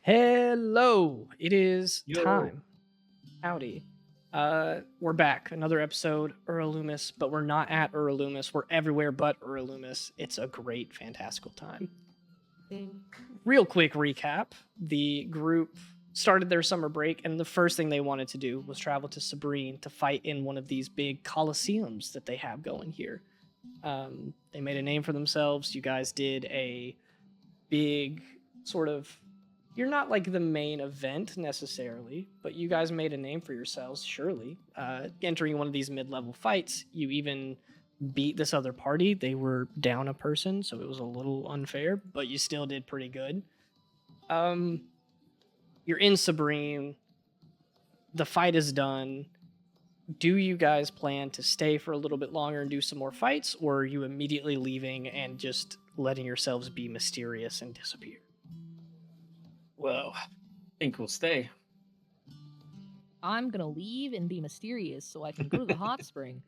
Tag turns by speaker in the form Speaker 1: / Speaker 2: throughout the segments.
Speaker 1: Hello, it is
Speaker 2: Yo.
Speaker 1: time. Howdy. We're back. Another episode, Loomis, but we're not at Loomis. We're everywhere but Loomis. It's a great, fantastical time. Real quick recap. The group started their summer break, and the first thing they wanted to do was travel to Sabrine to fight in one of these big coliseums that they have going here. They made a name for themselves. You guys did a big sort of... You're not like the main event necessarily, but you guys made a name for yourselves, surely. Entering one of these mid-level fights, you even beat this other party. They were down a person, so it was a little unfair, but you still did pretty good. You're in Sabrine. The fight is done. Do you guys plan to stay for a little bit longer and do some more fights, or are you immediately leaving and just letting yourselves be mysterious and disappear?
Speaker 2: Well, I think we'll stay.
Speaker 3: I'm gonna leave and be mysterious so I can go to the hot spring.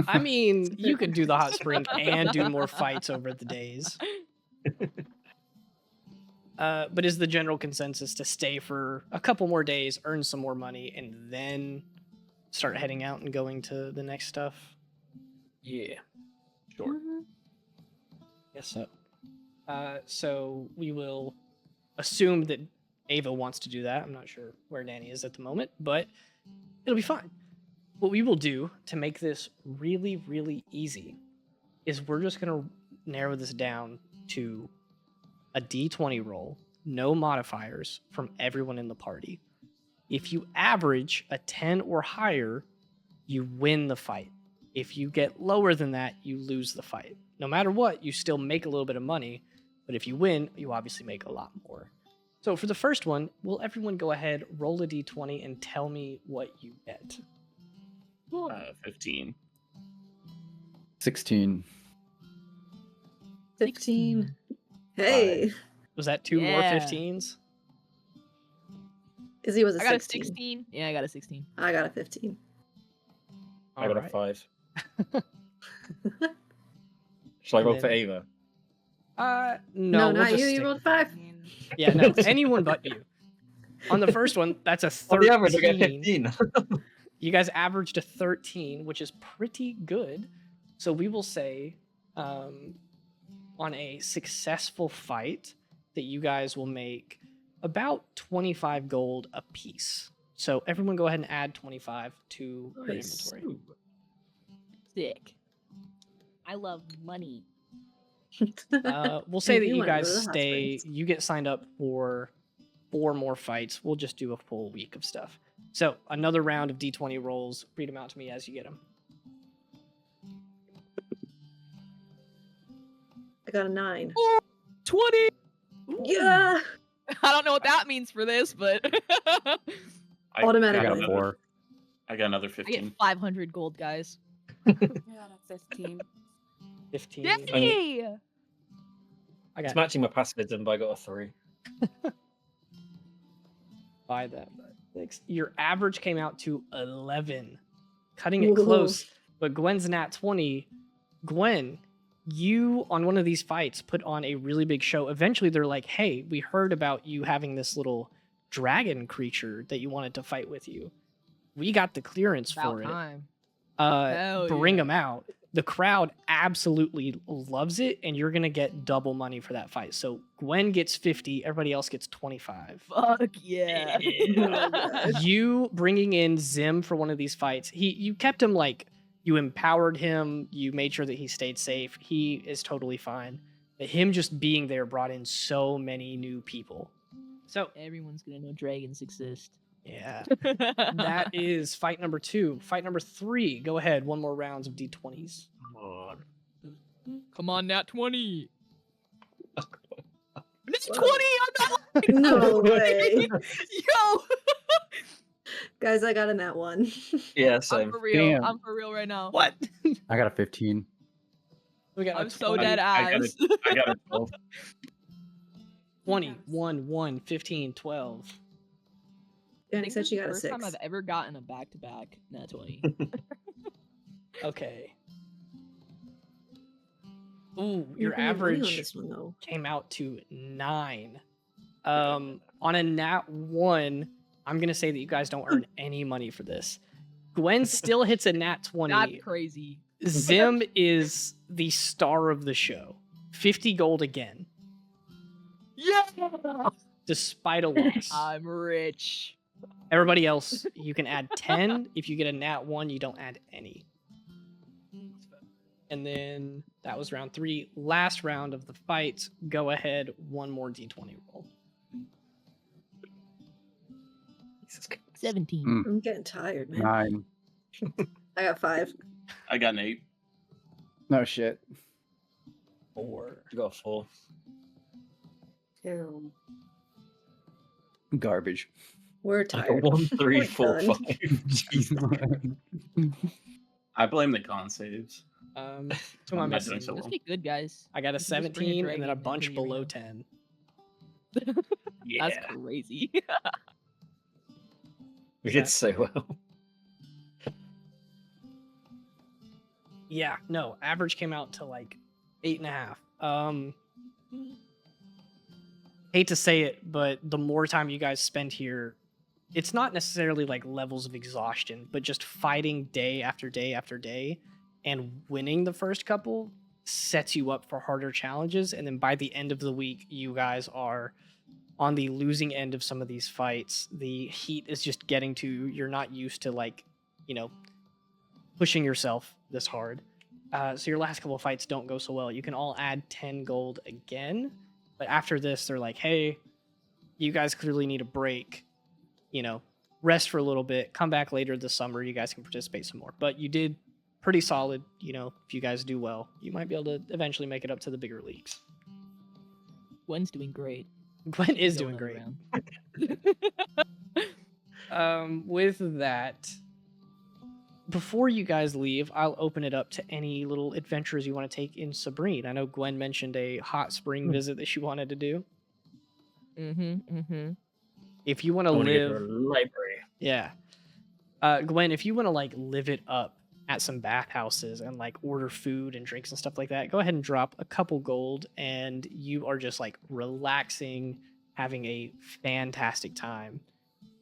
Speaker 1: I mean, you could do the hot spring and do more fights over the days. But is the general consensus to stay for a couple more days, earn some more money, and then start heading out and going to the next stuff?
Speaker 2: Yeah. Sure.
Speaker 1: Guess so. So we will assume that Ava wants to do that. I'm not sure where Nanny is at the moment, but it'll be fine. What we will do to make this really, really easy is we're just going to narrow this down to a D20 roll, no modifiers from everyone in the party. If you average a 10 or higher, you win the fight. If you get lower than that, you lose the fight. No matter what, you still make a little bit of money, but if you win, you obviously make a lot more. So for the first one, will everyone go ahead, roll a D20, and tell me what you get?
Speaker 2: 15.
Speaker 4: 16.
Speaker 5: 15. Hey.
Speaker 1: Was that two more 15s?
Speaker 5: Izzy was a
Speaker 3: I got
Speaker 5: 16.
Speaker 3: a 16. Yeah, I got a 16.
Speaker 5: I got a 15.
Speaker 2: I got
Speaker 1: Alright.
Speaker 2: a 5. Shall I roll
Speaker 1: And
Speaker 2: for
Speaker 1: then-
Speaker 2: Ava?
Speaker 1: No,
Speaker 5: No,
Speaker 1: we'll
Speaker 5: not
Speaker 1: just
Speaker 5: you. You
Speaker 1: stick-
Speaker 5: rolled 5.
Speaker 1: Yeah, no, anyone but you. On the first one, that's a 13.
Speaker 2: On the average, I get 15.
Speaker 1: You guys averaged a 13, which is pretty good. So we will say on a successful fight that you guys will make about 25 gold a piece. So everyone go ahead and add 25 to your
Speaker 5: Nice.
Speaker 1: inventory.
Speaker 3: Sick. I love money.
Speaker 1: We'll say
Speaker 5: I
Speaker 1: that
Speaker 5: do
Speaker 1: you
Speaker 5: wanna go
Speaker 1: guys
Speaker 5: to the hot
Speaker 1: stay,
Speaker 5: springs.
Speaker 1: you get signed up for 4 more fights. We'll just do a full week of stuff. So another round of D20 rolls. Read them out to me as you get them.
Speaker 5: I got a 9.
Speaker 3: 20!
Speaker 5: Yeah.
Speaker 3: I don't know what that means for this, but
Speaker 5: Automatic
Speaker 4: I got
Speaker 5: win.
Speaker 4: a 4.
Speaker 2: I got another
Speaker 3: I
Speaker 2: 15.
Speaker 3: get 500 gold, guys.
Speaker 6: I got a 15.
Speaker 1: 15.
Speaker 3: Yay!
Speaker 1: I
Speaker 2: It's
Speaker 1: got
Speaker 2: matching my passivism, but I got a 3.
Speaker 1: by that. Your average came out to 11. Cutting it
Speaker 5: Ooh.
Speaker 1: close. But Gwen's nat 20. Gwen, you, on one of these fights, put on a really big show. Eventually, they're like, hey, we heard about you having this little dragon creature that you wanted to fight with you. We got the clearance
Speaker 3: About
Speaker 1: for it.
Speaker 3: time.
Speaker 1: Bring
Speaker 3: yeah.
Speaker 1: them out. The crowd absolutely loves it, and you're going to get double money for that fight. So Gwen gets 50, everybody else gets 25.
Speaker 3: Fuck yeah.
Speaker 1: You bringing in Zim for one of these fights, you kept him like, you empowered him, you made sure that he stayed safe. He is totally fine. But him just being there brought in so many new people. So,
Speaker 3: Everyone's gonna know dragons exist.
Speaker 1: yeah, that is fight number 2. Fight number 3, go ahead, one more rounds of D20s.
Speaker 2: Come on.
Speaker 3: Come on, Nat 20. Nat 20!
Speaker 5: Whoa.
Speaker 3: I'm not lying!
Speaker 5: No way.
Speaker 3: Yo!
Speaker 5: Guys, I got a nat 1.
Speaker 2: Yeah,
Speaker 3: I'm
Speaker 2: same.
Speaker 3: for real.
Speaker 4: Damn.
Speaker 3: I'm for real right now.
Speaker 1: What?
Speaker 4: I got a 15.
Speaker 1: We got a
Speaker 3: I'm so
Speaker 1: 20,
Speaker 3: dead
Speaker 2: I got
Speaker 3: ass.
Speaker 2: I got a 12.
Speaker 1: 20, 1, 1, 15, 12.
Speaker 5: Danny said she got a
Speaker 3: First
Speaker 5: 6.
Speaker 3: time I've ever gotten a back-to-back Nat 20.
Speaker 1: Okay. Ooh,
Speaker 5: You're
Speaker 1: your
Speaker 5: gonna have money on
Speaker 1: average
Speaker 5: this one, though.
Speaker 1: came out to 9. On a nat 1, I'm going to say that you guys don't earn any money for this. Gwen still hits a nat 20.
Speaker 3: That's crazy.
Speaker 1: Zim is the star of the show. 50 gold again,
Speaker 2: Yeah.
Speaker 1: despite a loss.
Speaker 3: I'm rich.
Speaker 1: Everybody else, you can add 10. If you get a nat 1, you don't add any. And then that was round 3. Last round of the fight. Go ahead, one more d20 roll.
Speaker 2: Jesus Christ.
Speaker 3: 17.
Speaker 5: I'm getting tired, man.
Speaker 4: 9.
Speaker 5: I got 5.
Speaker 2: I got an 8.
Speaker 4: No shit.
Speaker 2: 4. I got 4.
Speaker 6: 2.
Speaker 4: Garbage.
Speaker 5: We're
Speaker 2: I got
Speaker 5: tired.
Speaker 2: 1, 3,
Speaker 5: We're
Speaker 2: 4,
Speaker 5: done.
Speaker 2: 5. Jesus. I blame the con saves.
Speaker 1: Who am
Speaker 2: I'm
Speaker 1: I
Speaker 2: not
Speaker 1: missing?
Speaker 2: doing so
Speaker 3: Let's
Speaker 2: well.
Speaker 3: be good, guys.
Speaker 1: I got a
Speaker 3: Let's just bring a
Speaker 1: 17 and then a
Speaker 3: dragon
Speaker 1: bunch
Speaker 3: into the
Speaker 1: below
Speaker 3: arena.
Speaker 1: 10.
Speaker 2: Yeah.
Speaker 3: That's crazy.
Speaker 2: We did so well.
Speaker 1: Yeah, no, average came out to like 8.5. Hate to say it, but the more time you guys spend here, it's not necessarily like levels of exhaustion, but just fighting day after day after day and winning the first couple sets you up for harder challenges. And then by the end of the week, you guys are on the losing end of some of these fights. The heat is just getting to you. You're not used to like, pushing yourself this hard. So your last couple of fights don't go so well. You can all add 10 gold again. But after this, they're like, hey, you guys clearly need a break. Rest for a little bit. Come back later this summer. You guys can participate some more. But you did pretty solid. If you guys do well, you might be able to eventually make it up to the bigger leagues.
Speaker 3: Gwen's doing great.
Speaker 1: Gwen is
Speaker 3: Go
Speaker 1: doing
Speaker 3: another
Speaker 1: great.
Speaker 3: round.
Speaker 1: With that, before you guys leave, I'll open it up to any little adventures you want to take in Sabrine. I know Gwen mentioned a hot spring visit that she wanted to do.
Speaker 3: Mm-hmm.
Speaker 1: If you want
Speaker 2: I
Speaker 1: to
Speaker 2: want to go to
Speaker 1: live,
Speaker 2: the library.
Speaker 1: yeah, Gwen, if you want to like live it up at some bathhouses and like order food and drinks and stuff like that, go ahead and drop a couple gold, and you are just like relaxing, having a fantastic time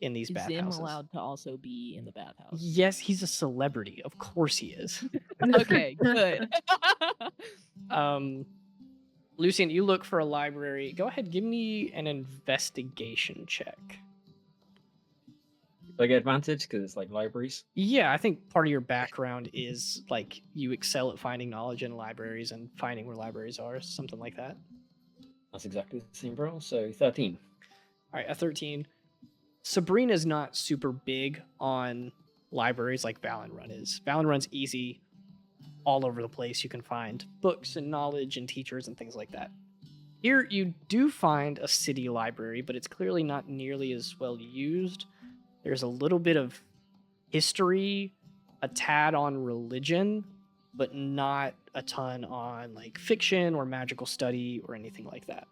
Speaker 1: in these
Speaker 3: Is Zim
Speaker 1: bathhouses.
Speaker 3: allowed to also be in the bathhouse?
Speaker 1: Yes, he's a celebrity. Of course he is.
Speaker 3: Okay, good.
Speaker 1: Lucian, you look for a library. Go ahead, give me an investigation check.
Speaker 2: Do I get advantage because it's like libraries?
Speaker 1: Yeah, I think part of your background is like you excel at finding knowledge in libraries and finding where libraries are, something like that.
Speaker 2: That's exactly the same roll. So 13.
Speaker 1: All right, a 13. Sabrina's not super big on libraries like Valen Run is. Valen Run's easy, all over the place. You can find books and knowledge and teachers and things like that. Here, you do find a city library, but it's clearly not nearly as well used. There's a little bit of history, a tad on religion, but not a ton on like fiction or magical study or anything like that.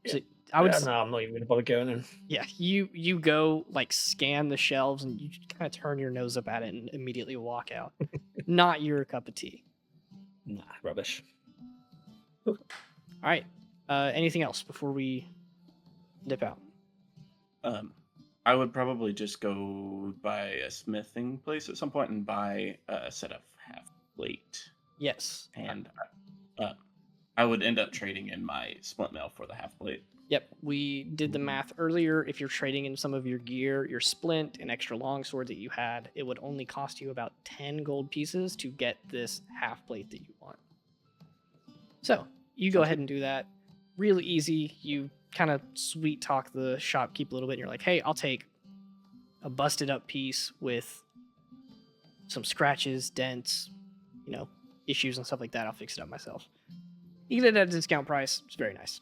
Speaker 1: So I would
Speaker 2: No, I'm not even going to bother going in.
Speaker 1: Yeah, you go like scan the shelves and you kind of turn your nose up at it and immediately walk out. Not your cup of tea.
Speaker 2: Nah, rubbish.
Speaker 1: All right. Anything else before we dip out?
Speaker 7: I would probably just go by a smithing place at some point and buy a set of half plate,
Speaker 1: Yes.
Speaker 7: and I would end up trading in my splint mail for the half plate.
Speaker 1: Yep. We did the math earlier. If you're trading in some of your gear, your splint, an extra longsword that you had, it would only cost you about 10 gold pieces to get this half plate that you want. So you go ahead and do that. Really easy. You kind of sweet talk the shopkeep a little bit, and you're like, hey, I'll take a busted up piece with some scratches, dents, issues and stuff like that. I'll fix it up myself. You get it at a discount price. It's very nice.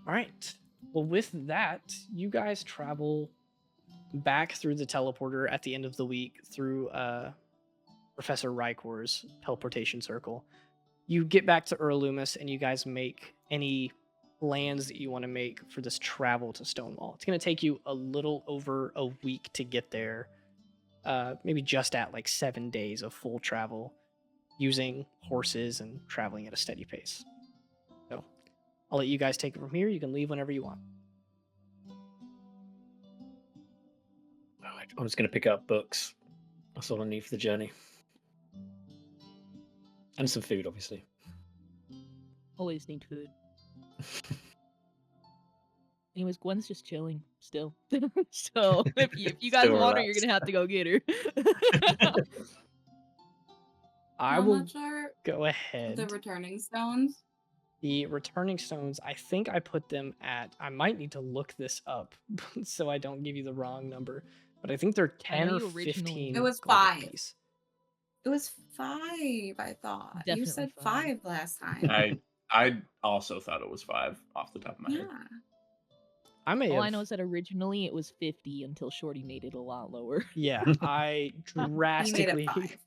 Speaker 1: All right. Well, with that, you guys travel back through the teleporter at the end of the week through Professor Rykor's teleportation circle. You get back to Loomis and you guys make any plans that you want to make for this travel to Stonewall. It's going to take you a little over a week to get there. Maybe just at like 7 days of full travel. using horses and traveling at a steady pace. So I'll let you guys take it from here. You can leave whenever you want.
Speaker 8: Alright, I'm just going to pick up books. That's all I need for the journey. And some food, obviously.
Speaker 3: Always need food. Anyways, Gwen's just chilling still. So if you guys
Speaker 8: Still
Speaker 3: want her, you're
Speaker 8: relaxed.
Speaker 3: gonna have to go get her.
Speaker 1: I
Speaker 6: How
Speaker 1: will
Speaker 6: much are
Speaker 1: go ahead.
Speaker 6: the returning stones?
Speaker 1: The returning stones, I think I put them at, I might need to look this up so I don't give you the wrong number, but I think they're 10
Speaker 3: know
Speaker 1: or
Speaker 3: you originally-
Speaker 1: 15
Speaker 6: It was
Speaker 1: gold
Speaker 6: 5.
Speaker 1: apiece.
Speaker 6: It was 5, I thought. You
Speaker 3: Definitely
Speaker 6: said
Speaker 3: 5.
Speaker 6: 5 last time.
Speaker 7: I also thought it was 5 off the top of my
Speaker 6: yeah.
Speaker 7: head.
Speaker 1: I may
Speaker 3: All
Speaker 1: have,
Speaker 3: I know is that originally it was 50 until Shorty made it a lot lower.
Speaker 1: yeah, I
Speaker 6: He made
Speaker 1: drastically
Speaker 6: it 5.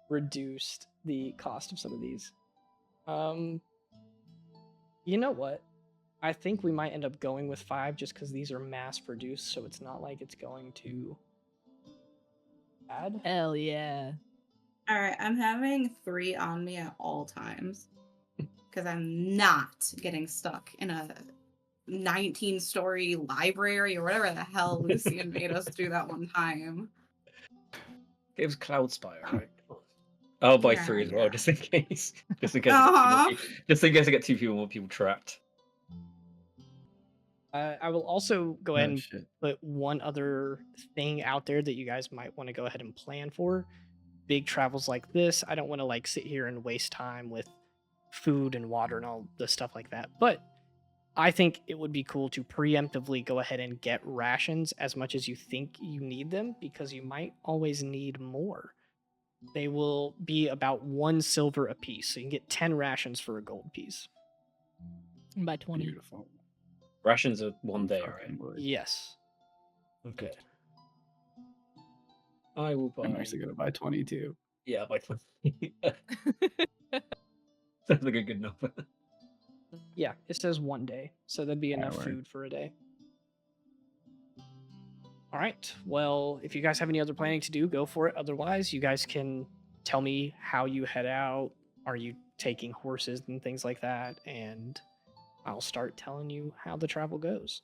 Speaker 1: reduced the cost of some of these. You know what? I think we might end up going with 5 just because these are mass produced, so it's not like it's going to bad.
Speaker 3: Hell yeah.
Speaker 6: Alright, I'm having 3 on me at all times. Because I'm not getting stuck in a 19-story library or whatever the hell Lucian made us do that one time.
Speaker 8: It was Cloud Spire, right? I'll buy
Speaker 6: Yeah,
Speaker 8: 3 as well,
Speaker 6: yeah.
Speaker 8: just in case. Just in case,
Speaker 6: Uh-huh.
Speaker 8: just in case I get 2 more people trapped.
Speaker 1: I will also go ahead
Speaker 4: Oh,
Speaker 1: and
Speaker 4: shit.
Speaker 1: put one other thing out there that you guys might want to go ahead and plan for. Big travels like this, I don't want to like sit here and waste time with food and water and all the stuff like that. But I think it would be cool to preemptively go ahead and get rations as much as you think you need them, because you might always need more. They will be about 1 silver apiece, so you can get 10 rations for a gold piece.
Speaker 3: And by 20.
Speaker 4: Beautiful.
Speaker 8: Rations are 1 day, right?
Speaker 4: Fucking wood.
Speaker 1: Yes.
Speaker 8: Okay. I will buy.
Speaker 4: I'm actually gonna buy 22.
Speaker 8: Yeah, I'll buy 20. Sounds like a good number.
Speaker 1: Yeah, it says 1 day, so that'd be enough
Speaker 4: word.
Speaker 1: food for a day. All right. Well, if you guys have any other planning to do, go for it. Otherwise, you guys can tell me how you head out. Are you taking horses and things like that? And I'll start telling you how the travel goes.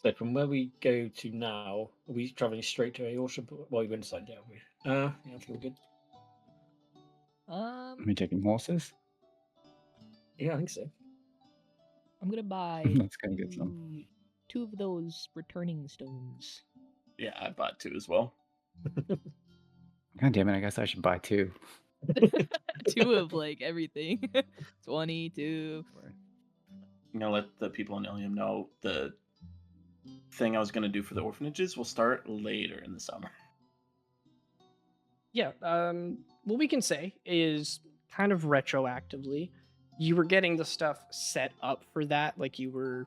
Speaker 8: So from where we go to now, are we traveling straight to Aorsha? Well, we went inside down. Yeah, I feel good.
Speaker 4: Are we taking horses?
Speaker 8: Yeah, I think so.
Speaker 3: I'm gonna buy
Speaker 4: Let's go get some.
Speaker 3: 2 of those returning stones.
Speaker 7: Yeah, I bought 2 as well.
Speaker 4: God damn it! I guess I should buy 2.
Speaker 3: 2 of like everything. 22.
Speaker 7: I'm gonna let the people in Ilium know the thing I was gonna do for the orphanages will start later in the summer.
Speaker 1: Yeah. What we can say is kind of retroactively, you were getting the stuff set up for that. Like you were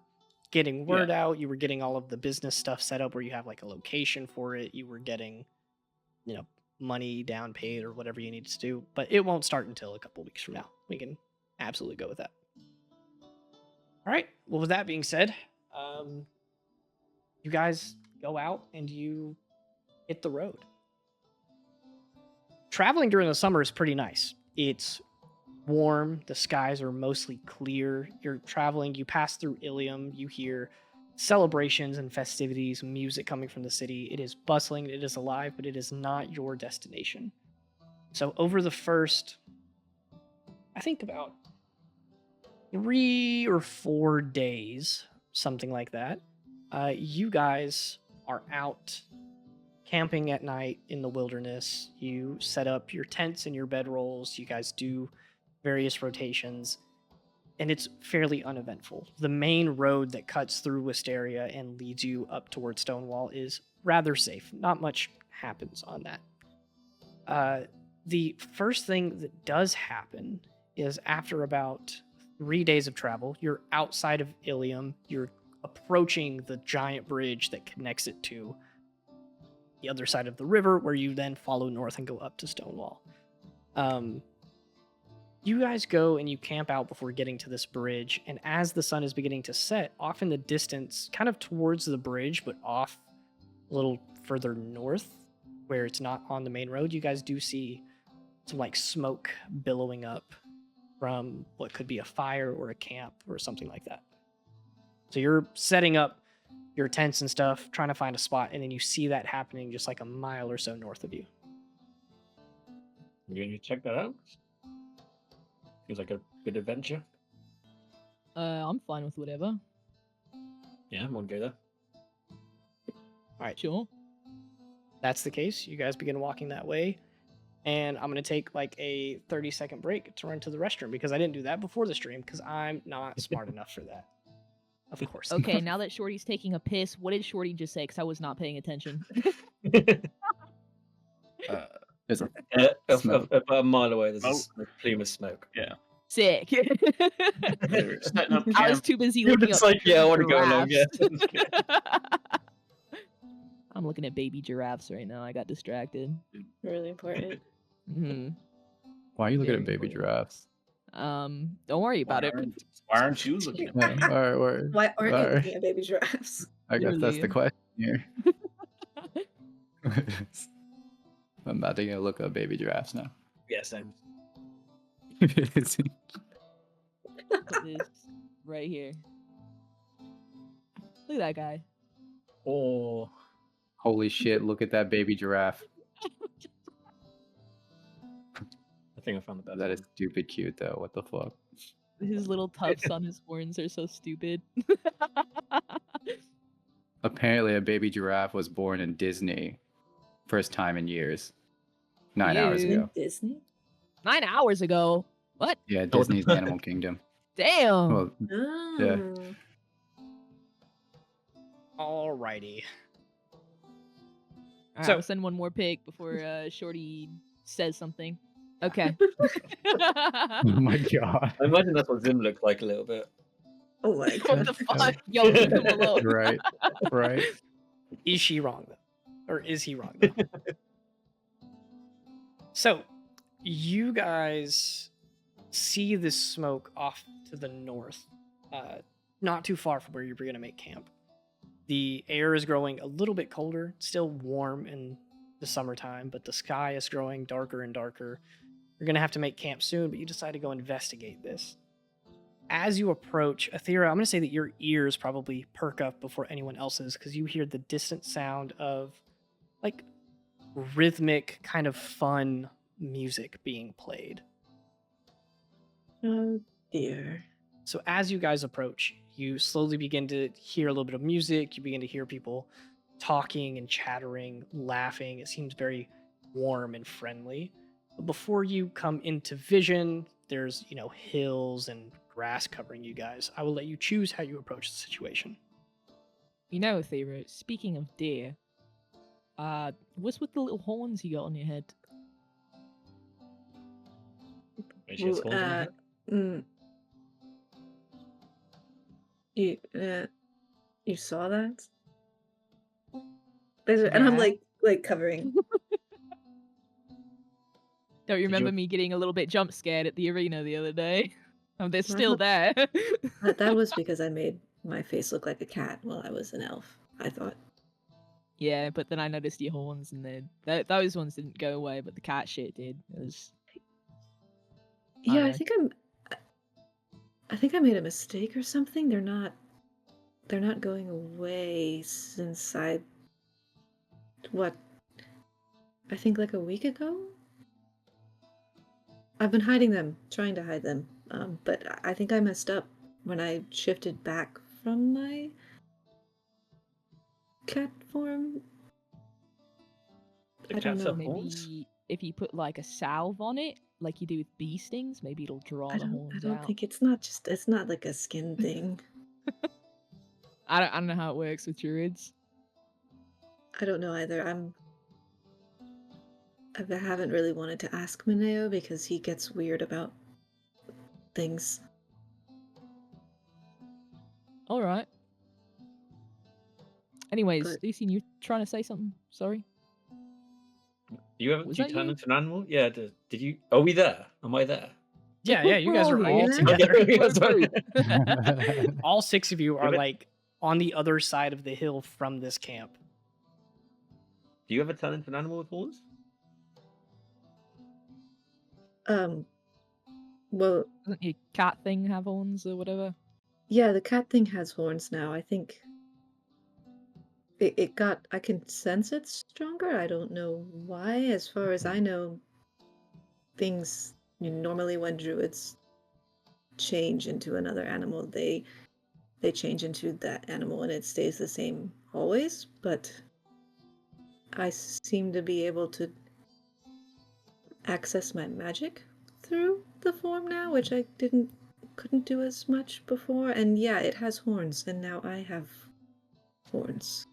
Speaker 1: getting word out, you were getting all of the business stuff set up where you have like a location for it. You were getting, money down paid or whatever you need to do, but it won't start until a couple weeks from now. We can absolutely go with that. All right. Well, with that being said, you guys go out and you hit the road. Traveling during the summer is pretty nice. It's warm, the skies are mostly clear. You're traveling, you pass through Ilium, you hear celebrations and festivities, music coming from the city. It is bustling, it is alive, but it is not your destination. So over the first, I think about 3 or 4 days, something like that, you guys are out camping at night in the wilderness. You set up your tents and your bedrolls. You guys do various rotations, and it's fairly uneventful. The main road that cuts through Wisteria and leads you up towards Stonewall is rather safe. Not much happens on that. The first thing that does happen is after about 3 days of travel, you're outside of Ilium. You're approaching the giant bridge that connects it to the other side of the river, where you then follow north and go up to Stonewall. You guys go and you camp out before getting to this bridge, and as the sun is beginning to set, off in the distance, kind of towards the bridge, but off a little further north, where it's not on the main road, you guys do see some like smoke billowing up from what could be a fire or a camp or something like that. So you're setting up your tents and stuff, trying to find a spot, and then you see that happening just like a mile or so north of you.
Speaker 8: You gonna check that out? Seems like a good adventure.
Speaker 3: I'm fine with whatever.
Speaker 8: Yeah, I'm gonna go there.
Speaker 1: All right,
Speaker 3: Sure.
Speaker 1: that's the case. You guys begin walking that way, and I'm going to take like a 30-second break to run to the restroom because I didn't do that before the stream because I'm not smart enough for that. Of course.
Speaker 3: Okay, now that Shorty's taking a piss, what did Shorty just say? Because I was not paying attention.
Speaker 4: There's a
Speaker 8: About a mile away, there's a plume of smoke.
Speaker 7: Yeah.
Speaker 3: Sick.
Speaker 7: They're setting up
Speaker 3: I was
Speaker 7: camp.
Speaker 3: too busy
Speaker 8: You're
Speaker 3: looking
Speaker 8: just
Speaker 3: up.
Speaker 8: like, yeah, I want to go along. Yeah.
Speaker 3: giraffes. I'm looking at baby giraffes right now. I got distracted.
Speaker 5: Really important.
Speaker 3: Hmm.
Speaker 4: Why are you looking
Speaker 3: Very
Speaker 4: at baby
Speaker 3: important.
Speaker 4: giraffes?
Speaker 3: Don't worry about it.
Speaker 7: Why aren't you looking at
Speaker 4: Yeah,
Speaker 7: me?
Speaker 5: Why aren't you
Speaker 4: Alright.
Speaker 5: looking at baby giraffes?
Speaker 4: I guess that's the
Speaker 3: Literally.
Speaker 4: question here. I'm about to go look up baby giraffes now.
Speaker 8: Yeah, same.
Speaker 3: Put this right here. Look at that guy.
Speaker 8: Oh,
Speaker 4: Holy shit, look at that baby giraffe.
Speaker 8: I think I found the best.
Speaker 4: That is stupid cute though. What the fuck?
Speaker 3: His little tufts on his horns are so stupid.
Speaker 4: Apparently a baby giraffe was born in Disney. First time in years. 9 hours
Speaker 3: Ew.
Speaker 4: ago.
Speaker 5: Disney?
Speaker 3: 9 hours ago. What?
Speaker 4: Yeah, Disney's Animal Kingdom.
Speaker 3: Damn.
Speaker 4: Well,
Speaker 5: Oh.
Speaker 1: Alrighty.
Speaker 3: Alright,
Speaker 1: So-
Speaker 3: I'll send one more pic before Shorty says something. Okay.
Speaker 4: oh my god.
Speaker 8: I imagine that's what Zim looked like a little bit.
Speaker 5: Oh my
Speaker 3: What
Speaker 5: god.
Speaker 3: the fuck? Yo, leave him alone.
Speaker 4: Right. Right.
Speaker 1: Is she wrong though? Or is he wrong though? So, you guys see this smoke off to the north, not too far from where you're going to make camp. The air is growing a little bit colder, still warm in the summertime, but the sky is growing darker and darker. You're going to have to make camp soon, but you decide to go investigate this. As you approach, Athera, I'm going to say that your ears probably perk up before anyone else's because you hear the distant sound of like rhythmic, kind of fun music being played.
Speaker 5: Oh dear.
Speaker 1: So as you guys approach, you slowly begin to hear a little bit of music. You begin to hear people talking and chattering, laughing. It seems very warm and friendly. But before you come into vision, there's, hills and grass covering you guys. I will let you choose how you approach the situation.
Speaker 3: You know, Thera, speaking of deer, what's with the little horns you got on your head?
Speaker 8: Wait, she has
Speaker 5: Well,
Speaker 8: holes in her head?
Speaker 5: You saw that? And I'm
Speaker 3: Yeah.
Speaker 5: like covering.
Speaker 3: Don't you
Speaker 8: Did you-
Speaker 3: remember me getting a little bit jump scared at the arena the other day? They're
Speaker 5: Well, I
Speaker 3: still
Speaker 5: hope-
Speaker 3: there.
Speaker 5: That was because I made my face look like a cat while I was an elf, I thought.
Speaker 3: Yeah, but then I noticed your horns, and then those ones didn't go away, but the cat shit did. It was...
Speaker 5: Yeah,
Speaker 3: Alright.
Speaker 5: I think I made a mistake or something. They're not going away since I think like a week ago? I've been hiding them, trying to hide them. But I think I messed up when I shifted back from my cat form.
Speaker 8: The
Speaker 5: I don't
Speaker 8: cats
Speaker 5: know,
Speaker 8: have horns?
Speaker 3: Maybe if you put like a salve on it, like you do with bee stings, maybe it'll draw
Speaker 5: I
Speaker 3: the
Speaker 5: don't
Speaker 3: horns out.
Speaker 5: think it's not like a skin thing.
Speaker 3: I don't know how it works with druids.
Speaker 5: I don't know either. I haven't really wanted to ask Mineo because he gets weird about things.
Speaker 3: All right. Anyways,
Speaker 5: But-
Speaker 3: Lucian, you trying to say something? Sorry.
Speaker 8: Did
Speaker 3: Was
Speaker 8: you
Speaker 3: that
Speaker 8: turn
Speaker 3: you?
Speaker 8: into an animal? Yeah. Did you? Are we there? Am I there?
Speaker 1: Yeah, you guys are
Speaker 3: We're
Speaker 1: all
Speaker 5: here.
Speaker 1: together.
Speaker 8: Okay,
Speaker 3: We're a
Speaker 8: sorry.
Speaker 3: group.
Speaker 1: All 6 of you are
Speaker 8: Give it-
Speaker 1: like on the other side of the hill from this camp.
Speaker 8: Do you ever turn into an animal with horns?
Speaker 5: Um, well,
Speaker 3: Doesn't your cat thing have horns or whatever?
Speaker 5: yeah, the cat thing has horns now. I think it got, I can sense it's stronger. I don't know why. As far as I know, things normally when druids change into another animal, they change into that animal and it stays the same always, but I seem to be able to access my magic through the form now, which I couldn't do as much before. And yeah, it has horns, and now I have horns.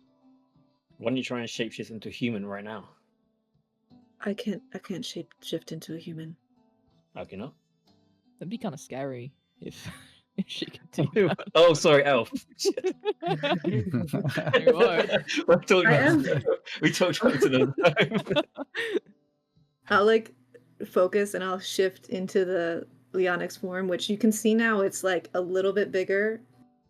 Speaker 8: Why don't you try and shapeshift into a human right now?
Speaker 5: I can't shape shift into a human.
Speaker 8: How can you not?
Speaker 3: That'd be kind of scary if if she could do that.
Speaker 8: Oh, sorry, elf.
Speaker 3: You are.
Speaker 8: we talked
Speaker 5: I
Speaker 8: about
Speaker 5: am.
Speaker 8: we talked about it another time.
Speaker 5: I'll like focus and I'll shift into the Leonix form, which you can see now it's like a little bit bigger.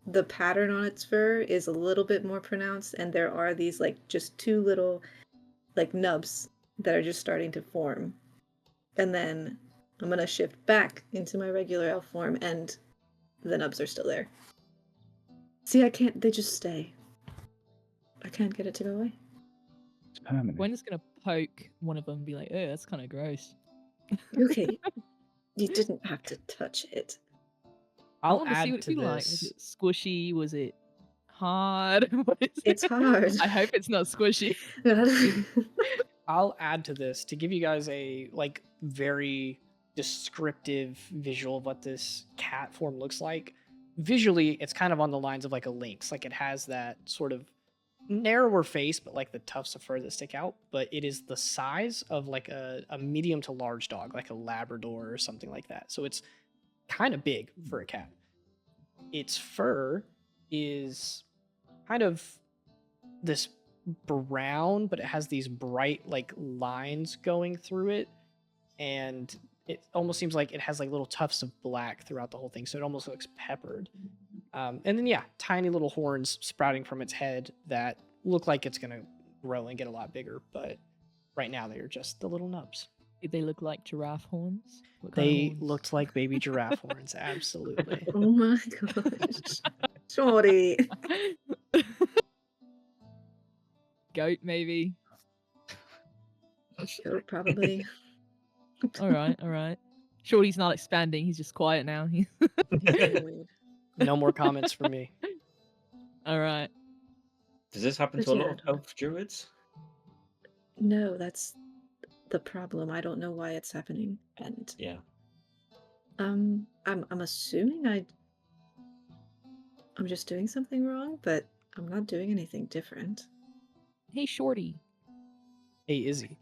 Speaker 5: The pattern on its fur is a little bit more pronounced, and there are these like just two little like nubs that are just starting to form. And then I'm gonna shift back into my regular elf form, and the nubs are still there. See, I can't, they just stay. I can't get it to go away.
Speaker 4: It's permanent.
Speaker 3: Gwen's gonna poke one of them and be like, "Oh, that's kind of gross."
Speaker 5: Okay, you didn't have to touch it.
Speaker 3: I
Speaker 1: I'll
Speaker 3: want to see
Speaker 1: add
Speaker 3: what
Speaker 1: to
Speaker 3: it like. Was
Speaker 1: this.
Speaker 3: it squishy? Was it hard? What is
Speaker 5: It's
Speaker 3: it?
Speaker 5: hard.
Speaker 3: I hope it's not squishy.
Speaker 1: I'll add to this to give you guys a like very descriptive visual of what this cat form looks like. Visually, it's kind of on the lines of like a lynx. Like it has that sort of narrower face, but like the tufts of fur that stick out. But it is the size of like a medium to large dog, like a Labrador or something like that. So it's kind of big for a cat. Its fur is kind of this brown, but it has these bright like lines going through it, and it almost seems like it has like little tufts of black throughout the whole thing, so it almost looks peppered. And then yeah, tiny little horns sprouting from its head that look like it's gonna grow and get a lot bigger, but right now they are just the little nubs.
Speaker 3: Did they look like giraffe horns? What kind of
Speaker 1: They
Speaker 3: horns?
Speaker 1: looked like baby giraffe horns, absolutely.
Speaker 5: Oh my gosh. Shorty.
Speaker 3: Goat, maybe.
Speaker 5: Sure, probably.
Speaker 3: All right. Shorty's not expanding. He's just quiet now.
Speaker 5: Weird.
Speaker 1: No more comments from me.
Speaker 3: All right.
Speaker 8: Does this happen
Speaker 5: But
Speaker 8: to a
Speaker 5: yeah.
Speaker 8: lot of elf druids?
Speaker 5: No, that's the problem. I don't know why it's happening. And
Speaker 8: Yeah.
Speaker 5: I'm assuming I'm just doing something wrong, but I'm not doing anything different.
Speaker 3: Hey, Shorty.
Speaker 1: Hey, Izzy.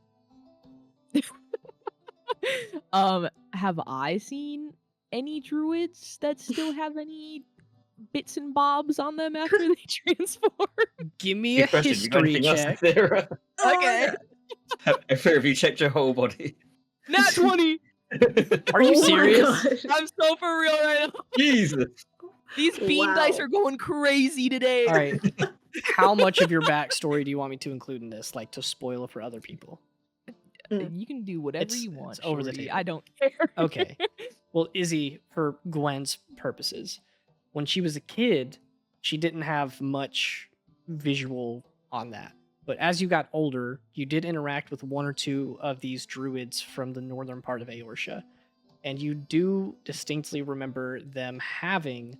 Speaker 3: Have I seen any druids that still have any bits and bobs on them after they transform?
Speaker 1: Give me
Speaker 8: Good
Speaker 1: a
Speaker 8: question. You got
Speaker 1: history
Speaker 8: anything else,
Speaker 1: check.
Speaker 8: Sarah?
Speaker 3: Okay.
Speaker 8: Have you checked your whole body?
Speaker 3: Nat 20!
Speaker 1: Are you
Speaker 5: Oh my
Speaker 1: serious?
Speaker 5: gosh.
Speaker 3: I'm so for real right now.
Speaker 8: Jesus.
Speaker 3: These bean dice
Speaker 5: Wow.
Speaker 3: are going crazy today.
Speaker 1: All right. How much of your backstory do you want me to include in this, like to spoil it for other people?
Speaker 3: You can do whatever
Speaker 1: It's-
Speaker 3: you want.
Speaker 1: it's over the
Speaker 3: Shorty.
Speaker 1: table.
Speaker 3: I don't care.
Speaker 1: Okay. Well, Izzy, for Gwen's purposes, when she was a kid, she didn't have much visual on that. But as you got older, you did interact with one or two of these druids from the northern part of Eorsha. And you do distinctly remember them having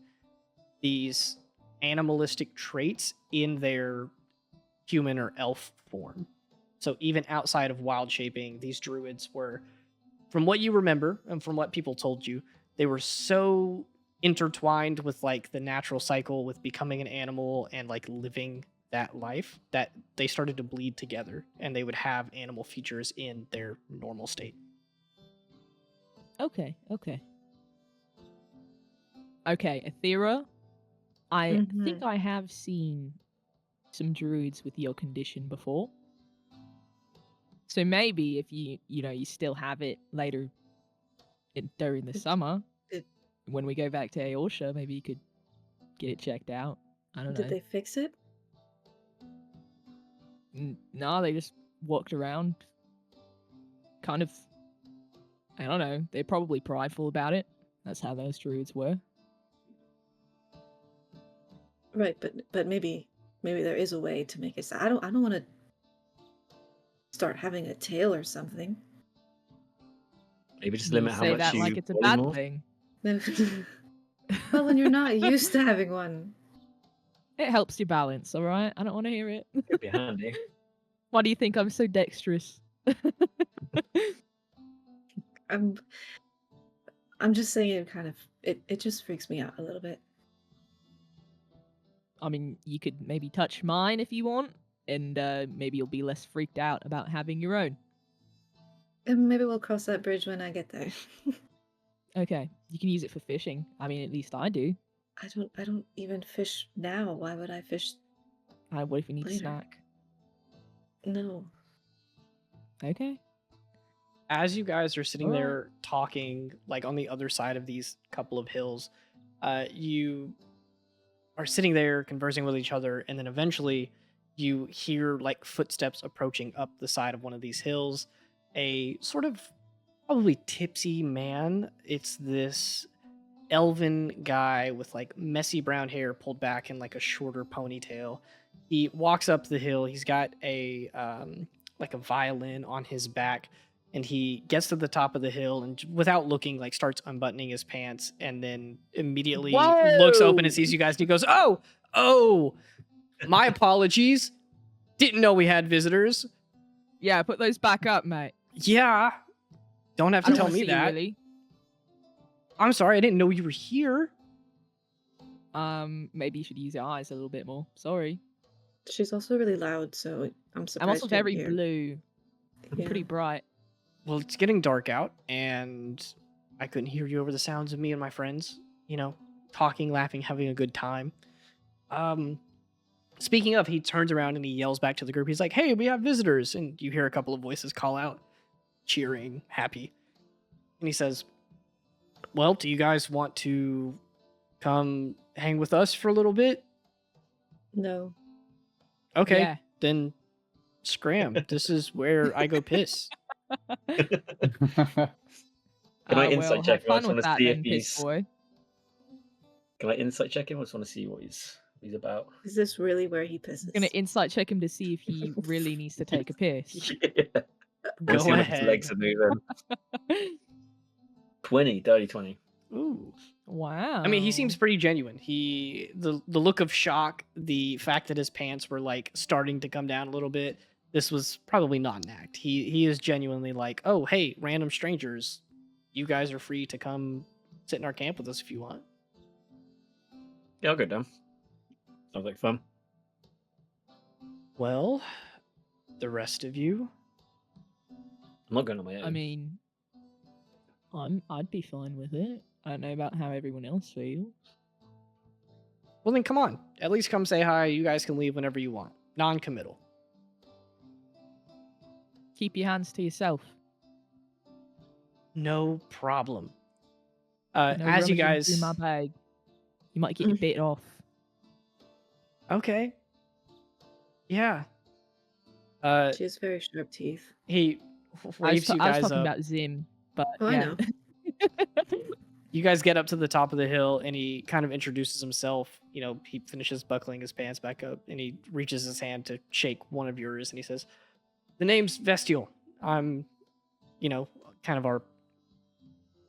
Speaker 1: these animalistic traits in their human or elf form. So even outside of wild shaping, these druids were, from what you remember and from what people told you, they were so intertwined with like the natural cycle with becoming an animal and like living that life that they started to bleed together and they would have animal features in their normal state.
Speaker 3: Okay. Okay, Athera, I think I have seen some druids with your condition before. So maybe if you still have it later during the summer,
Speaker 5: it-
Speaker 3: when we go back to Eorsha, maybe you could get it checked out. I don't know.
Speaker 5: Did they fix it?
Speaker 3: No, they just walked around kind of I don't know. They're probably prideful about it. That's how those druids were.
Speaker 5: Right, but maybe there is a way to make it. I don't want to start having a tail or something.
Speaker 8: Maybe just
Speaker 3: You
Speaker 8: limit how
Speaker 3: say
Speaker 8: much
Speaker 3: that
Speaker 8: you
Speaker 3: like it's a
Speaker 8: polymorph.
Speaker 3: bad thing.
Speaker 5: Well, when you're not used to having one.
Speaker 3: It helps you balance, all right? I don't want to hear it.
Speaker 8: It'd be handy.
Speaker 3: Why do you think I'm so dexterous?
Speaker 5: I'm just saying it just freaks me out a little bit.
Speaker 3: I mean, you could maybe touch mine if you want, and maybe you'll be less freaked out about having your own.
Speaker 5: And maybe we'll cross that bridge when I get there.
Speaker 3: Okay, you can use it for fishing. I mean, at least I do.
Speaker 5: I don't even fish now. Why would I fish?
Speaker 3: What if you need a
Speaker 5: Later.
Speaker 3: snack?
Speaker 5: No.
Speaker 3: Okay.
Speaker 1: As you guys are sitting
Speaker 3: Alright.
Speaker 1: there talking, like on the other side of these couple of hills, you are sitting there conversing with each other, and then eventually you hear like footsteps approaching up the side of one of these hills. A sort of probably tipsy man. It's this elven guy with like messy brown hair pulled back in like a shorter ponytail. He walks up the hill. He's got a like a violin on his back, and he gets to the top of the hill and without looking like starts unbuttoning his pants, and then immediately looks open and sees you guys, and he goes, oh, my apologies, didn't know we had visitors.
Speaker 3: Yeah, put those back up, mate.
Speaker 1: Yeah, don't have
Speaker 3: I
Speaker 1: to
Speaker 3: don't
Speaker 1: tell
Speaker 3: wanna
Speaker 1: me
Speaker 3: see you,
Speaker 1: that.
Speaker 3: really.
Speaker 1: I'm sorry, I didn't know you were here.
Speaker 3: Maybe you should use your eyes a little bit more. Sorry.
Speaker 5: She's also really loud, so I'm surprised.
Speaker 3: I'm also
Speaker 5: you didn't
Speaker 3: very
Speaker 5: hear.
Speaker 3: blue. I'm
Speaker 5: Yeah.
Speaker 3: pretty bright.
Speaker 1: Well, it's getting dark out, and I couldn't hear you over the sounds of me and my friends, talking, laughing, having a good time. Speaking of, he turns around and he yells back to the group. He's like, hey, we have visitors. And you hear a couple of voices call out, cheering, happy. And he says, well, do you guys want to come hang with us for a little bit?
Speaker 5: No.
Speaker 1: Okay,
Speaker 3: Yeah.
Speaker 1: then scram. This is where I go piss.
Speaker 8: Can I insight
Speaker 3: Well,
Speaker 8: check
Speaker 3: have
Speaker 8: him? I
Speaker 3: fun
Speaker 8: just want
Speaker 3: with
Speaker 8: to
Speaker 3: that
Speaker 8: see if
Speaker 3: then, piss
Speaker 8: he's.
Speaker 3: boy.
Speaker 8: Can I insight check him? I just want to see what he's about.
Speaker 5: Is this really where he pisses?
Speaker 3: I'm gonna insight check him to see if he really needs to take a piss.
Speaker 8: Yeah.
Speaker 1: Go
Speaker 8: We'll see if his
Speaker 1: ahead.
Speaker 8: legs are moving. 20, dirty 20.
Speaker 1: Ooh.
Speaker 3: Wow.
Speaker 1: I mean, he seems pretty genuine. The look of shock, the fact that his pants were like starting to come down a little bit. This was probably not an act. He is genuinely like, oh, hey, random strangers, you guys are free to come sit in our camp with us if you want.
Speaker 8: Yeah, I'll go down. Sounds like fun.
Speaker 1: Well, the rest of you.
Speaker 8: I'm not going on my own.
Speaker 3: I mean, I'd be fine with it. I don't know about how everyone else feels.
Speaker 1: Well, then come on. At least come say hi. You guys can leave whenever you want. Non-committal.
Speaker 3: Keep your hands to yourself.
Speaker 1: No problem.
Speaker 3: No
Speaker 1: As you
Speaker 3: rummaging
Speaker 1: guys.
Speaker 3: through my bag, you might get your bit off.
Speaker 1: Okay. Yeah.
Speaker 5: She has very sharp teeth.
Speaker 1: He
Speaker 3: I
Speaker 1: waves
Speaker 3: was,
Speaker 1: you
Speaker 3: I was
Speaker 1: guys
Speaker 3: talking
Speaker 1: up.
Speaker 3: about Zim, but
Speaker 5: Oh, I
Speaker 3: yeah.
Speaker 5: know.
Speaker 1: You guys get up to the top of the hill, and he kind of introduces himself. He finishes buckling his pants back up, and he reaches his hand to shake one of yours, and he says, the name's Vestial. I'm, kind of our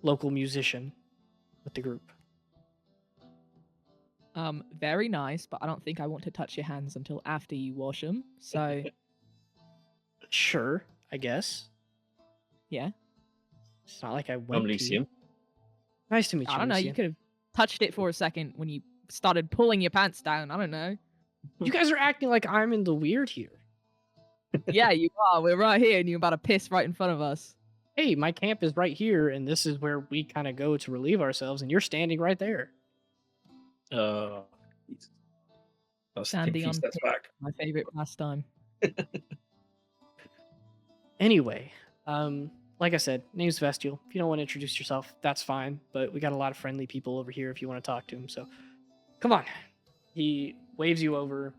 Speaker 1: local musician with the group.
Speaker 3: Very nice, but I don't think I want to touch your hands until after you wash them. So
Speaker 1: Sure, I guess.
Speaker 3: yeah,
Speaker 1: It's not like I went
Speaker 8: I'm
Speaker 1: to you.
Speaker 8: Lucian.
Speaker 1: Nice to meet you,
Speaker 3: I don't know. You
Speaker 1: Lucian.
Speaker 3: could have touched it for a second when you started pulling your pants down. I don't know.
Speaker 1: You guys are acting like I'm in the weird here.
Speaker 3: Yeah, you are. We're right here, and you're about to piss right in front of us.
Speaker 1: Hey, my camp is right here, and this is where we kind of go to relieve ourselves, and you're standing right there.
Speaker 8: Jesus. I'll take a
Speaker 3: Standing
Speaker 8: few
Speaker 3: on
Speaker 8: steps
Speaker 3: piss,
Speaker 8: back.
Speaker 3: my favorite pastime.
Speaker 1: Anyway, like I said, name's Vestial. If you don't want to introduce yourself, that's fine. But we got a lot of friendly people over here if you want to talk to him. So, come on. He waves you over,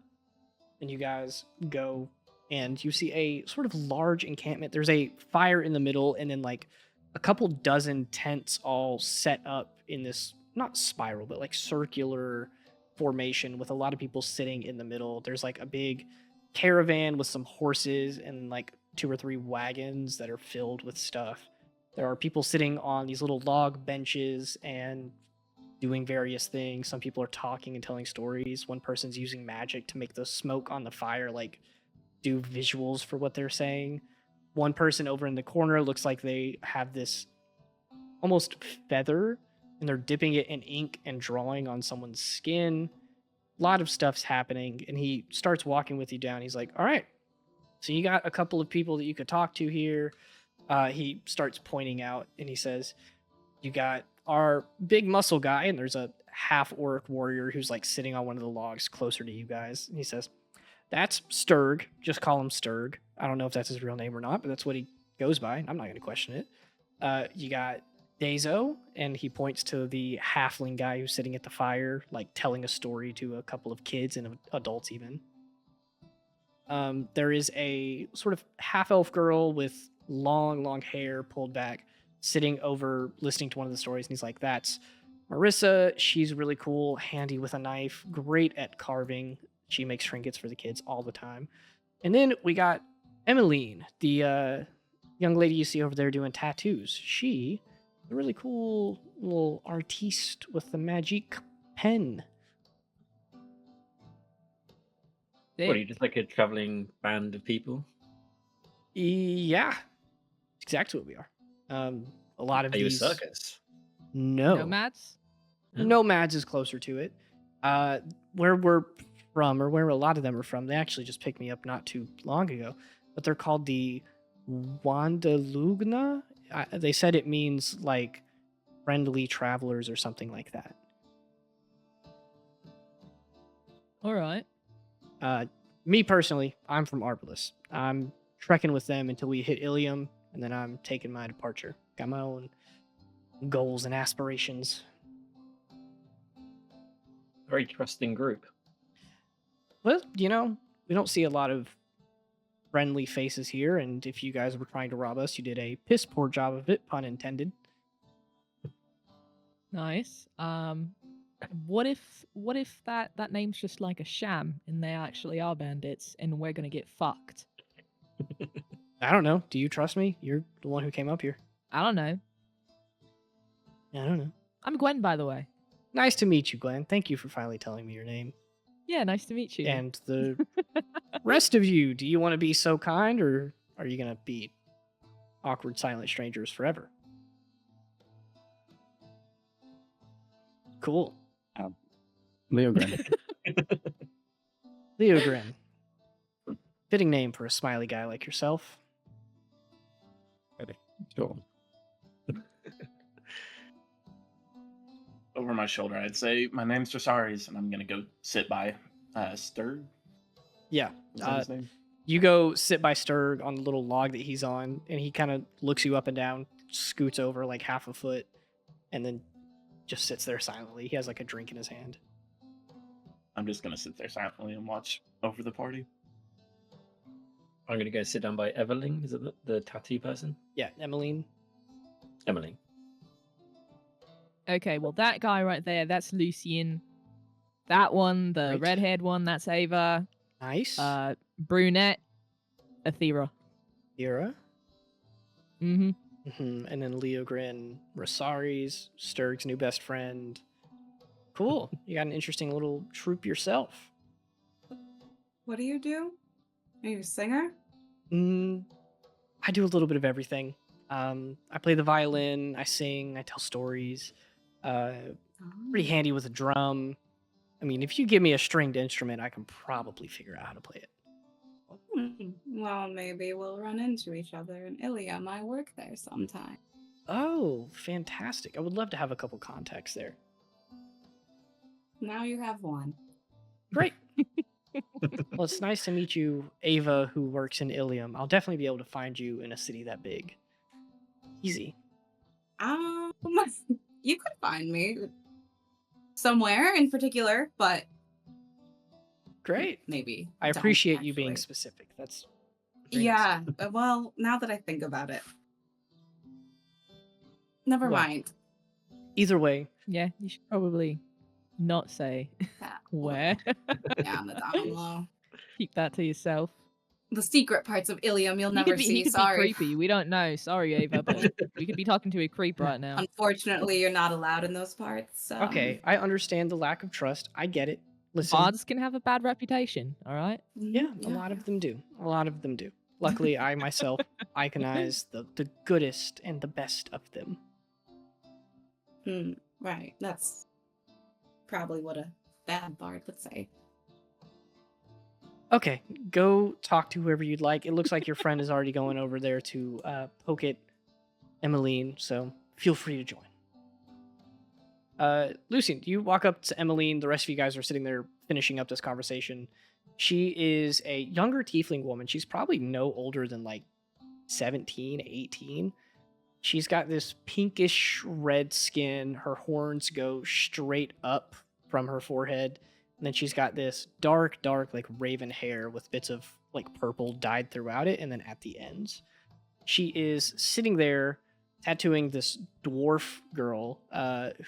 Speaker 1: and you guys go, and you see a sort of large encampment. There's a fire in the middle, and then like a couple dozen tents all set up in this, not spiral, but like circular formation with a lot of people sitting in the middle. There's like a big caravan with some horses and like 2 or 3 wagons that are filled with stuff. There are people sitting on these little log benches and doing various things. Some people are talking and telling stories. One person's using magic to make the smoke on the fire like do visuals for what they're saying. One person over in the corner looks like they have this almost feather and they're dipping it in ink and drawing on someone's skin. A lot of stuff's happening, and he starts walking with you down. He's like, all right, so you got a couple of people that you could talk to here. He starts pointing out and he says, you got our big muscle guy, and there's a half orc warrior who's like sitting on one of the logs closer to you guys. And he says, that's Sturg. Just call him Sturg. I don't know if that's his real name or not, but that's what he goes by. I'm not going to question it. You got Dazo, and he points to the halfling guy who's sitting at the fire, like telling a story to a couple of kids and adults even. There is a sort of half-elf girl with long hair pulled back, sitting over listening to one of the stories, and he's like, that's Marissa. She's really cool, handy with a knife, great at carving. She makes trinkets for the kids all the time. And then we got Emmeline, the young lady you see over there doing tattoos. She, a really cool little artiste with the magic pen.
Speaker 8: What, are you just like a traveling band of people?
Speaker 1: Yeah, exactly what we are. A lot of
Speaker 8: Are you a
Speaker 1: these
Speaker 8: circus?
Speaker 1: No.
Speaker 3: Nomads?
Speaker 8: Oh.
Speaker 1: Nomads is closer to it. Where we're from, or where a lot of them are from, they actually just picked me up not too long ago, but they're called the Wandalugna. They said it means like friendly travelers or something like that.
Speaker 3: All right.
Speaker 1: Me personally, I'm from Arbalest. I'm trekking with them until we hit Ilium, and then I'm taking my departure. Got my own goals and aspirations.
Speaker 8: Very trusting group.
Speaker 1: Well, you know, we don't see a lot of friendly faces here, and if you guys were trying to rob us, you did a piss poor job of it, pun intended.
Speaker 3: Nice. What if that name's just like a sham and they actually are bandits and we're gonna get fucked?
Speaker 1: I don't know. Do you trust me? You're the one who came up here.
Speaker 3: I don't know.
Speaker 1: I don't know.
Speaker 3: I'm Gwen, by the way.
Speaker 1: Nice to meet you, Glenn. Thank you for finally telling me your name.
Speaker 3: Yeah, nice to meet you.
Speaker 1: And the rest of you, do you want to be so kind, or are you going to be awkward, silent strangers forever? Cool.
Speaker 4: Leogren.
Speaker 1: Leogren. Fitting name for a smiley guy like yourself.
Speaker 4: Sure.
Speaker 7: Over my shoulder, I'd say, my name's Jasaris, and I'm going to go sit by Sturg.
Speaker 1: Yeah.
Speaker 7: Is that his name?
Speaker 1: You go sit by Sturg on the little log that he's on, and he kind of looks you up and down, scoots over like half a foot, and then just sits there silently. He has like a drink in his hand.
Speaker 7: I'm just going to sit there silently and watch over the party.
Speaker 8: I'm going to go sit down by Evelyn. Is it the tattoo person?
Speaker 1: Yeah, Emmeline.
Speaker 8: Emily.
Speaker 3: Okay, well that guy right there, that's Lucian. That one, the
Speaker 1: Right.
Speaker 3: red-haired one, that's Ava.
Speaker 1: Nice.
Speaker 3: Brunette, Athera.
Speaker 1: Ira.
Speaker 3: Mm-hmm.
Speaker 1: And then Leogrin, Rosaries, Sturg's new best friend. Cool. You got an interesting little troupe yourself.
Speaker 6: What do you do? Are you a singer?
Speaker 1: I do a little bit of everything. I play the violin, I sing, I tell stories. Pretty handy with a drum. I mean, if you give me a stringed instrument, I can probably figure out how to play it.
Speaker 6: Well, maybe we'll run into each other in Ilium. I work there sometime.
Speaker 1: Oh, fantastic. I would love to have a couple contacts there.
Speaker 6: Now you have one.
Speaker 1: Great. Well, it's nice to meet you, Ava, who works in Ilium. I'll definitely be able to find you in a city that big. Easy.
Speaker 6: You could find me somewhere in particular, but
Speaker 1: Great.
Speaker 6: maybe.
Speaker 1: I
Speaker 6: don't,
Speaker 1: appreciate you being
Speaker 6: actually.
Speaker 1: specific. That's very nice.
Speaker 6: Yeah. Well, now that I think about it. Never
Speaker 1: Well.
Speaker 6: mind.
Speaker 1: Either way,
Speaker 3: Yeah, you should probably not say
Speaker 6: That
Speaker 3: where.
Speaker 6: down the down low.
Speaker 3: Keep that to yourself.
Speaker 6: The secret parts of Ilium you'll
Speaker 3: He
Speaker 6: never
Speaker 3: could be,
Speaker 6: see.
Speaker 3: he could
Speaker 6: Sorry.
Speaker 3: be creepy. We don't know. Sorry, Ava, but we could be talking to a creep right now.
Speaker 6: Unfortunately, you're not allowed in those parts.
Speaker 1: okay, I understand the lack of trust. I get it. Listen,
Speaker 3: Bards can have a bad reputation, all right?
Speaker 1: yeah, a lot of them do. A lot of them do. Luckily, I myself iconize the goodest and the best of them.
Speaker 6: Right. That's probably what a bad bard would say.
Speaker 1: Okay, go talk to whoever you'd like. It looks like your friend is already going over there to poke at Emmeline, so feel free to join. Lucian, you walk up to Emmeline. The rest of you guys are sitting there finishing up this conversation. She is a younger tiefling woman. She's probably no older than like 17, 18. She's got this pinkish red skin. Her horns go straight up from her forehead. And then she's got this dark, like raven hair with bits of like purple dyed throughout it. And then at the ends, she is sitting there tattooing this dwarf girl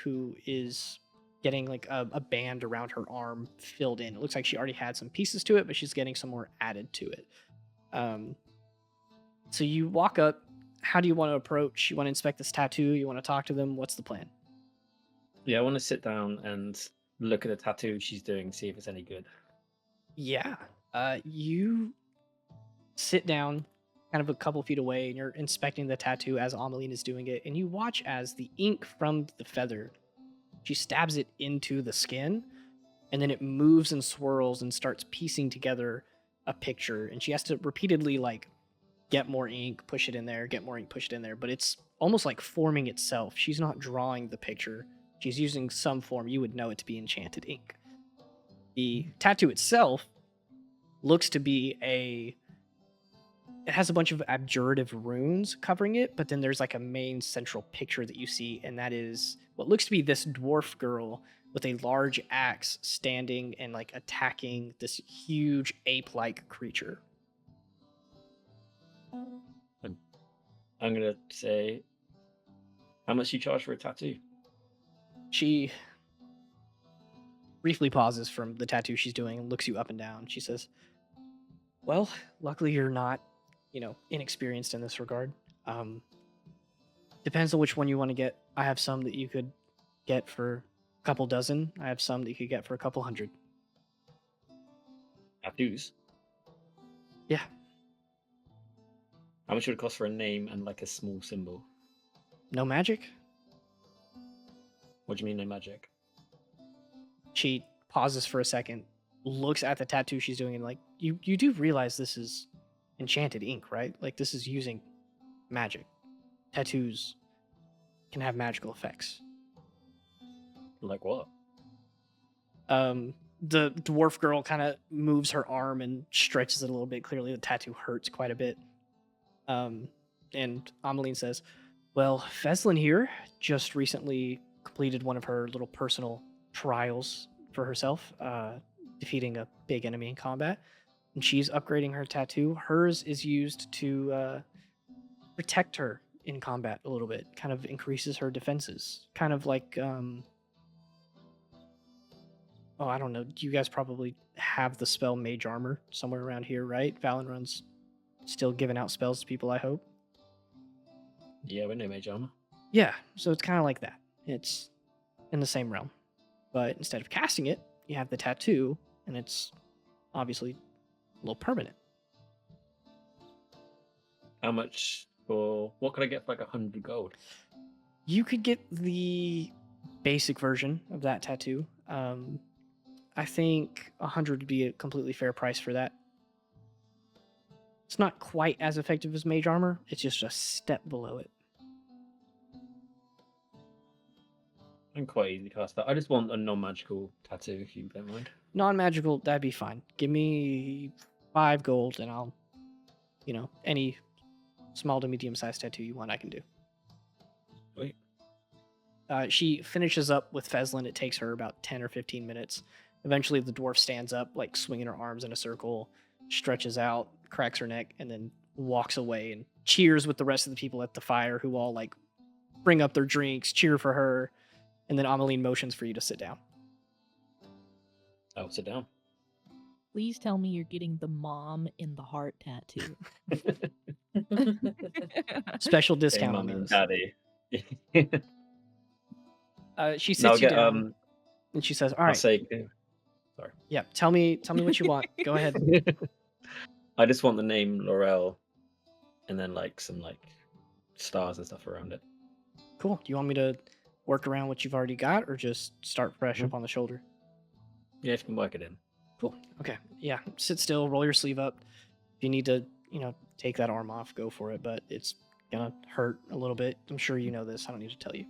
Speaker 1: who is getting like a band around her arm filled in. It looks like she already had some pieces to it, but she's getting some more added to it. So you walk up. How do you want to approach? You want to inspect this tattoo? You want to talk to them? What's the plan?
Speaker 8: Yeah, I want to sit down and look at the tattoo she's doing, see if it's any good.
Speaker 1: Yeah. You sit down kind of a couple feet away and you're inspecting the tattoo as Ameline is doing it. And you watch as the ink from the feather, she stabs it into the skin and then it moves and swirls and starts piecing together a picture. And she has to repeatedly like get more ink, push it in there, get more ink, push it in there. But it's almost like forming itself. She's not drawing the picture. She's using some form. You would know it to be enchanted ink. The tattoo itself looks to be it has a bunch of abjurative runes covering it, but then there's like a main central picture that you see, and that is what looks to be this dwarf girl with a large axe standing and like attacking this huge ape-like creature.
Speaker 8: I'm gonna say, how much you charge for a tattoo?
Speaker 1: She briefly pauses from the tattoo she's doing and looks you up and down. She says, well, luckily you're not, inexperienced in this regard. Depends on which one you want to get. I have some that you could get for a couple dozen. I have some that you could get for a couple hundred.
Speaker 8: Tattoos?
Speaker 1: Yeah.
Speaker 8: How much would it cost for a name and like a small symbol?
Speaker 1: No magic?
Speaker 8: What do you mean no magic?
Speaker 1: She pauses for a second, looks at the tattoo she's doing, and like, you do realize this is enchanted ink, right? Like, this is using magic. Tattoos can have magical effects.
Speaker 8: Like what?
Speaker 1: The dwarf girl kind of moves her arm and stretches it a little bit. Clearly the tattoo hurts quite a bit. And Ameline says, well, Feslin here just recently completed one of her little personal trials for herself, defeating a big enemy in combat. And she's upgrading her tattoo. Hers is used to protect her in combat a little bit. Kind of increases her defenses. Kind of like, I don't know. You guys probably have the spell Mage Armor somewhere around here, right? Valenron's still giving out spells to people, I hope.
Speaker 8: Yeah, we know Mage Armor.
Speaker 1: Yeah, so it's kind of like that. It's in the same realm. But instead of casting it, you have the tattoo, and it's obviously a little permanent.
Speaker 8: How much for... What could I get for like 100 gold?
Speaker 1: You could get the basic version of that tattoo. I think 100 would be a completely fair price for that. It's not quite as effective as Mage Armor. It's just a step below it.
Speaker 8: I'm quite easy to cast that. I just want a non-magical tattoo, if you don't mind.
Speaker 1: Non-magical, that'd be fine. Give me 5 gold and I'll, any small to medium-sized tattoo you want, I can do.
Speaker 8: Wait.
Speaker 1: She finishes up with Feslin. It takes her about 10 or 15 minutes. Eventually, the dwarf stands up, like swinging her arms in a circle, stretches out, cracks her neck, and then walks away and cheers with the rest of the people at the fire, who all like bring up their drinks, cheer for her, and then Ameline motions for you to sit down.
Speaker 8: I'll sit down.
Speaker 3: Please tell me you're getting the mom in the heart tattoo.
Speaker 1: Special
Speaker 8: Hey,
Speaker 1: discount on
Speaker 8: mummy and
Speaker 1: those.
Speaker 8: daddy.
Speaker 1: She
Speaker 8: No,
Speaker 1: sits
Speaker 8: I'll
Speaker 1: you
Speaker 8: get
Speaker 1: down and she says, "All
Speaker 8: I'll
Speaker 1: right,
Speaker 8: say.
Speaker 1: yeah, tell me what you want. Go ahead."
Speaker 8: I just want the name Laurel, and then like some like stars and stuff around it.
Speaker 1: Cool. Do you want me to work around what you've already got, or just start fresh
Speaker 8: Mhm.
Speaker 1: up on the shoulder?
Speaker 8: Yeah, if you can work it in.
Speaker 1: Cool. Okay. Yeah. Sit still. Roll your sleeve up. If you need to, take that arm off, go for it. But it's gonna hurt a little bit. I'm sure you know this. I don't need to tell you.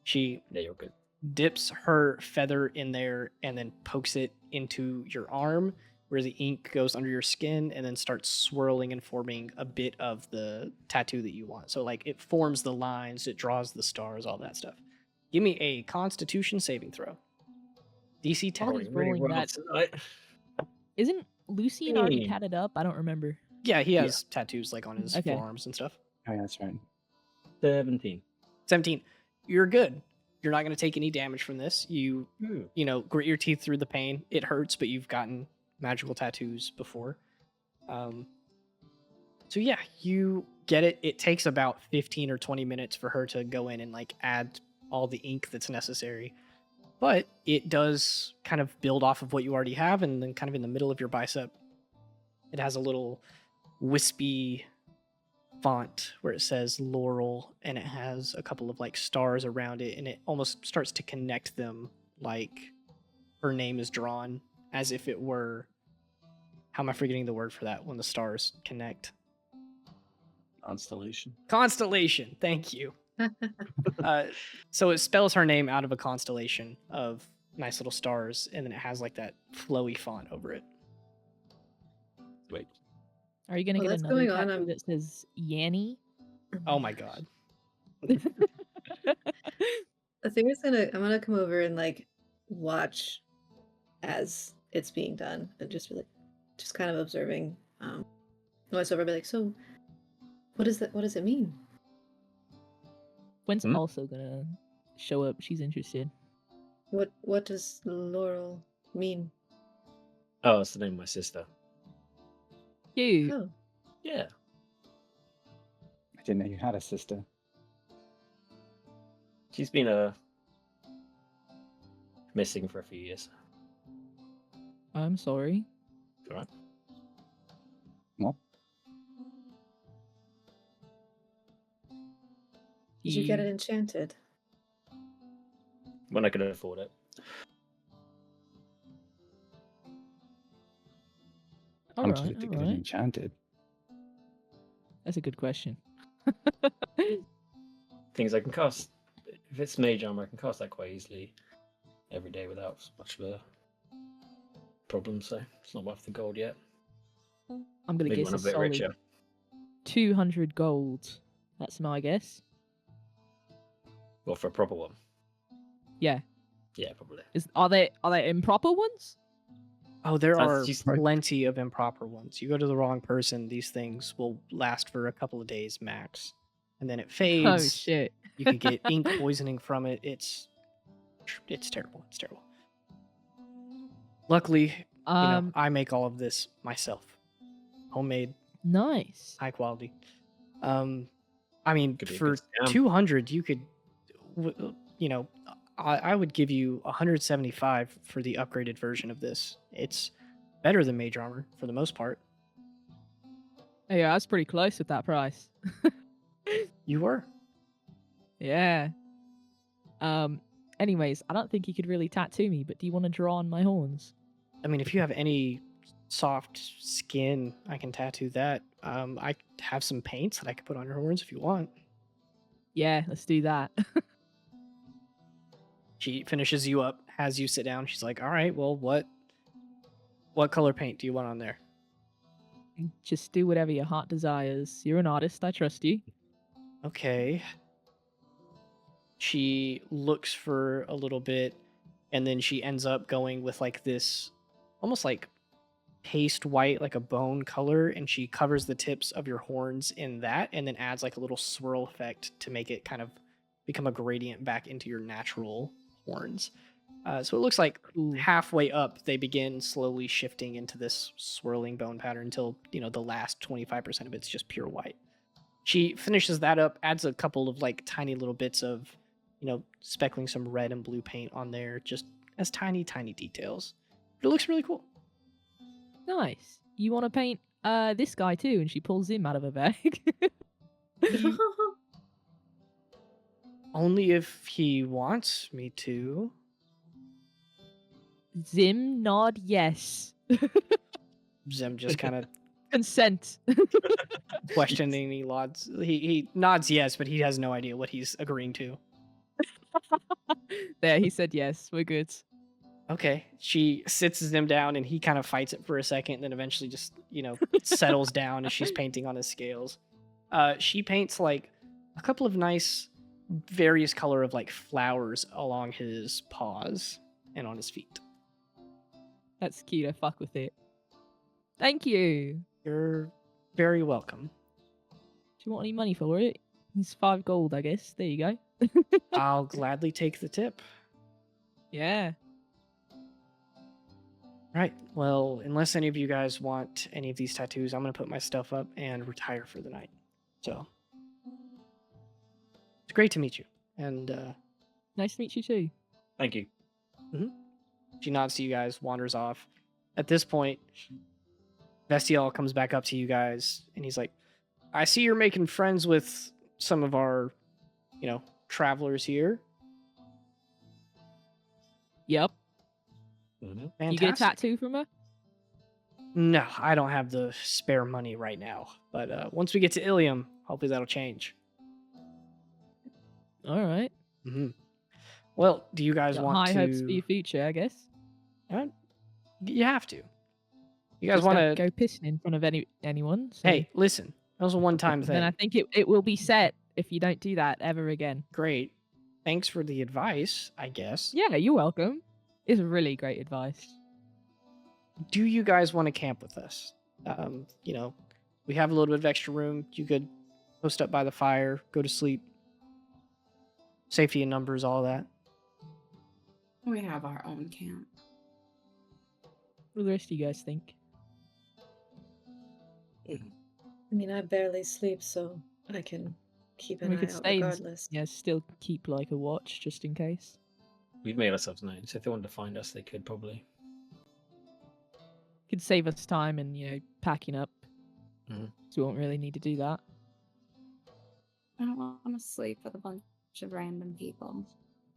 Speaker 1: She
Speaker 8: Yeah, you're good.
Speaker 1: dips her feather in there and then pokes it into your arm, where the ink goes under your skin and then starts swirling and forming a bit of the tattoo that you want. So like it forms the lines, it draws the stars, all that stuff. Give me a Constitution saving throw. DC 10.
Speaker 3: While he's rolling that,
Speaker 8: tonight.
Speaker 3: isn't Lucian already
Speaker 8: 15.
Speaker 3: tatted up? I don't remember.
Speaker 1: Yeah, he has tattoos like on his
Speaker 3: Okay.
Speaker 1: forearms and stuff.
Speaker 4: Oh, yeah, that's right.
Speaker 8: 17.
Speaker 1: 17. You're good. You're not going to take any damage from this. You
Speaker 8: Ooh.
Speaker 1: grit your teeth through the pain. It hurts, but you've gotten magical tattoos before. So yeah, you get it. It takes about 15 or 20 minutes for her to go in and like add all the ink that's necessary. But it does kind of build off of what you already have, and then kind of in the middle of your bicep, it has a little wispy font where it says Laurel, and it has a couple of like stars around it, and it almost starts to connect them like her name is drawn, as if it were, how am I forgetting the word for that when the stars connect?
Speaker 7: Constellation.
Speaker 1: Constellation. Thank you. So it spells her name out of a constellation of nice little stars, and then it has like that flowy font over it.
Speaker 8: Wait.
Speaker 3: Are you gonna
Speaker 5: While
Speaker 3: get
Speaker 5: that's
Speaker 3: another
Speaker 5: going on,
Speaker 3: tattoo that says Yanny?
Speaker 1: Oh my god.
Speaker 5: I think I'm gonna come over and like watch as it's being done and just be like, just kind of observing. Myself, I'll be like, so what is that? What does it mean?
Speaker 3: Gwen's
Speaker 8: Hmm?
Speaker 3: also gonna show up. She's interested.
Speaker 5: What does Laurel mean?
Speaker 8: Oh, it's the name of my sister.
Speaker 3: Cute.
Speaker 5: Oh,
Speaker 8: Yeah.
Speaker 4: I didn't know you had a sister.
Speaker 8: She's been missing for a few years.
Speaker 3: I'm sorry.
Speaker 8: It's alright.
Speaker 4: Well,
Speaker 5: did you get it enchanted?
Speaker 8: When I could afford it.
Speaker 4: how much is it to get it enchanted?
Speaker 3: That's a good question.
Speaker 8: Things I can cast. If it's mage armor, I can cast that quite easily every day without much of a problem, so it's not worth the gold yet.
Speaker 3: I'm gonna
Speaker 8: Maybe
Speaker 3: guess
Speaker 8: when
Speaker 3: a
Speaker 8: I'm a bit
Speaker 3: solid
Speaker 8: richer.
Speaker 3: 200 gold. That's my guess.
Speaker 8: Well, for a proper one.
Speaker 3: Yeah.
Speaker 8: Yeah, probably.
Speaker 3: Are they improper ones?
Speaker 1: Oh, there
Speaker 8: That's
Speaker 1: are
Speaker 8: just-
Speaker 1: plenty of improper ones. You go to the wrong person, these things will last for a couple of days max. And then it fades.
Speaker 3: Oh shit.
Speaker 1: You could get ink poisoning from it. It's terrible. It's terrible. Luckily, I make all of this myself. Homemade,
Speaker 3: Nice.
Speaker 1: high quality. I mean,
Speaker 8: Could be a
Speaker 1: for
Speaker 8: good scam.
Speaker 1: 200, you could, I would give you 175 for the upgraded version of this. It's better than mage armor for the most part.
Speaker 3: Yeah, that's pretty close with that price.
Speaker 1: You were.
Speaker 3: Yeah. Anyways, I don't think you could really tattoo me, but do you want to draw on my horns?
Speaker 1: I mean, if you have any soft skin, I can tattoo that. I have some paints that I could put on your horns if you want.
Speaker 3: Yeah, let's do that.
Speaker 1: She finishes you up, has you sit down. She's like, "All right, well, what color paint do you want on there?"
Speaker 3: Just do whatever your heart desires. You're an artist, I trust you.
Speaker 1: Okay. She looks for a little bit, and then she ends up going with like this almost like paste white, like a bone color, and she covers the tips of your horns in that, and then adds like a little swirl effect to make it kind of become a gradient back into your natural horns. So it looks like
Speaker 3: Ooh.
Speaker 1: halfway up, they begin slowly shifting into this swirling bone pattern until, the last 25% of it's just pure white. She finishes that up, adds a couple of like tiny little bits of, speckling some red and blue paint on there, just as tiny, tiny details. But it looks really cool.
Speaker 3: Nice. You want to paint this guy too? And she pulls him out of her bag.
Speaker 1: Only if he wants me to.
Speaker 3: Zim nod yes.
Speaker 1: Zim just kind of
Speaker 3: Consent.
Speaker 1: questioning. He nods yes, but he has no idea what he's agreeing to.
Speaker 3: There, he said yes. We're good.
Speaker 1: Okay. She sits Zim down and he kind of fights it for a second, then eventually just, settles down as she's painting on his scales. She paints like a couple of nice various color of like flowers along his paws and on his feet.
Speaker 3: That's cute. I fuck with it. Thank you.
Speaker 1: You're very welcome.
Speaker 3: Do you want any money for it? It's 5 gold, I guess. There you go.
Speaker 1: I'll gladly take the tip.
Speaker 3: Yeah.
Speaker 1: Right. Well, unless any of you guys want any of these tattoos, I'm going to put my stuff up and retire for the night. So, it's great to meet you. And
Speaker 3: Nice to meet you too.
Speaker 8: Thank you.
Speaker 1: she nods to you guys, wanders off. At this point, Vestial comes back up to you guys, and he's like, I see you're making friends with some of our, travelers here.
Speaker 3: Yep.
Speaker 8: Mhm.
Speaker 3: You get a
Speaker 1: Fantastic.
Speaker 3: tattoo from her?
Speaker 1: No, I don't have the spare money right now. But once we get to Ilium, hopefully that'll change.
Speaker 3: All right.
Speaker 1: Mm-hmm. Well, do you guys
Speaker 3: Got
Speaker 1: want
Speaker 3: high
Speaker 1: to?
Speaker 3: hopes for your future, I guess.
Speaker 1: You have to. You guys
Speaker 3: Just
Speaker 1: want
Speaker 3: don't
Speaker 1: to?
Speaker 3: go pissing in front of anyone. So.
Speaker 1: Hey, listen. That was a one-time thing.
Speaker 3: Then I think it will be set if you don't do that ever again.
Speaker 1: Great. Thanks for the advice, I guess.
Speaker 3: Yeah, you're welcome. It's really great advice.
Speaker 1: Do you guys want to camp with us? We have a little bit of extra room. You could post up by the fire, go to sleep. Safety in numbers, all that.
Speaker 6: We have our own camp.
Speaker 3: What do the rest of you guys think?
Speaker 5: I mean, I barely sleep, so I can keep an
Speaker 3: We
Speaker 5: eye
Speaker 3: could
Speaker 5: out
Speaker 3: stay
Speaker 5: regardless.
Speaker 3: Yeah, still keep like a watch just in case.
Speaker 8: We've made ourselves known, so if they wanted to find us, they could probably.
Speaker 3: Could save us time and packing up.
Speaker 8: Mhm.
Speaker 3: So we won't really need to do that.
Speaker 6: I don't want to sleep with a bunch of random people.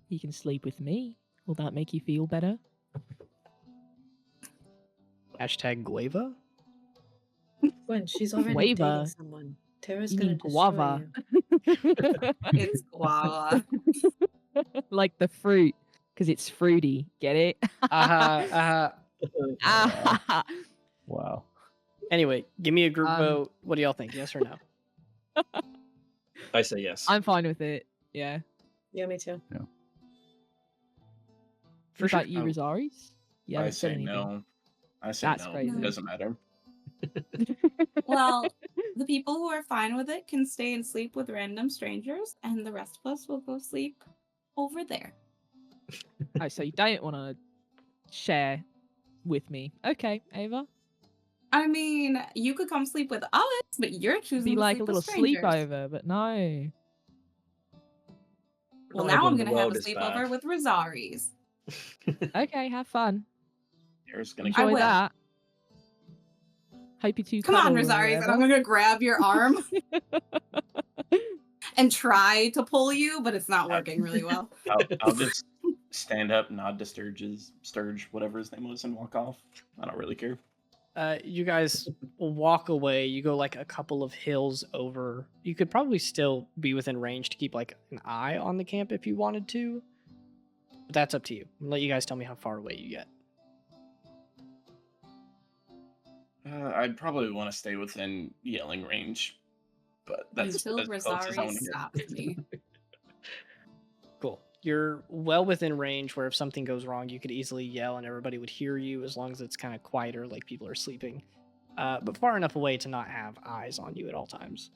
Speaker 3: You can sleep with me. Will that make you feel better?
Speaker 1: Hashtag Guava?
Speaker 5: When she's already
Speaker 3: Guava.
Speaker 5: dating someone, Tara's
Speaker 3: You
Speaker 5: gonna
Speaker 3: mean
Speaker 5: destroy
Speaker 3: guava.
Speaker 5: you.
Speaker 6: It's guava.
Speaker 3: Like the fruit, because it's fruity. Get it? Ah.
Speaker 4: Wow.
Speaker 1: Anyway, give me a group
Speaker 3: Um,
Speaker 1: vote. What do y'all think? Yes or no?
Speaker 8: I say yes.
Speaker 3: I'm fine with it. Yeah.
Speaker 5: Yeah, me too.
Speaker 1: For
Speaker 3: What
Speaker 1: sure.
Speaker 3: about you,
Speaker 7: Oh.
Speaker 3: Rosaries? You
Speaker 7: I
Speaker 3: haven't said
Speaker 7: say
Speaker 3: anything.
Speaker 7: no. I say
Speaker 3: That's
Speaker 7: no.
Speaker 3: crazy.
Speaker 7: It doesn't matter.
Speaker 6: Well, the people who are fine with it can stay and sleep with random strangers, and the rest of us will go sleep over there.
Speaker 3: Oh, so you don't want to share with me? Okay, Ava.
Speaker 6: I mean, you could come sleep with us, but you're
Speaker 3: It'd
Speaker 6: choosing
Speaker 3: be
Speaker 6: to
Speaker 3: like a
Speaker 6: sleep
Speaker 3: little
Speaker 6: with strangers.
Speaker 3: sleepover, but no.
Speaker 6: Well,
Speaker 8: Not
Speaker 6: now I'm
Speaker 8: everyone in the
Speaker 6: gonna have
Speaker 8: world
Speaker 6: a
Speaker 8: is
Speaker 6: sleepover
Speaker 8: bad.
Speaker 6: with Rosaries.
Speaker 3: Okay, have fun.
Speaker 7: Tara's gonna
Speaker 3: Enjoy
Speaker 6: will.
Speaker 3: that. Hope you two
Speaker 6: Come on,
Speaker 3: cuddle or
Speaker 6: Rosaries, and I'm
Speaker 3: whatever.
Speaker 6: gonna grab your arm and try to pull you, but it's not working really well.
Speaker 7: I'll just stand up, nod to Sturge, whatever his name was, and walk off. I don't really care.
Speaker 1: You guys will walk away. You go like a couple of hills over. You could probably still be within range to keep like an eye on the camp if you wanted to. But that's up to you. I'll let you guys tell me how far away you get.
Speaker 7: I'd probably want to stay within yelling range, but that's
Speaker 6: Until
Speaker 7: as close as I
Speaker 6: Rosaries
Speaker 7: want to get.
Speaker 6: stops me.
Speaker 1: Cool. You're well within range where if something goes wrong, you could easily yell and everybody would hear you as long as it's kind of quieter, like people are sleeping. But far enough away to not have eyes on you at all times.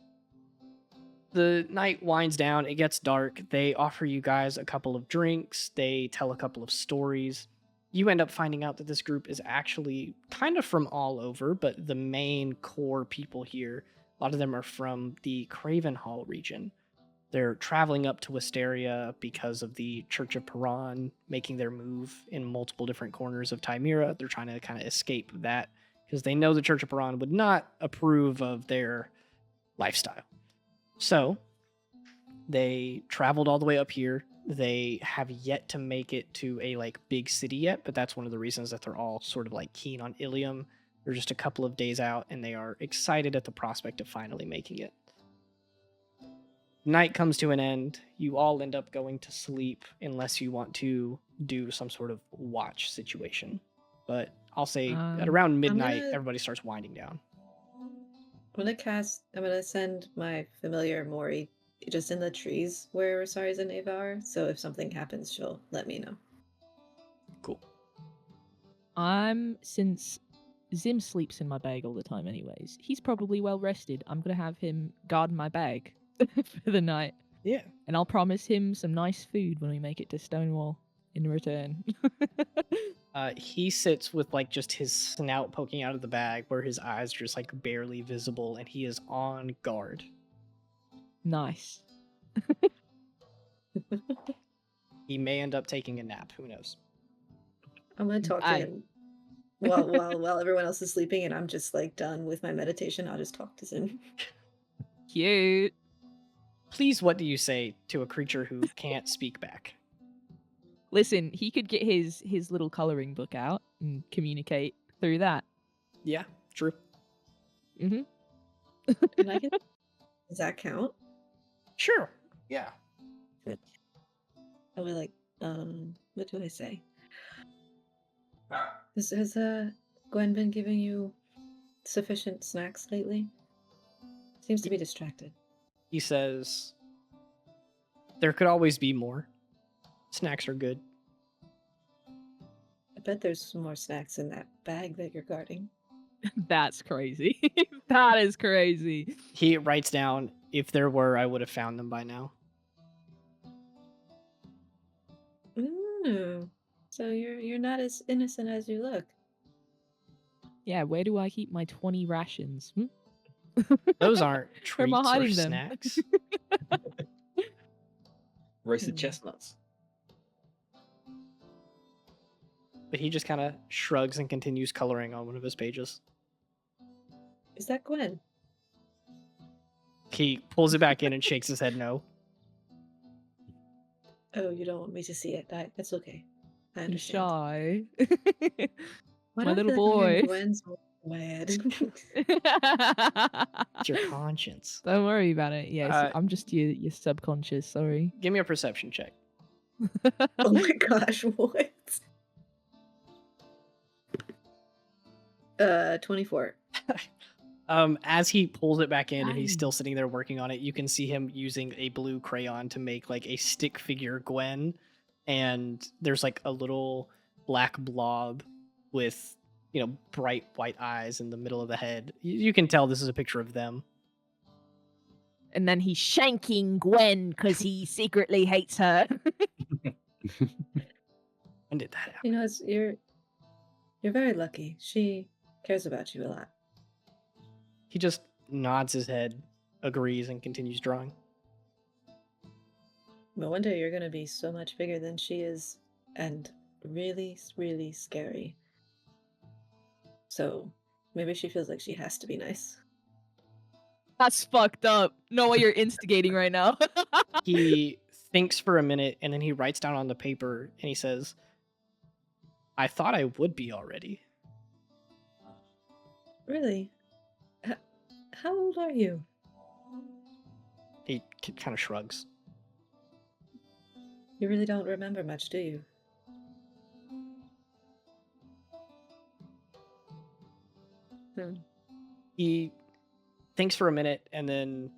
Speaker 1: The night winds down, it gets dark. They offer you guys a couple of drinks, they tell a couple of stories. You end up finding out that this group is actually kind of from all over, but the main core people here, a lot of them are from the Cravenhall region. They're traveling up to Wisteria because of the Church of Paran making their move in multiple different corners of Timera. They're trying to kind of escape that because they know the Church of Paran would not approve of their lifestyle. So they traveled all the way up here. They have yet to make it to a like big city yet, but that's one of the reasons that they're all sort of like keen on Ilium. They're just a couple of days out and they are excited at the prospect of finally making it. Night comes to an end. You all end up going to sleep unless you want to do some sort of watch situation. But I'll say at around midnight, everybody starts winding down.
Speaker 5: I'm gonna send my familiar Mori just in the trees where Rosari's and Ava are. So if something happens, she'll let me know.
Speaker 1: Cool.
Speaker 3: Since Zim sleeps in my bag all the time anyways, he's probably well rested. I'm gonna have him guard my bag for the night.
Speaker 1: Yeah.
Speaker 3: And I'll promise him some nice food when we make it to Stonewall in return.
Speaker 1: He sits with like just his snout poking out of the bag where his eyes are just like barely visible and he is on guard.
Speaker 3: Nice.
Speaker 1: He may end up taking a nap, who knows.
Speaker 5: I'm gonna talk to him while everyone else is sleeping and I'm just like done with my meditation. I'll just talk to Zim.
Speaker 3: Cute.
Speaker 1: Please, what do you say to a creature who can't speak back?
Speaker 3: Listen, he could get his little coloring book out and communicate through that.
Speaker 1: Yeah, true.
Speaker 3: Mm-hmm.
Speaker 5: And I can... Does that count?
Speaker 1: Sure. Yeah.
Speaker 5: Good. I would like, what do I say? Has Gwen been giving you sufficient snacks lately? Seems to be distracted.
Speaker 1: He says, there could always be more. Snacks are good.
Speaker 5: I bet there's some more snacks in that bag that you're guarding.
Speaker 3: That's crazy. That is crazy.
Speaker 1: He writes down, if there were, I would have found them by now.
Speaker 5: So you're not as innocent as you look.
Speaker 3: Yeah, where do I keep my 20 rations?
Speaker 1: Those aren't
Speaker 3: Where am I
Speaker 1: treats or
Speaker 3: hiding them?
Speaker 1: snacks.
Speaker 8: Roasted chestnuts.
Speaker 1: But he just kind of shrugs and continues coloring on one of his pages.
Speaker 5: Is that Gwen?
Speaker 1: He pulls it back in and shakes his head no.
Speaker 5: Oh, you don't want me to see it. That's okay. I
Speaker 3: I'm
Speaker 5: understand.
Speaker 3: shy.
Speaker 5: Why
Speaker 3: My
Speaker 5: do I
Speaker 3: little
Speaker 5: feel like I'm
Speaker 3: boy.
Speaker 5: Gwen's mad.
Speaker 1: It's your conscience.
Speaker 3: Don't worry about it. Yes, I'm just your subconscious. Sorry.
Speaker 1: Give me a perception check.
Speaker 5: Oh my gosh, what? 24.
Speaker 1: As he pulls it back in and he's still sitting there working on it, you can see him using a blue crayon to make like a stick figure Gwen, and there's like a little black blob with, you know, bright white eyes in the middle of the head. You can tell this is a picture of them.
Speaker 3: And then he's shanking Gwen because he secretly hates her.
Speaker 1: When did that happen?
Speaker 5: You know, you're very lucky. She cares about you a lot.
Speaker 1: He just nods his head, agrees, and continues drawing.
Speaker 5: But one day you're gonna be so much bigger than she is, and really, really scary. So maybe she feels like she has to be nice.
Speaker 3: That's fucked up. No way you're instigating right now.
Speaker 1: He thinks for a minute and then he writes down on the paper and he says, I thought I would be already.
Speaker 5: Really? How old are you?
Speaker 1: He kind of shrugs.
Speaker 5: You really don't remember much, do you?
Speaker 1: He thinks for a minute and then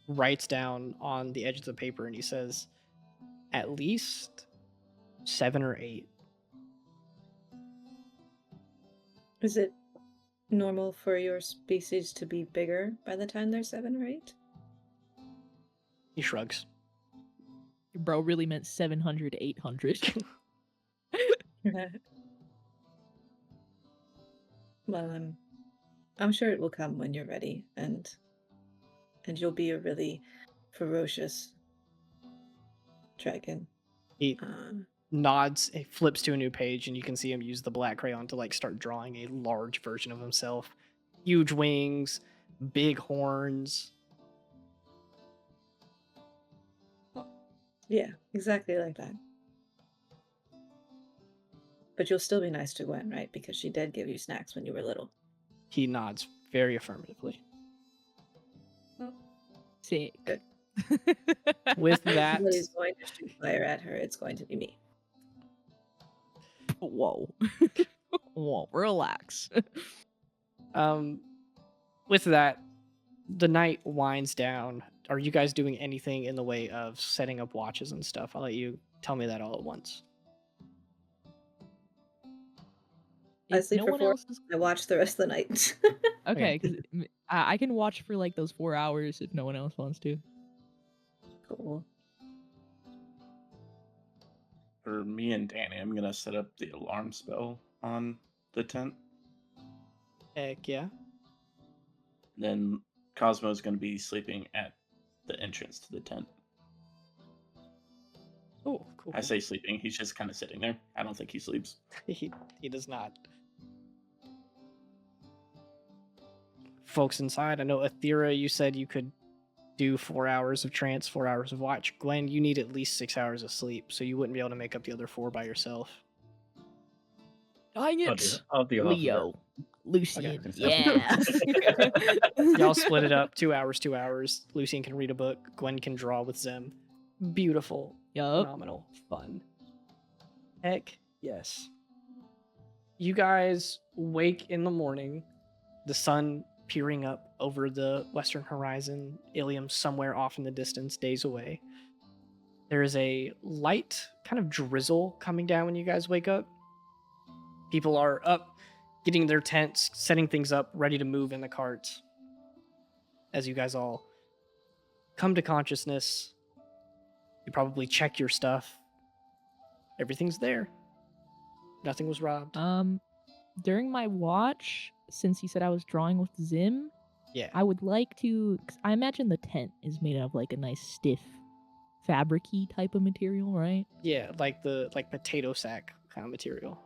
Speaker 1: writes down on the edge of the paper and he says, at least 7 or 8.
Speaker 5: Is it normal for your species to be bigger by the time they're 7 or 8?
Speaker 1: He shrugs.
Speaker 3: Bro really meant 700, 800.
Speaker 5: Well, I'm sure it will come when you're ready, and you'll be a really ferocious dragon.
Speaker 1: He nods, he flips to a new page, and you can see him use the black crayon to like start drawing a large version of himself. Huge wings, big horns.
Speaker 5: Yeah, exactly like that. But you'll still be nice to Gwen, right? Because she did give you snacks when you were little.
Speaker 1: He nods very affirmatively.
Speaker 3: Sick.
Speaker 5: Good.
Speaker 1: With
Speaker 5: If
Speaker 1: that,
Speaker 5: somebody's going to shoot fire at her, it's going to be me.
Speaker 3: Whoa. Whoa, relax.
Speaker 1: With that, the night winds down. Are you guys doing anything in the way of setting up watches and stuff? I'll let you tell me that all at once.
Speaker 5: I
Speaker 3: If
Speaker 5: sleep
Speaker 3: no
Speaker 5: for
Speaker 3: one
Speaker 5: 4
Speaker 3: else is
Speaker 5: I watch the rest of the night.
Speaker 3: okay, because I can watch for like those 4 hours if no one else wants to.
Speaker 5: Cool.
Speaker 7: For me and Danny, I'm gonna set up the alarm spell on the tent.
Speaker 1: Heck yeah.
Speaker 7: Then Cosmo's gonna be sleeping at the entrance to the tent.
Speaker 1: Oh, cool.
Speaker 7: I say sleeping, he's just kind of sitting there. I don't think he sleeps.
Speaker 1: he does not. Folks inside, I know Athera, you said you could do 4 hours of trance, 4 hours of watch. Gwen, you need at least 6 hours of sleep, so you wouldn't be able to make up the other 4 by yourself.
Speaker 3: Dang
Speaker 8: I'll do half of it.
Speaker 3: Leo. Lucian.
Speaker 1: Okay.
Speaker 3: Yeah.
Speaker 1: Y'all split it up 2 hours, 2 hours. Lucian can read a book. Gwen can draw with Zem. Beautiful.
Speaker 3: Yup.
Speaker 1: Phenomenal. Fun. Heck yes. You guys wake in the morning. The sun peering up over the western horizon. Ilium somewhere off in the distance, days away. There is a light kind of drizzle coming down when you guys wake up. People are up, getting their tents, setting things up, ready to move in the carts. As you guys all come to consciousness, you probably check your stuff. Everything's there. Nothing was robbed.
Speaker 3: During my watch, since you said I was drawing with Zim,
Speaker 1: Yeah.
Speaker 3: I would like to. 'Cause I imagine the tent is made out of like a nice stiff, fabric-y type of material, right?
Speaker 1: Yeah, like the potato sack kind of material.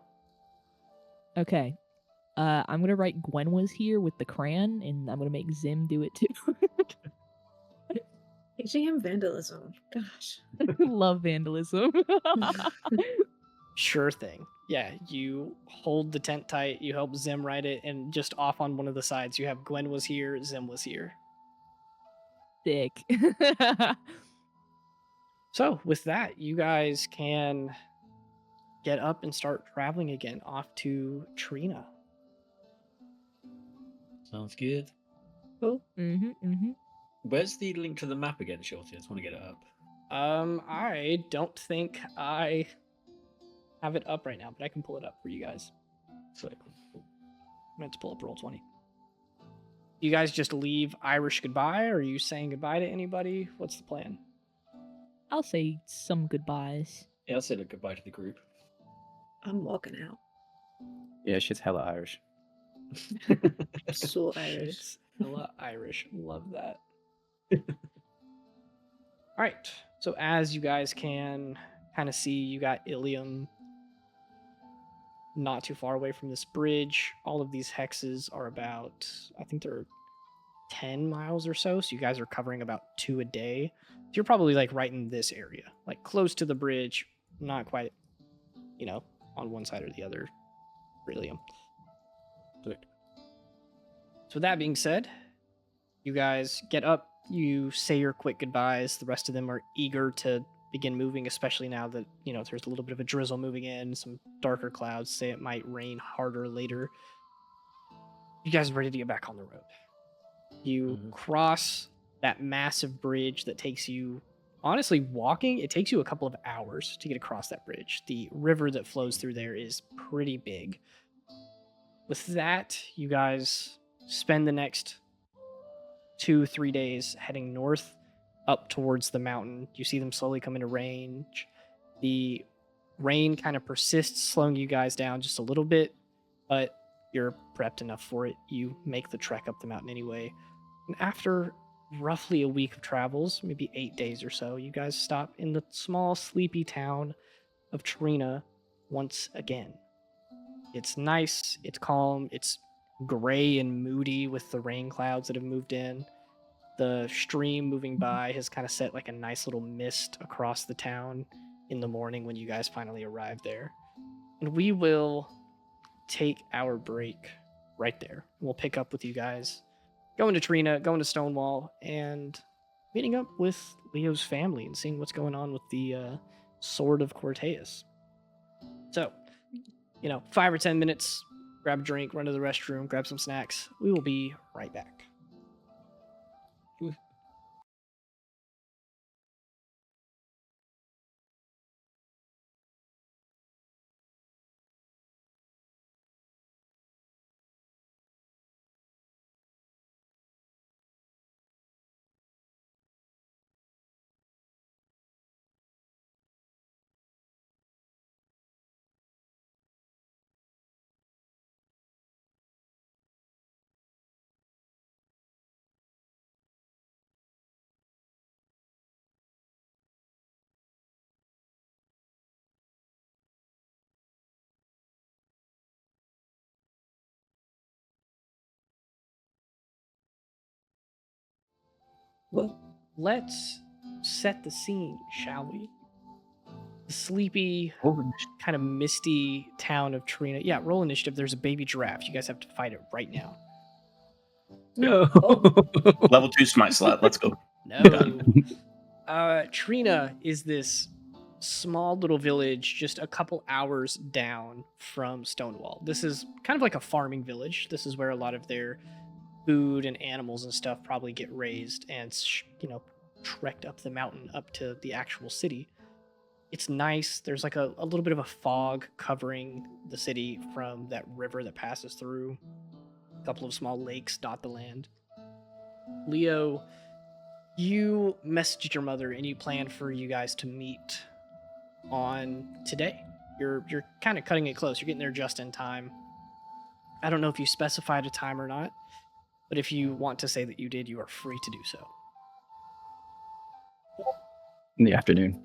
Speaker 3: Okay. I'm gonna write Gwen was here with the crayon, and I'm gonna make Zim do it too.
Speaker 5: Teaching him vandalism. Gosh.
Speaker 3: Love vandalism.
Speaker 1: Sure thing. Yeah, you hold the tent tight, you help Zim write it, and just off on one of the sides you have Gwen was here, Zim was here.
Speaker 3: Sick.
Speaker 1: So with that, you guys can get up and start traveling again off to Trina.
Speaker 8: Sounds good.
Speaker 5: Cool.
Speaker 8: Where's the link to the map again, Shorty? I just want to get it up.
Speaker 1: I don't think I have it up right now, but I can pull it up for you guys.
Speaker 8: So,
Speaker 1: I meant to pull up Roll20. You guys just leave Irish goodbye, or are you saying goodbye to anybody? What's the plan?
Speaker 3: I'll say some goodbyes.
Speaker 8: yeah, I'll say goodbye to the group.
Speaker 5: I'm walking out.
Speaker 4: Yeah, she's hella Irish.
Speaker 5: So Irish.
Speaker 1: It's hella Irish. Love that. All right. So as you guys can kind of see, you got Ilium not too far away from this bridge. All of these hexes are about, I think they're 10 miles or so. So you guys are covering about 2 a day. So you're probably like right in this area, like close to the bridge, not quite, on one side or the other, Ilium.
Speaker 8: Good.
Speaker 1: So with that being said, you guys get up, you say your quick goodbyes. The rest of them are eager to begin moving, especially now that, there's a little bit of a drizzle moving in, some darker clouds say it might rain harder later. You guys are ready to get back on the road. You cross that massive bridge that takes you, honestly, walking, it takes you a couple of hours to get across that bridge. The river that flows through there is pretty big. With that, you guys spend the next 2-3 days heading north. up towards the mountain. You see them slowly come into range. The rain kind of persists, slowing you guys down just a little bit, but you're prepped enough for it. You make the trek up the mountain anyway. And after roughly a week of travels, maybe 8 days or so, you guys stop in the small, sleepy town of Trina once again. It's nice, it's calm, it's gray and moody with the rain clouds that have moved in. The stream moving by has kind of set like a nice little mist across the town in the morning when you guys finally arrive there. And we will take our break right there. We'll pick up with you guys going to Trina, going to Stonewall, and meeting up with Leo's family and seeing what's going on with the Sword of Corteus. So, 5 or 10 minutes, grab a drink, run to the restroom, grab some snacks. We will be right back. Well, let's set the scene, shall we? The sleepy, kind of misty town of Trina. Yeah, roll initiative. There's a baby giraffe. You guys have to fight it right now.
Speaker 8: No.
Speaker 7: Level 2 smite slot. Let's go.
Speaker 1: No. Trina is this small little village just a couple hours down from Stonewall. This is kind of like a farming village. This is where a lot of their food and animals and stuff probably get raised and, trekked up the mountain up to the actual city. It's nice. There's like a little bit of a fog covering the city from that river that passes through. A couple of small lakes dot the land. Leo, you messaged your mother and you planned for you guys to meet on today. You're kind of cutting it close. You're getting there just in time. I don't know if you specified a time or not, but if you want to say that you did, you are free to do so.
Speaker 4: In the afternoon.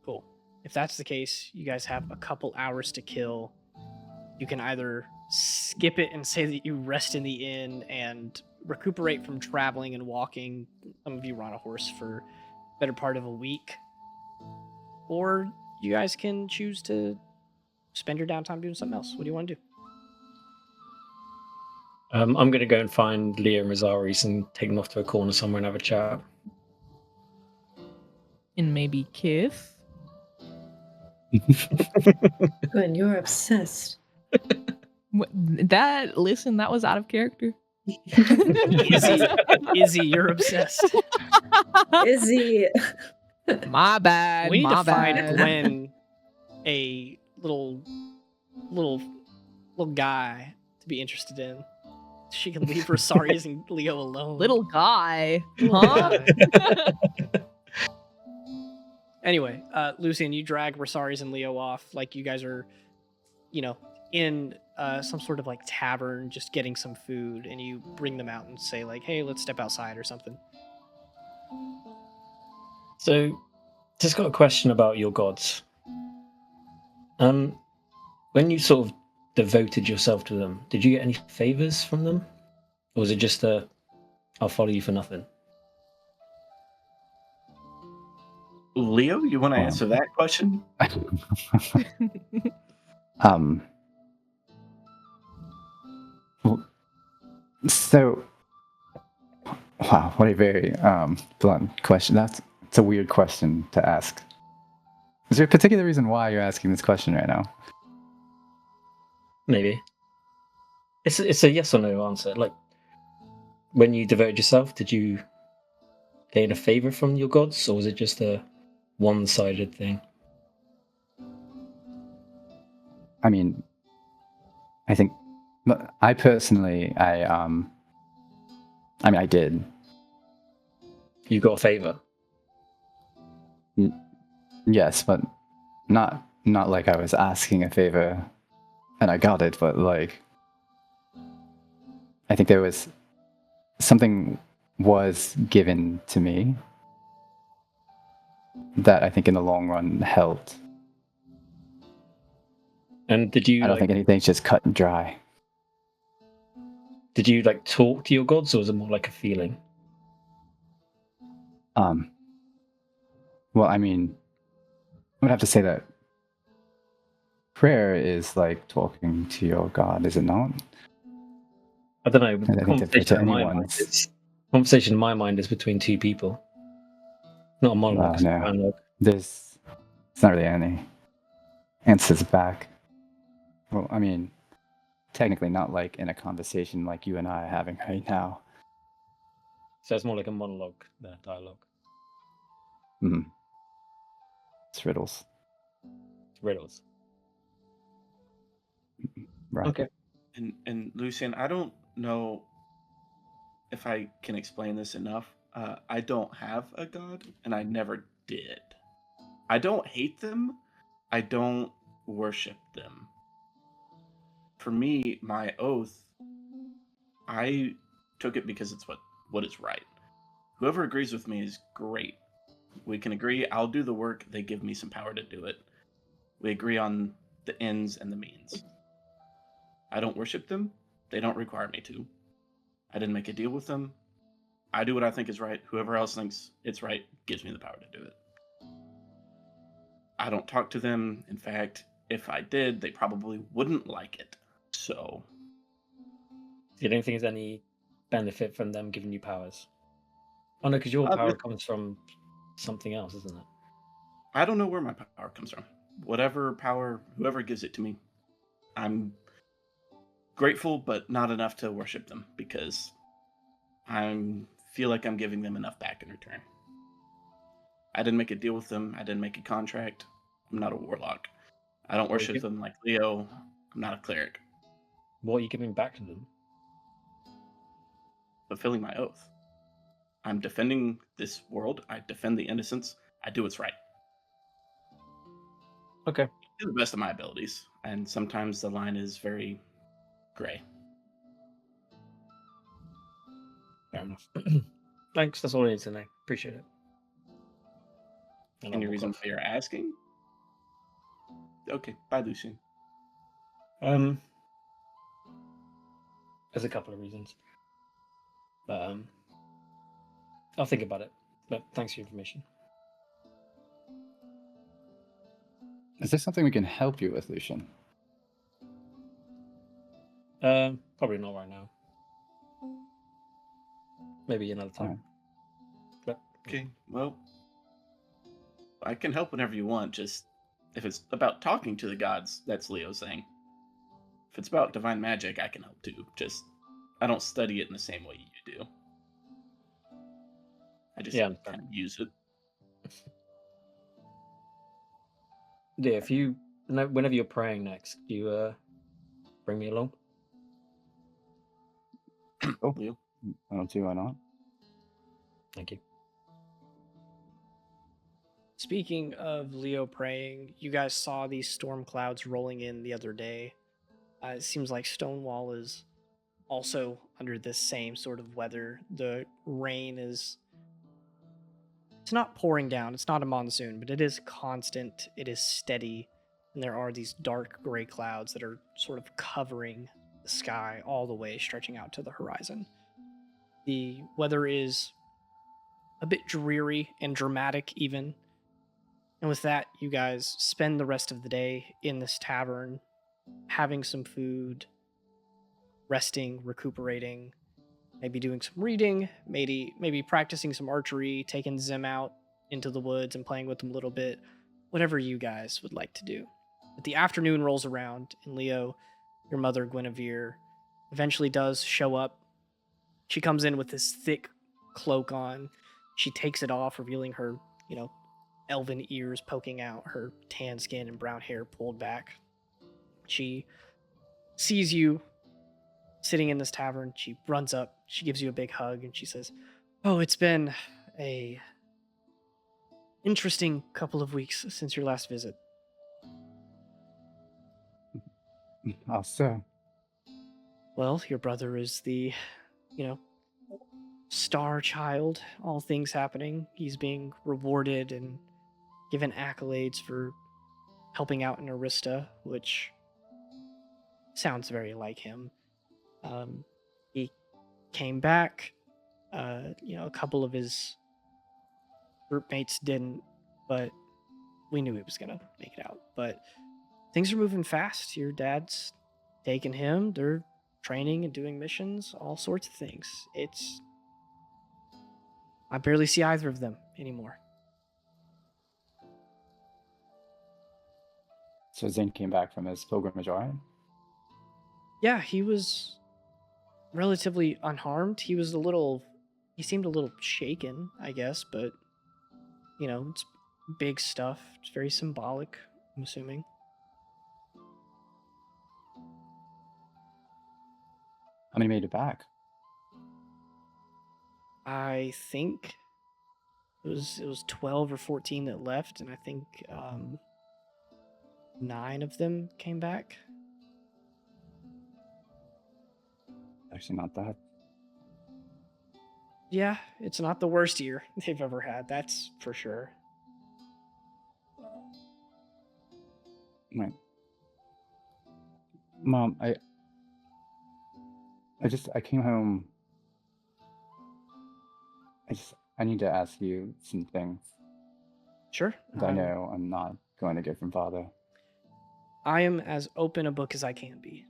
Speaker 1: Cool. If that's the case, you guys have a couple hours to kill. You can either skip it and say that you rest in the inn and recuperate from traveling and walking. Some of you were on a horse for the better part of a week. Or you guys can choose to spend your downtime doing something else. What do you want to do?
Speaker 8: I'm going to go and find Leo and Rosaris and take them off to a corner somewhere and have a chat.
Speaker 3: And maybe kiss.
Speaker 5: Gwen, you're obsessed.
Speaker 3: That was out of character.
Speaker 1: Izzy, you're obsessed.
Speaker 5: Izzy.
Speaker 3: My bad.
Speaker 1: We need
Speaker 3: my
Speaker 1: to find
Speaker 3: bad.
Speaker 1: Gwen a little guy to be interested in. She can leave Rosaris and Leo alone.
Speaker 3: Little guy.
Speaker 1: Little
Speaker 3: Huh?
Speaker 1: guy. Anyway, Lucian, you drag Rosaris and Leo off like you guys are, in some sort of like tavern, just getting some food, and you bring them out and say like, "Hey, let's step outside" or something.
Speaker 8: So, just got a question about your gods. When you sort of devoted yourself to them, did you get any favors from them? Or was it just I'll follow you for nothing?
Speaker 7: Leo, you want to answer that question?
Speaker 4: So, wow, what a very blunt question. It's a weird question to ask. Is there a particular reason why you're asking this question right now?
Speaker 8: Maybe. It's a yes or no answer. Like, when you devoted yourself, did you gain a favor from your gods, or was it just a one-sided thing?
Speaker 4: I mean, I think I personally, I did.
Speaker 8: You got a favor.
Speaker 4: Yes, but not like I was asking a favor and I got it, but like I think there was something was given to me that I think in the long run helped.
Speaker 8: And did you
Speaker 4: I don't think anything's just cut and dry.
Speaker 8: Did you like talk to your gods, or was it more like a feeling?
Speaker 4: Well, I mean, I would have to say that prayer is like talking to your God, is it not?
Speaker 8: I don't know.
Speaker 4: And I think
Speaker 8: Conversation in my mind is conversation in my mind is between two people, not a monologue.
Speaker 4: No,
Speaker 8: Dialogue.
Speaker 4: there's not really any answers back. Well, I mean, technically not like in a conversation like you and I are having right now.
Speaker 8: So it's more like a monologue than a dialogue.
Speaker 4: It's riddles.
Speaker 8: Riddles.
Speaker 4: Right.
Speaker 8: Okay.
Speaker 7: And Lucian, I don't know if I can explain this enough. I don't have a god, and I never did. I don't hate them. I don't worship them. For me, my oath, I took it because it's what is right. Whoever agrees with me is great. We can agree. I'll do the work. They give me some power to do it. We agree on the ends and the means. I don't worship them. They don't require me to. I didn't make a deal with them. I do what I think is right. Whoever else thinks it's right gives me the power to do it. I don't talk to them. In fact, if I did, they probably wouldn't like it. So,
Speaker 8: You don't think there's any benefit from them giving you powers? Oh no, because your power comes from something else, isn't it?
Speaker 7: I don't know where my power comes from. Whatever power, whoever gives it to me, I'm grateful, but not enough to worship them because I feel like I'm giving them enough back in return. I didn't make a deal with them. I didn't make a contract. I'm not a warlock. I don't worship them like Leo. I'm not a cleric.
Speaker 8: What are you giving back to them?
Speaker 7: Fulfilling my oath. I'm defending this world. I defend the innocents. I do what's right.
Speaker 8: Okay.
Speaker 7: To the best of my abilities. And sometimes the line is very gray.
Speaker 8: Fair enough. Thanks. That's all I need to know. Appreciate it.
Speaker 7: Any reason for your asking? Okay. Bye, Lucian.
Speaker 8: There's a couple of reasons. But I'll think about it. But thanks for your information.
Speaker 4: Is there something we can help you with, Lucian?
Speaker 8: Probably not right now. Maybe another time.
Speaker 4: Right.
Speaker 8: But
Speaker 7: Okay. Well, I can help whenever you want. Just if it's about talking to the gods, that's Leo's thing. If it's about divine magic, I can help too. Just I don't study it in the same way you do. I just kind of use it.
Speaker 8: Yeah, if you whenever you're praying next, you bring me along.
Speaker 4: Oh, I don't see why not.
Speaker 8: Thank you.
Speaker 1: Speaking of Leo praying, you guys saw these storm clouds rolling in the other day. It seems like Stonewall is also under this same sort of weather. The rain is... It's not pouring down. It's not a monsoon, but it is constant. It is steady. And there are these dark gray clouds that are sort of covering the sky all the way, stretching out to the horizon. The weather is a bit dreary and dramatic even. And with that, you guys spend the rest of the day in this tavern, having some food, resting, recuperating, maybe doing some reading, maybe practicing some archery, taking Zim out into the woods and playing with them a little bit, whatever you guys would like to do. But the afternoon rolls around, and Leo, your mother, Guinevere, eventually does show up. She comes in with this thick cloak on. She takes it off, revealing her, elven ears poking out, her tan skin and brown hair pulled back. She sees you sitting in this tavern. She runs up, she gives you a big hug, and she says, "Oh, it's been a interesting couple of weeks since your last visit.
Speaker 4: Also,
Speaker 1: Well, your brother is the, star child. All things happening. He's being rewarded and given accolades for helping out in Arista, which sounds very like him. He came back. A couple of his group mates didn't, but we knew he was gonna make it out. But things are moving fast. Your dad's taking him. They're training and doing missions, all sorts of things. I barely see either of them anymore.
Speaker 4: so Zane came back from his pilgrimage, all right?
Speaker 1: Yeah, he was relatively unharmed. He seemed a little shaken, I guess, but it's big stuff. It's very symbolic, I'm assuming.
Speaker 4: How many made it back?
Speaker 1: I think it was 12 or 14 that left, and I think 9 of them came back.
Speaker 4: Actually, not that.
Speaker 1: Yeah, it's not the worst year they've ever had, that's for sure.
Speaker 4: Right. Mom, I came home. I need to ask you some things
Speaker 1: Sure.
Speaker 4: that I know I'm not going to get from Father.
Speaker 1: I am as open a book as I can be.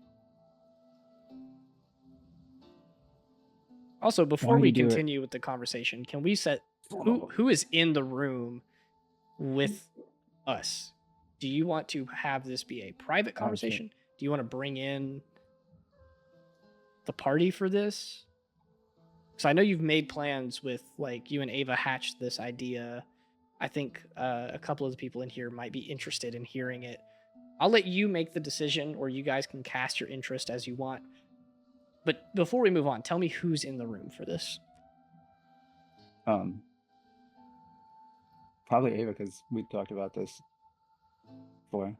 Speaker 1: Also, before
Speaker 4: Why
Speaker 1: we
Speaker 4: you do it?
Speaker 1: continue with the conversation, can we set who is in the room with us? Do you want to have this be a private conversation? Do you want to bring in the party for this? Because I know you've made plans with, like, you and Ava hatched this idea. I think a couple of the people in here might be interested in hearing it. I'll let you make the decision, or you guys can cast your interest as you want. But before we move on, tell me who's in the room for this.
Speaker 4: Probably Ava, because we talked about this before.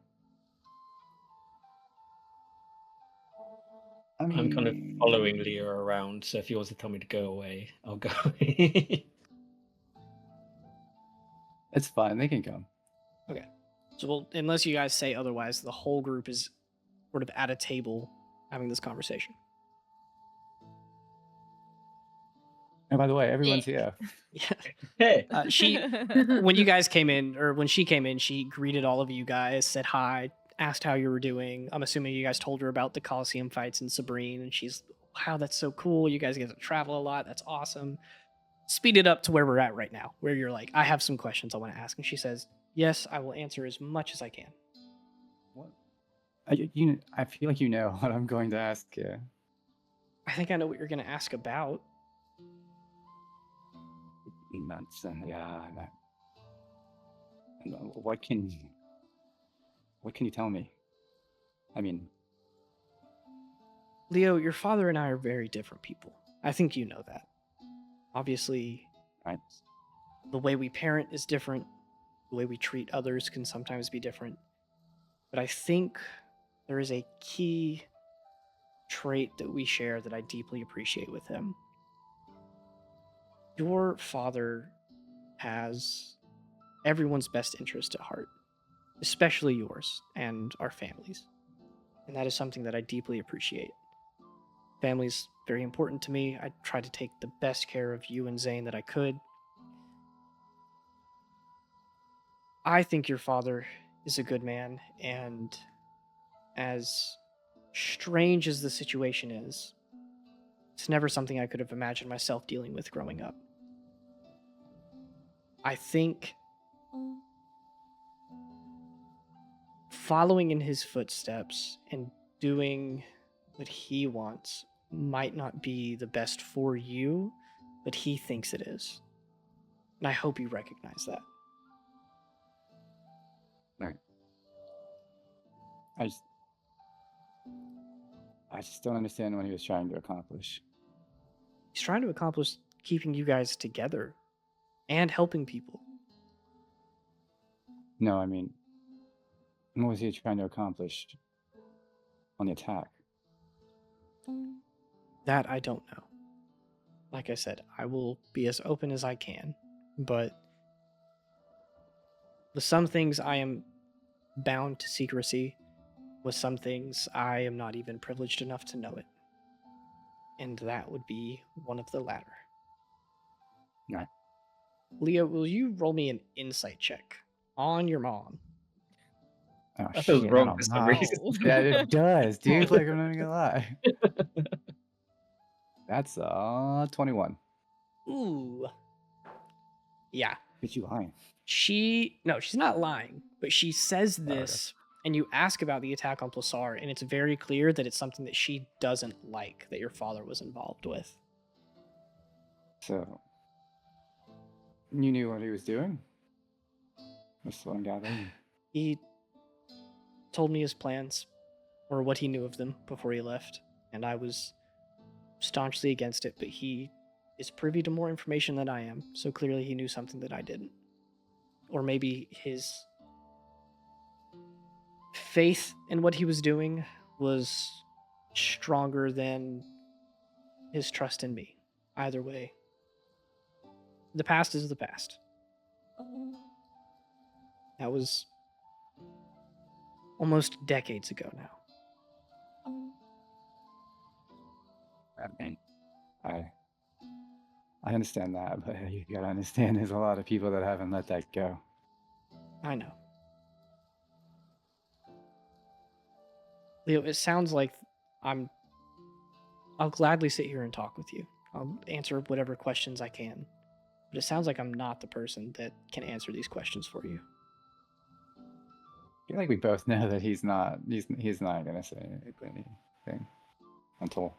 Speaker 4: I mean,
Speaker 8: I'm kind of following Leah around, so if he wants to tell me to go away, I'll go.
Speaker 4: It's fine. They can come.
Speaker 1: Okay. So, unless you guys say otherwise, the whole group is sort of at a table having this conversation.
Speaker 4: And by the way, everyone's here.
Speaker 1: Yeah.
Speaker 8: Hey.
Speaker 1: When you guys came in, or when she came in, she greeted all of you guys, said hi, asked how you were doing. I'm assuming you guys told her about the Coliseum fights in Sabrine, and she's, wow, that's so cool. You guys get to travel a lot. That's awesome. Speed it up to where we're at right now, where you're like, I have some questions I want to ask. And she says, yes, I will answer as much as I can.
Speaker 4: What? I feel like you know what I'm going to ask you.
Speaker 1: I think I know what you're going to ask about.
Speaker 4: That's what can you tell me? I mean,
Speaker 1: Leo, your father and I are very different people. I think you know that. Obviously,
Speaker 4: right?
Speaker 1: The way we parent is different. The way we treat others can sometimes be different. But I think there is a key trait that we share that I deeply appreciate with him. Your father has everyone's best interest at heart, especially yours and our families. And that is something that I deeply appreciate. Family's very important to me. I tried to take the best care of you and Zane that I could. I think your father is a good man, and as strange as the situation is, it's never something I could have imagined myself dealing with growing up. I think following in his footsteps and doing what he wants might not be the best for you, but he thinks it is. And I hope you recognize that.
Speaker 4: Right. I just don't understand what he was trying to accomplish.
Speaker 1: He's trying to accomplish keeping you guys together. and helping people.
Speaker 4: No, I mean, what was he trying to accomplish on the attack?
Speaker 1: That I don't know. Like I said, I will be as open as I can, but with some things I am bound to secrecy. With some things I am not even privileged enough to know it. And that would be one of the latter.
Speaker 4: Right.
Speaker 1: Leo, will you roll me an insight check on your mom?
Speaker 4: Oh,
Speaker 8: That feels
Speaker 4: shit,
Speaker 8: wrong
Speaker 4: not
Speaker 8: for
Speaker 4: a
Speaker 8: some
Speaker 4: lot.
Speaker 8: reason.
Speaker 4: Yeah, it does, dude. Like, I'm not even gonna lie. That's 21.
Speaker 1: Ooh. Yeah.
Speaker 4: But you lying.
Speaker 1: No, she's not lying, but she says
Speaker 4: okay.
Speaker 1: this, and you ask about the attack on Plasar, and it's very clear that it's something that she doesn't like that your father was involved with.
Speaker 4: So, you knew what he was doing? That's what I'm gathering.
Speaker 1: He told me his plans, or what he knew of them before he left, and I was staunchly against it, but he is privy to more information than I am, so clearly he knew something that I didn't. Or maybe his faith in what he was doing was stronger than his trust in me. Either way, the past is the past. That was almost decades ago now.
Speaker 4: I mean, I understand that, but you gotta understand there's a lot of people that haven't let that go.
Speaker 1: I know. Leo, it sounds like I'll gladly sit here and talk with you. I'll answer whatever questions I can. But it sounds like I'm not the person that can answer these questions for you.
Speaker 4: I feel like we both know that he's not gonna say anything until.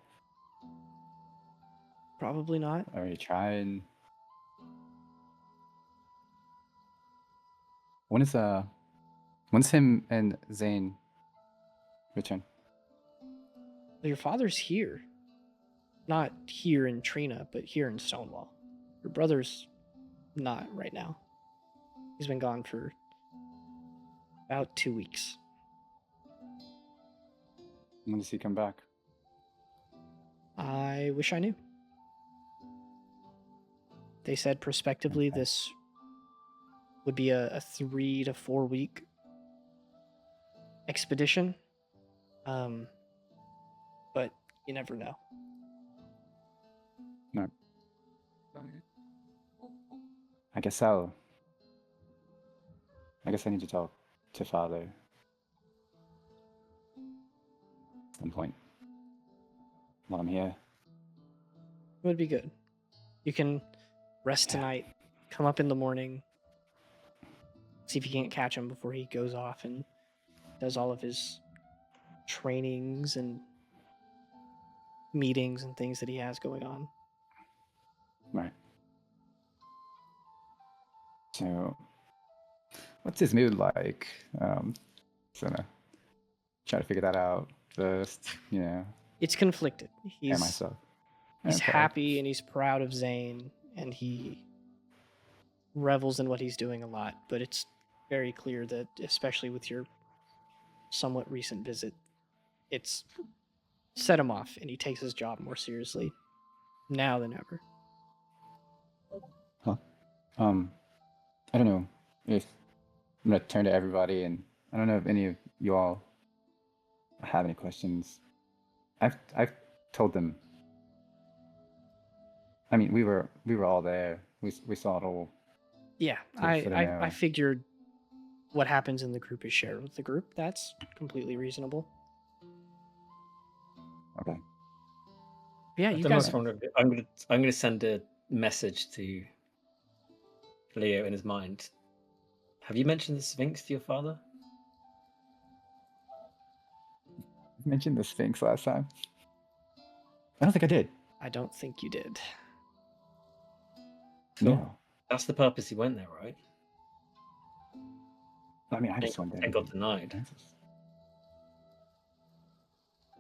Speaker 1: Probably not.
Speaker 4: Are you trying? When's him and Zane return?
Speaker 1: Your father's here. Not here in Trina, but here in Stonewall. Your brother's not right now. He's been gone for about 2 weeks.
Speaker 4: When does he come back?
Speaker 1: I wish I knew. They said prospectively this would be a 3 to 4 week expedition. But you never know.
Speaker 4: No. I guess I need to talk to Father at some point while I'm here.
Speaker 1: It would be good. You can rest tonight, come up in the morning, see if you can't catch him before he goes off and does all of his trainings and meetings and things that he has going on.
Speaker 4: Right. So, what's his mood like? So try to figure that out first.
Speaker 1: It's conflicted.
Speaker 4: And myself.
Speaker 1: He's
Speaker 4: Okay.
Speaker 1: happy and he's proud of Zane and he revels in what he's doing a lot, but it's very clear that, especially with your somewhat recent visit, it's set him off and he takes his job more seriously now than ever.
Speaker 4: Huh? I don't know if I'm gonna turn to everybody, and I don't know if any of you all have any questions. I've told them. I mean, we were all there. We saw it all.
Speaker 1: Yeah, I figured what happens in the group is shared with the group. That's completely reasonable.
Speaker 4: Okay.
Speaker 1: Yeah, you guys.
Speaker 8: I'm gonna send a message to Leo in his mind. Have you mentioned the Sphinx to your father?
Speaker 4: You mentioned the Sphinx last time. I don't think I did.
Speaker 1: I don't think you did.
Speaker 4: No.
Speaker 8: That's the purpose he went there, right?
Speaker 4: I mean, I just went there.
Speaker 8: And got denied.
Speaker 4: Answers.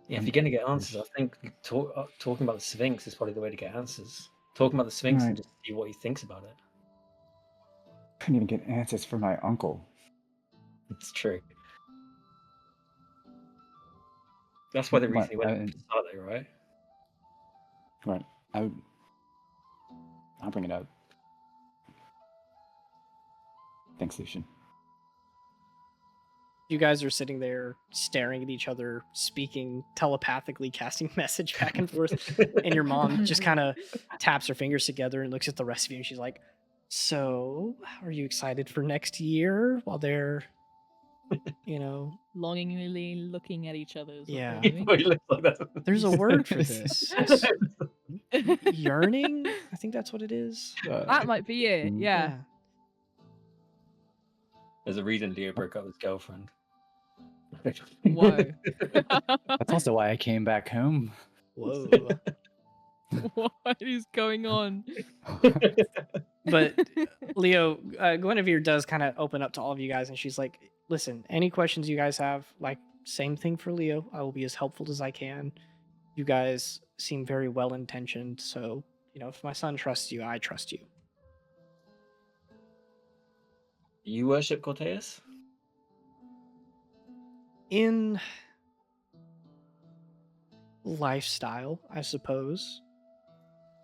Speaker 8: Yeah, if you're gonna get answers, I think talking about the Sphinx is probably the way to get answers. Talking about the Sphinx and just see what he thinks about it.
Speaker 4: couldn't even get answers from my uncle.
Speaker 8: It's true. That's why the reason he went to Pisate, right?
Speaker 4: Right. I'll bring it up. Thanks, Lucian.
Speaker 1: You guys are sitting there staring at each other, speaking telepathically, casting message back and forth. And your mom just kind of taps her fingers together and looks at the rest of you, and she's like, "So, are you excited for next year?" While they're,
Speaker 3: longingly looking at each other. Is what
Speaker 1: Yeah.
Speaker 3: they're doing.
Speaker 8: He looks like that.
Speaker 1: There's a word for this. It's yearning. I think that's what it is.
Speaker 3: That might be it. Yeah.
Speaker 8: There's a reason Leo broke up with his girlfriend.
Speaker 3: Whoa.
Speaker 4: That's also why I came back home.
Speaker 1: Whoa.
Speaker 3: What is going on?
Speaker 1: But Leo, Guinevere does kind of open up to all of you guys, and she's like, "Listen, any questions you guys have, like, same thing for Leo. I will be as helpful as I can. You guys seem very well intentioned, so if my son trusts you, I trust you."
Speaker 8: You worship Corteus?
Speaker 1: In lifestyle, I suppose.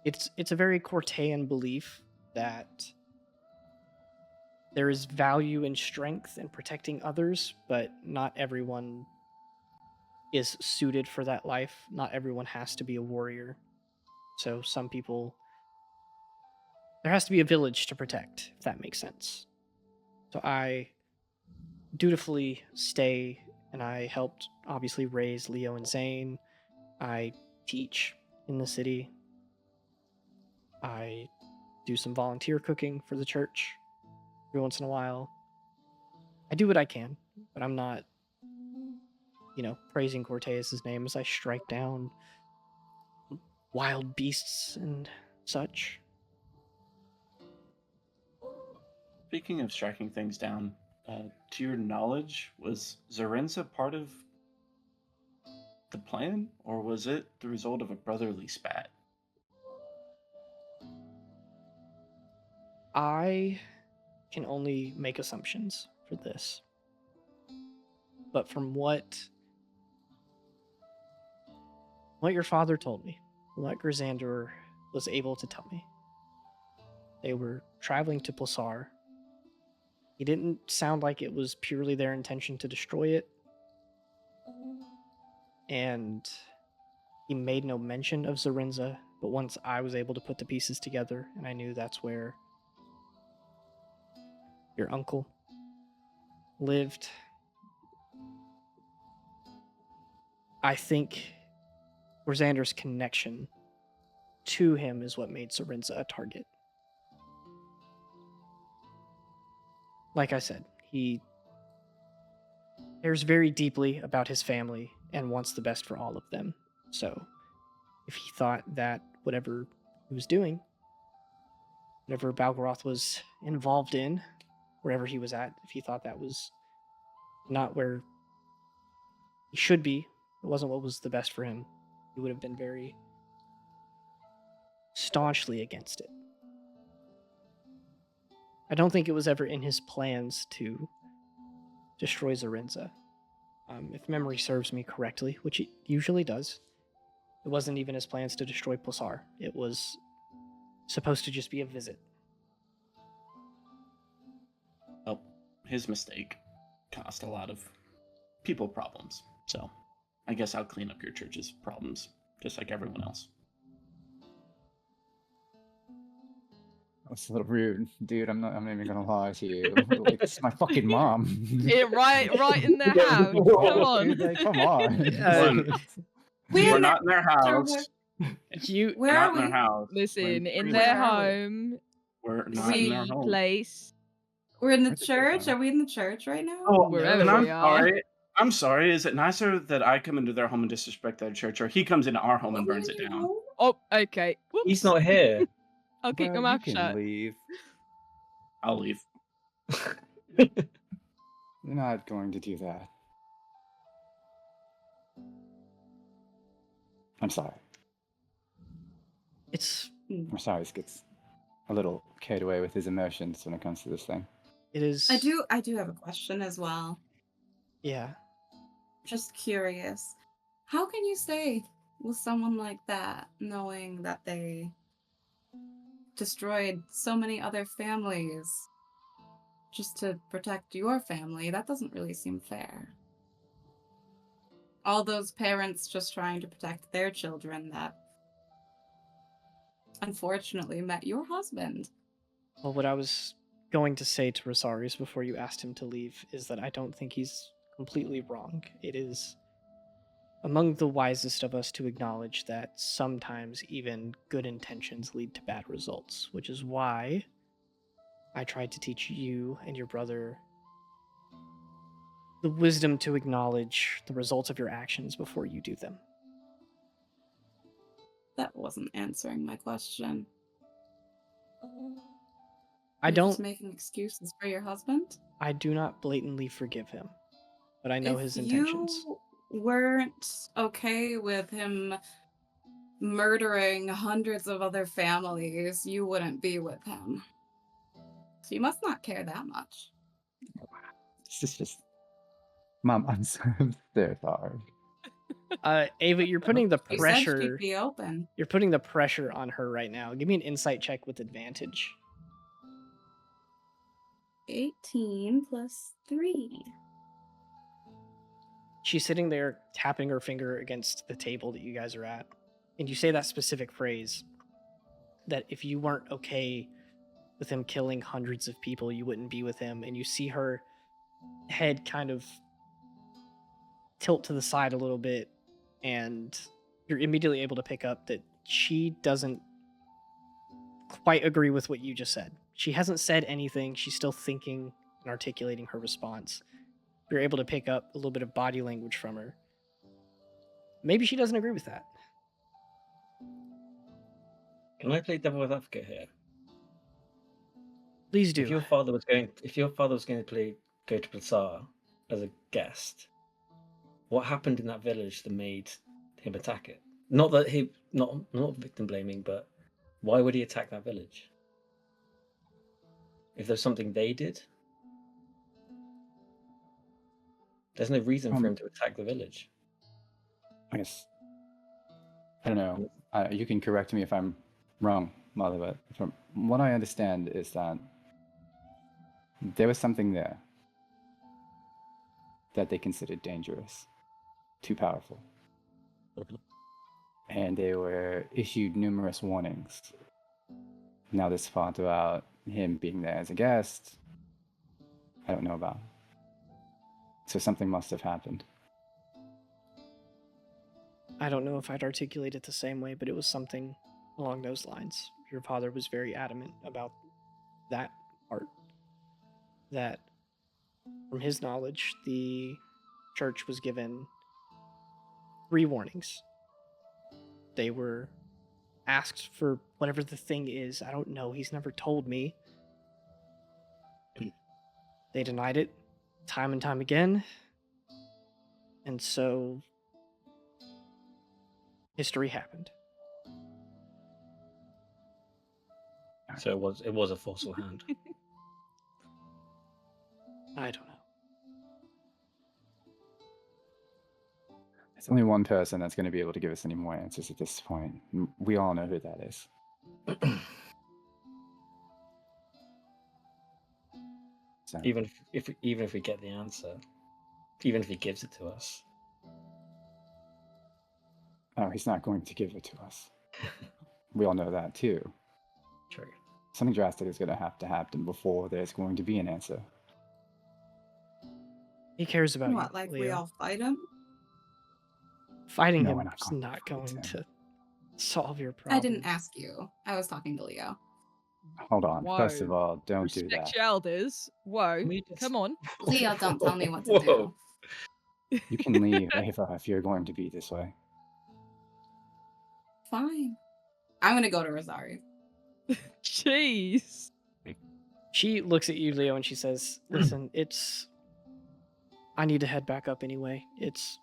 Speaker 1: It's a very Cortean belief that there is value in strength and protecting others, but not everyone is suited for that life. Not everyone has to be a warrior. So some people, there has to be a village to protect, if that makes sense. So I dutifully stay, and I helped obviously raise Leo and Zane. I teach in the city. I do some volunteer cooking for the church every once in a while. I do what I can, but I'm not, praising Corteus' name as I strike down wild beasts and such.
Speaker 7: Speaking of striking things down, to your knowledge, was Zarenza part of the plan, or was it the result of a brotherly spat?
Speaker 1: I can only make assumptions for this. But from what your father told me, what Grisander was able to tell me, they were traveling to Pulsar. It didn't sound like it was purely their intention to destroy it. And he made no mention of Zarenza, but once I was able to put the pieces together, and I knew that's where your uncle lived, I think Grisander's connection to him is what made Zarenza a target. Like I said, he cares very deeply about his family and wants the best for all of them. So if he thought that whatever he was doing, whatever Balgaroth was involved in, wherever he was at, if he thought that was not where he should be, it wasn't what was the best for him, he would have been very staunchly against it. I don't think it was ever in his plans to destroy Zarenza. If memory serves me correctly, which it usually does, it wasn't even his plans to destroy Pulsar. It was supposed to just be a visit.
Speaker 7: Well, his mistake caused a lot of people problems, so I guess I'll clean up your church's problems, just like everyone else.
Speaker 4: That's a little rude, dude. I'm not even gonna lie to you. Like, it's my fucking mom.
Speaker 3: right in their house. Come on.
Speaker 4: Dude, like, come on.
Speaker 7: We're not in their house.
Speaker 6: Where
Speaker 7: not
Speaker 6: are
Speaker 7: in their
Speaker 6: we?
Speaker 7: house.
Speaker 3: Listen,
Speaker 7: We're
Speaker 3: in
Speaker 7: in
Speaker 3: their
Speaker 6: Where are we?
Speaker 3: home,
Speaker 7: We're not in their home.
Speaker 3: place,
Speaker 6: We're in the
Speaker 4: Where's the
Speaker 6: church.
Speaker 4: phone?
Speaker 6: Are we in the church right now?
Speaker 7: Oh,
Speaker 3: wherever
Speaker 7: and I'm
Speaker 3: we are.
Speaker 7: sorry. I'm sorry. Is it nicer that I come into their home and disrespect their church, or he comes into our home and burns it down?
Speaker 3: Oh, okay. Whoops.
Speaker 8: He's not here.
Speaker 3: I'll keep
Speaker 4: Bro,
Speaker 3: my
Speaker 4: you
Speaker 3: mouth
Speaker 4: can
Speaker 3: shut.
Speaker 4: leave.
Speaker 7: I'll leave.
Speaker 4: You're not going to do that. I'm sorry.
Speaker 1: It's
Speaker 4: I'm sorry, Skits. a little carried away with his emotions when it comes to this thing.
Speaker 1: It is.
Speaker 6: I do have a question as well.
Speaker 1: Yeah.
Speaker 6: Just curious. How can you stay with someone like that, knowing that they destroyed so many other families just to protect your family? That doesn't really seem fair. All those parents just trying to protect their children that unfortunately met your husband.
Speaker 1: Well, what I was going to say to Rosarius before you asked him to leave is that I don't think he's completely wrong. It is among the wisest of us to acknowledge that sometimes even good intentions lead to bad results, which is why I tried to teach you and your brother the wisdom to acknowledge the results of your actions before you do them.
Speaker 6: That wasn't answering my question.
Speaker 1: I
Speaker 6: You're
Speaker 1: don't.
Speaker 6: just making excuses for your husband?
Speaker 1: I do not blatantly forgive him, but I know his
Speaker 6: If
Speaker 1: intentions.
Speaker 6: you weren't okay with him murdering hundreds of other families, you wouldn't be with him. So you must not care that much.
Speaker 4: This is just. Mom, I'm so sorry.
Speaker 1: Ava, you're putting the
Speaker 6: You said she'd
Speaker 1: pressure.
Speaker 6: be open.
Speaker 1: You're putting the pressure on her right now. Give me an insight check with advantage.
Speaker 6: 18 plus 3.
Speaker 1: She's sitting there tapping her finger against the table that you guys are at, and you say that specific phrase that if you weren't okay with him killing hundreds of people, you wouldn't be with him, and you see her head kind of tilt to the side a little bit, and you're immediately able to pick up that she doesn't quite agree with what you just said. She hasn't said anything. She's still thinking and articulating her response. You're able to pick up a little bit of body language from her. Maybe she doesn't agree with that.
Speaker 8: Can I play devil's advocate here?
Speaker 1: Please do.
Speaker 8: If your father was going to go to Platsar as a guest, what happened in that village that made him attack it? Not victim blaming, but why would he attack that village? If there's something they did, there's no reason for him to attack the village.
Speaker 4: I guess. I don't know. You can correct me if I'm wrong, Mother, but from what I understand is that there was something there that they considered dangerous, too powerful. And they were issued numerous warnings. Now this part about him being there as a guest, I don't know about. So something must have happened.
Speaker 1: I don't know if I'd articulate it the same way, but it was something along those lines. Your father was very adamant about that part. That, from his knowledge, the church was given 3 warnings. They were asked for whatever the thing is. I don't know. He's never told me. They denied it time and time again. And so history happened.
Speaker 8: So it was a forceful hand.
Speaker 1: I don't know.
Speaker 4: There's only one person that's going to be able to give us any more answers at this point. We all know who that is. So,
Speaker 8: Even if we get the answer, even if he gives it to us.
Speaker 4: oh, he's not going to give it to us. We all know that too.
Speaker 8: True.
Speaker 4: Something drastic is going to happen before there's going to be an answer.
Speaker 1: He cares about
Speaker 6: What,
Speaker 1: you,
Speaker 6: like
Speaker 1: Leo.
Speaker 6: we all fight him?
Speaker 4: No,
Speaker 1: Fighting him
Speaker 4: we're not
Speaker 1: is
Speaker 4: going
Speaker 1: not
Speaker 4: to fight
Speaker 1: going
Speaker 4: him.
Speaker 1: to solve your problem.
Speaker 6: I didn't ask you. I was talking to Leo.
Speaker 4: Hold on. First of
Speaker 3: Whoa.
Speaker 4: all, don't do
Speaker 3: Respect
Speaker 4: that.
Speaker 3: your elders. Whoa.
Speaker 8: We just-
Speaker 3: Come on.
Speaker 6: Leo, don't tell me what to
Speaker 8: Whoa.
Speaker 6: do.
Speaker 4: You can leave, Ava, if you're going to be this way.
Speaker 6: Fine. I'm gonna go to Rosario.
Speaker 3: Jeez.
Speaker 1: She looks at you, Leo, and she says, listen, I need to head back up anyway. It's,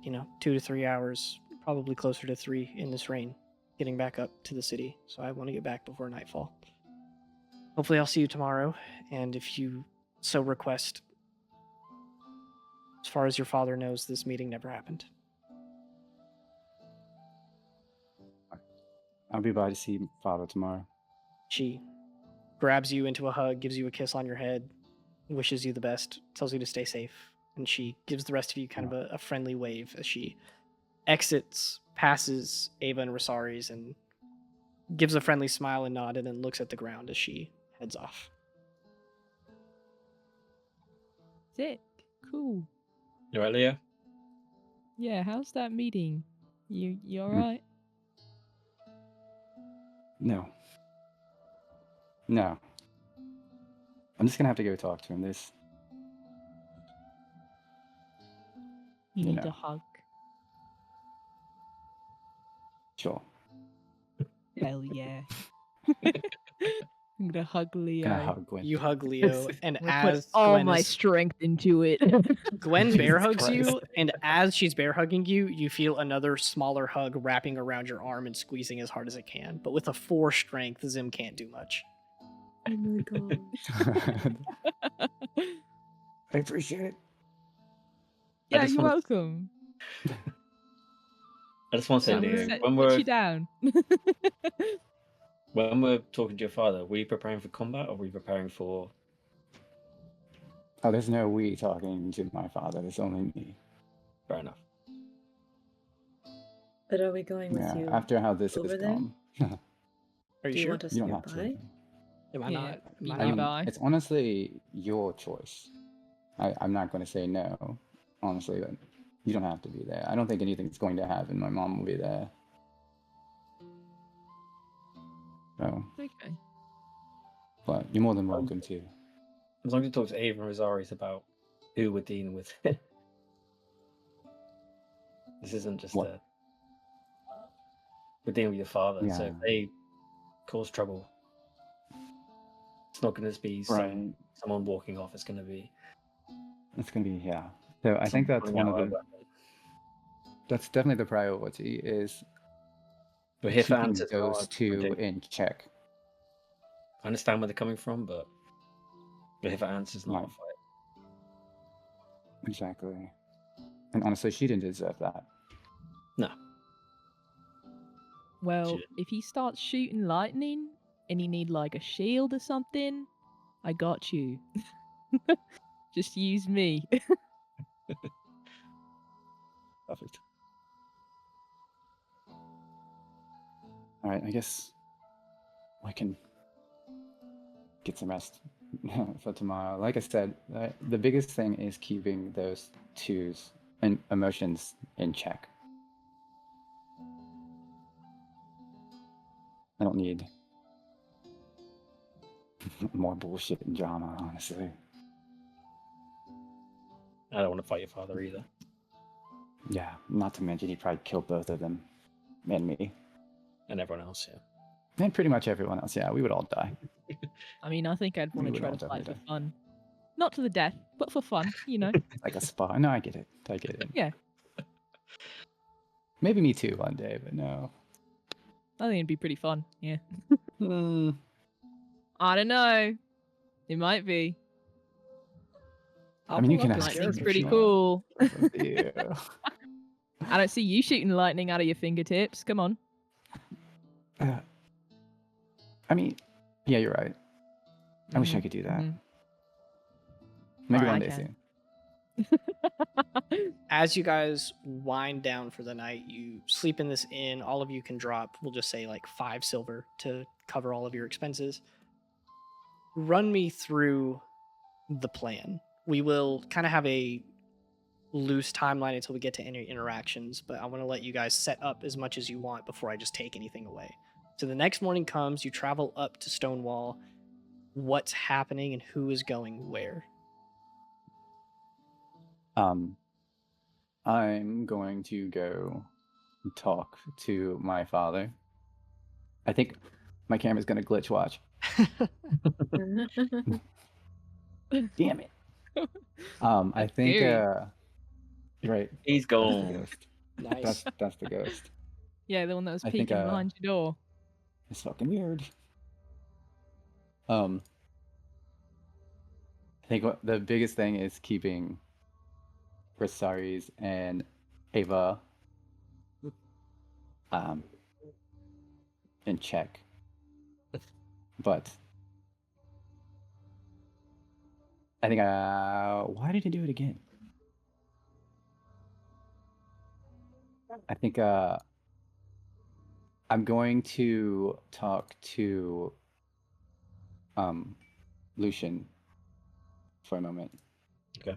Speaker 1: 2 to 3 hours, probably closer to 3 in this rain. getting back up to the city, so I want to get back before nightfall. Hopefully I'll see you tomorrow, and if you so request, as far as your father knows, this meeting never happened.
Speaker 4: I'll be by to see Father tomorrow.
Speaker 1: She grabs you into a hug, gives you a kiss on your head, wishes you the best, tells you to stay safe, and she gives the rest of you kind of a friendly wave as she exits, passes Ava and Rosari's, and gives a friendly smile and nod, and then looks at the ground as she heads off.
Speaker 3: Sick. Cool.
Speaker 8: You right, Leo?
Speaker 3: Yeah, how's that meeting? You
Speaker 4: Hmm.
Speaker 3: alright?
Speaker 4: No. No. I'm just gonna have to go talk to him. This.
Speaker 3: You
Speaker 4: You
Speaker 3: need
Speaker 4: know.
Speaker 3: a hug.
Speaker 4: Sure.
Speaker 3: Hell yeah. I'm gonna hug Leo.
Speaker 4: Gonna hug Gwen.
Speaker 1: You hug Leo, and
Speaker 3: I'm gonna put
Speaker 1: as
Speaker 3: all
Speaker 1: Gwen
Speaker 3: my
Speaker 1: is,
Speaker 3: strength into it.
Speaker 1: Gwen bear
Speaker 4: Jesus
Speaker 1: hugs you,
Speaker 4: Christ.
Speaker 1: and as she's bear hugging you, you feel another smaller hug wrapping around your arm and squeezing as hard as it can. But with a 4 strength, Zim can't do much.
Speaker 5: Oh my god.
Speaker 4: I appreciate it.
Speaker 3: Yeah,
Speaker 8: just
Speaker 3: you're
Speaker 8: wanna-
Speaker 3: welcome.
Speaker 8: I just want to say,
Speaker 3: I'm gonna
Speaker 8: Leo,
Speaker 3: set
Speaker 8: when
Speaker 3: put
Speaker 8: we're
Speaker 3: you down.
Speaker 8: talking to your father, were you preparing for combat or were you preparing for?
Speaker 4: Oh, there's no we talking to my father. There's only me.
Speaker 8: Fair enough.
Speaker 5: But are we going with
Speaker 4: Yeah.
Speaker 5: you?
Speaker 4: After how this
Speaker 5: over
Speaker 4: has
Speaker 5: there?
Speaker 4: gone,
Speaker 1: Are you
Speaker 5: Do you
Speaker 1: sure?
Speaker 5: want us
Speaker 4: you don't
Speaker 5: nearby?
Speaker 4: have to.
Speaker 1: Am I
Speaker 3: Yeah,
Speaker 1: not? Am
Speaker 3: be
Speaker 1: I
Speaker 4: I
Speaker 1: not?
Speaker 4: mean,
Speaker 3: nearby.
Speaker 4: it's honestly your choice. I'm not going to say no, honestly, but you don't have to be there. I don't think anything's going to happen. My mom will be there. So,
Speaker 3: Okay.
Speaker 4: but you're more than welcome to.
Speaker 8: As long as you talk to Ava and Rosaris about who we're dealing with. This isn't just
Speaker 4: What?
Speaker 8: we're dealing with your father, so if
Speaker 4: Yeah.
Speaker 8: they cause trouble, it's not going to be
Speaker 4: Right.
Speaker 8: someone walking off. It's going to be.
Speaker 4: It's going to be, yeah. So I think
Speaker 8: someone
Speaker 4: that's
Speaker 8: pulling
Speaker 4: one of
Speaker 8: out a
Speaker 4: the,
Speaker 8: weapon.
Speaker 4: that's definitely the priority is
Speaker 8: We're here for
Speaker 4: keeping
Speaker 8: answers. not
Speaker 4: those
Speaker 8: a
Speaker 4: two
Speaker 8: predict-
Speaker 4: in check.
Speaker 8: I understand where they're coming from, but we're here for answers, not a
Speaker 4: Right.
Speaker 8: fight.
Speaker 4: Exactly. And honestly, she didn't deserve that.
Speaker 8: No.
Speaker 3: Well,
Speaker 8: Shit.
Speaker 3: if he starts shooting lightning and you need like a shield or something, I got you. Just use me.
Speaker 4: Perfect. All right, I guess I can get some rest for tomorrow. Like I said, the biggest thing is keeping those twos and emotions in check. I don't need more bullshit and drama, honestly.
Speaker 8: I don't want to fight your father either.
Speaker 4: Yeah, not to mention he probably killed both of them and me.
Speaker 8: And everyone else, yeah.
Speaker 4: And pretty much everyone else. Yeah, we would all die.
Speaker 3: I mean, I think I'd want
Speaker 4: We
Speaker 3: to
Speaker 4: would
Speaker 3: try
Speaker 4: all
Speaker 3: to fight for
Speaker 4: definitely
Speaker 3: fun. Not to the death, but for fun, you know?
Speaker 4: Like a spa. No, I get it. I get it.
Speaker 3: Yeah.
Speaker 4: Maybe me too one day, but no.
Speaker 3: I think it'd be pretty fun, yeah.
Speaker 4: Hmm.
Speaker 3: I don't know. It might be.
Speaker 4: I mean, you
Speaker 1: pull
Speaker 4: can
Speaker 1: up the
Speaker 4: ask
Speaker 3: Lightning's
Speaker 4: him if
Speaker 3: pretty
Speaker 4: you
Speaker 3: cool.
Speaker 4: want. Yeah.
Speaker 3: I don't see you shooting lightning out of your fingertips. Come on.
Speaker 4: I mean, yeah, you're right. I wish I
Speaker 3: Mhm,
Speaker 4: could do that.
Speaker 3: mhm.
Speaker 4: Maybe
Speaker 1: Alright,
Speaker 4: one
Speaker 3: I
Speaker 4: day
Speaker 3: can.
Speaker 4: soon.
Speaker 1: As you guys wind down for the night, you sleep in this inn. All of you can drop, we'll just say like 5 silver to cover all of your expenses. Run me through the plan. We will kind of have a loose timeline until we get to any interactions, but I want to let you guys set up as much as you want before I just take anything away. So the next morning comes, you travel up to Stonewall. What's happening and who is going where?
Speaker 4: I'm going to go talk to my father. I think my camera's gonna glitch. Watch. Damn it. I
Speaker 3: That's
Speaker 4: think
Speaker 3: scary.
Speaker 4: right.
Speaker 8: He's
Speaker 4: That's the
Speaker 8: gone.
Speaker 4: ghost.
Speaker 1: Nice.
Speaker 4: That's the ghost.
Speaker 3: Yeah, the one that was
Speaker 4: I think,
Speaker 3: peeking behind your door.
Speaker 4: It's fucking weird. I think the biggest thing is keeping Rosaries and Ava in check. But I think why did he do it again? I think I'm going to talk to Lucian for a moment.
Speaker 8: Okay.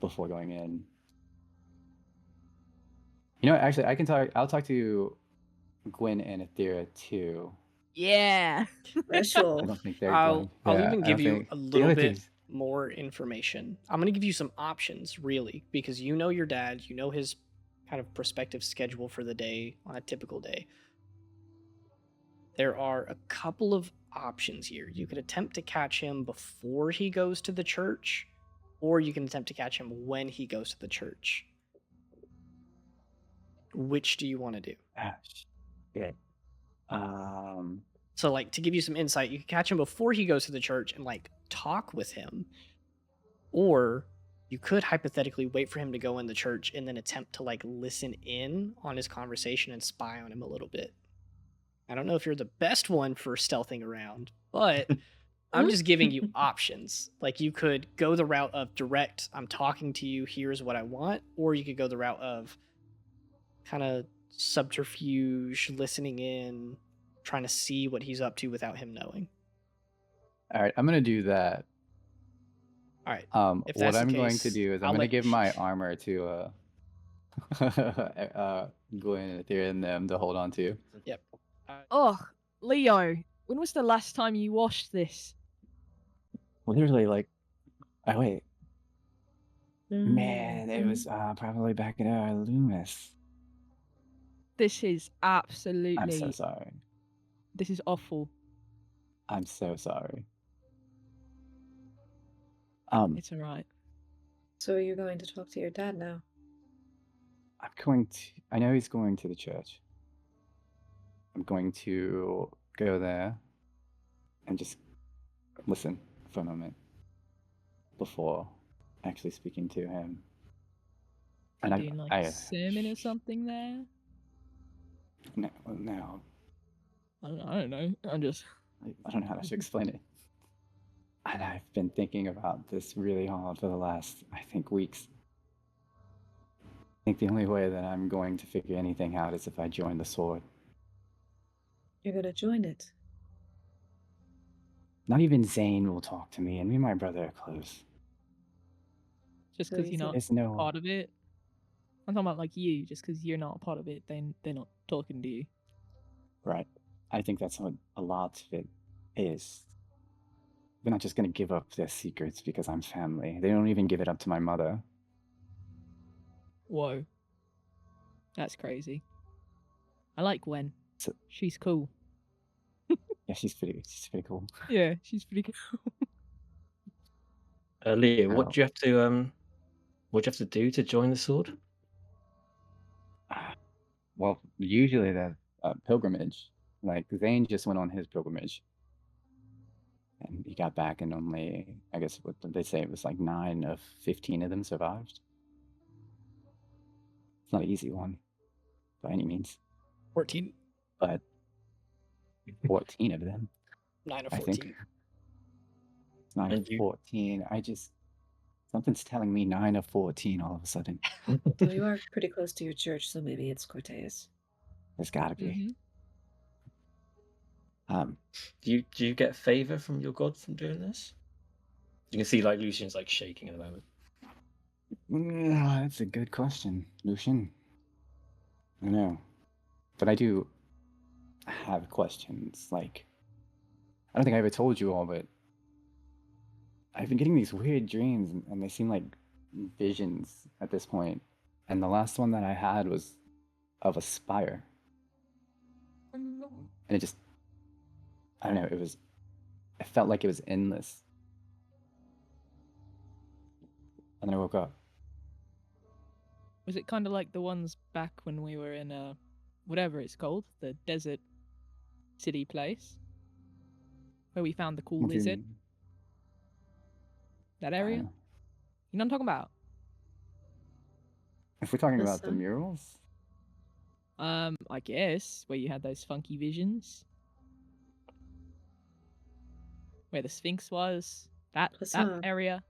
Speaker 4: Before going in. You know what, actually I'll talk to Gwen and Aethera too.
Speaker 3: Yeah.
Speaker 4: I
Speaker 5: Special.
Speaker 4: don't think they're
Speaker 1: I'll
Speaker 4: going.
Speaker 1: even
Speaker 4: I
Speaker 1: give
Speaker 4: don't
Speaker 1: you
Speaker 4: think-
Speaker 1: a
Speaker 4: the
Speaker 1: little
Speaker 4: other
Speaker 1: bit
Speaker 4: things-
Speaker 1: more information. I'm going to give you some options, really, because you know your dad, you know his kind of prospective schedule for the day on a typical day. There are a couple of options here. You could attempt to catch him before he goes to the church, or you can attempt to catch him when he goes to the church. Which do you want to do?
Speaker 4: Shit.
Speaker 1: So, like, to give you some insight, you can catch him before he goes to the church and, like, talk with him. Or you could hypothetically wait for him to go in the church and then attempt to, like, listen in on his conversation and spy on him a little bit. I don't know if you're the best one for stealthing around, but I'm just giving you options. Like, you could go the route of direct, I'm talking to you, here's what I want, or you could go the route of kind of subterfuge, listening in, trying to see what he's up to without him knowing.
Speaker 4: All right, I'm gonna do that.
Speaker 1: All right. If
Speaker 4: What
Speaker 1: that's the
Speaker 4: I'm going to
Speaker 1: case,
Speaker 4: do is I'm
Speaker 1: I'll
Speaker 4: gonna
Speaker 1: let-
Speaker 4: give my armor to Gwen and Aethera and them to hold on to.
Speaker 1: Yep.
Speaker 3: Oh, Leo, when was the last time you washed this?
Speaker 4: Literally, like, oh wait,
Speaker 5: Mm-hmm.
Speaker 4: man, it was probably back at Loomis.
Speaker 3: This is absolutely.
Speaker 4: I'm so sorry.
Speaker 3: This is awful.
Speaker 4: I'm so sorry.
Speaker 3: It's alright.
Speaker 5: So are you going to talk to your dad now?
Speaker 4: I'm going to. I know he's going to the church. I'm going to go there and just listen for a moment before actually speaking to him.
Speaker 3: You
Speaker 4: And
Speaker 3: doing like a sermon or something there?
Speaker 4: No,
Speaker 3: I don't know. I'm just.
Speaker 4: I don't know how to explain it. And I've been thinking about this really hard for the last, I think, weeks. I think the only way that I'm going to figure anything out is if I join the sword.
Speaker 5: You're gonna join it.
Speaker 4: Not even Zane will talk to me, and me and my brother are close.
Speaker 3: Just
Speaker 5: So
Speaker 3: because
Speaker 5: you
Speaker 3: you're not
Speaker 4: There's no.
Speaker 3: part of it. I'm talking about like you. Just because you're not a part of it, then they're not talking to you.
Speaker 4: Right. I think that's what a lot of it is. They're not just going to give up their secrets because I'm family. They don't even give it up to my mother.
Speaker 3: Whoa. That's crazy. I like Gwen.
Speaker 4: So-
Speaker 3: She's cool.
Speaker 4: Yeah, she's pretty cool.
Speaker 3: Yeah, she's pretty cool.
Speaker 8: Leo,
Speaker 4: Wow.
Speaker 8: what do you have to do to join the sword?
Speaker 4: Well, usually the pilgrimage. Like, Zane just went on his pilgrimage. And he got back and only, I guess, what did they say? It was like 9 of 15 of them survived. It's not an easy one, by any means.
Speaker 1: 14.
Speaker 4: But 14 of them.
Speaker 1: 9 of
Speaker 4: I
Speaker 1: 14.
Speaker 4: think. It's 9 of
Speaker 8: And you-
Speaker 4: 14. Something's telling me 9 of 14 all of a sudden.
Speaker 5: So you are pretty close to your church, so maybe it's Cortez.
Speaker 4: There's gotta be.
Speaker 3: Mhm.
Speaker 8: Do you get favor from your god from doing this? You can see like Lucian's like shaking at the moment.
Speaker 4: That's a good question, Lucian. I know. But I do have questions. Like, I don't think I ever told you all, but I've been getting these weird dreams, and they seem like visions at this point. And the last one that I had was of a spire. And it just, I don't know, it felt like it was endless. And then I woke up.
Speaker 3: Was it kind of like the ones back when we were in whatever it's called, the desert city place where we found the cool
Speaker 4: What do you
Speaker 3: lizard.
Speaker 4: mean?
Speaker 3: That
Speaker 4: I
Speaker 3: area.
Speaker 4: don't know.
Speaker 3: You know what I'm talking about?
Speaker 4: If we're talking
Speaker 5: The
Speaker 4: about the
Speaker 5: sun?
Speaker 4: murals,
Speaker 3: I guess where you had those funky visions, where the Sphinx was. That
Speaker 5: Plaza.
Speaker 3: area.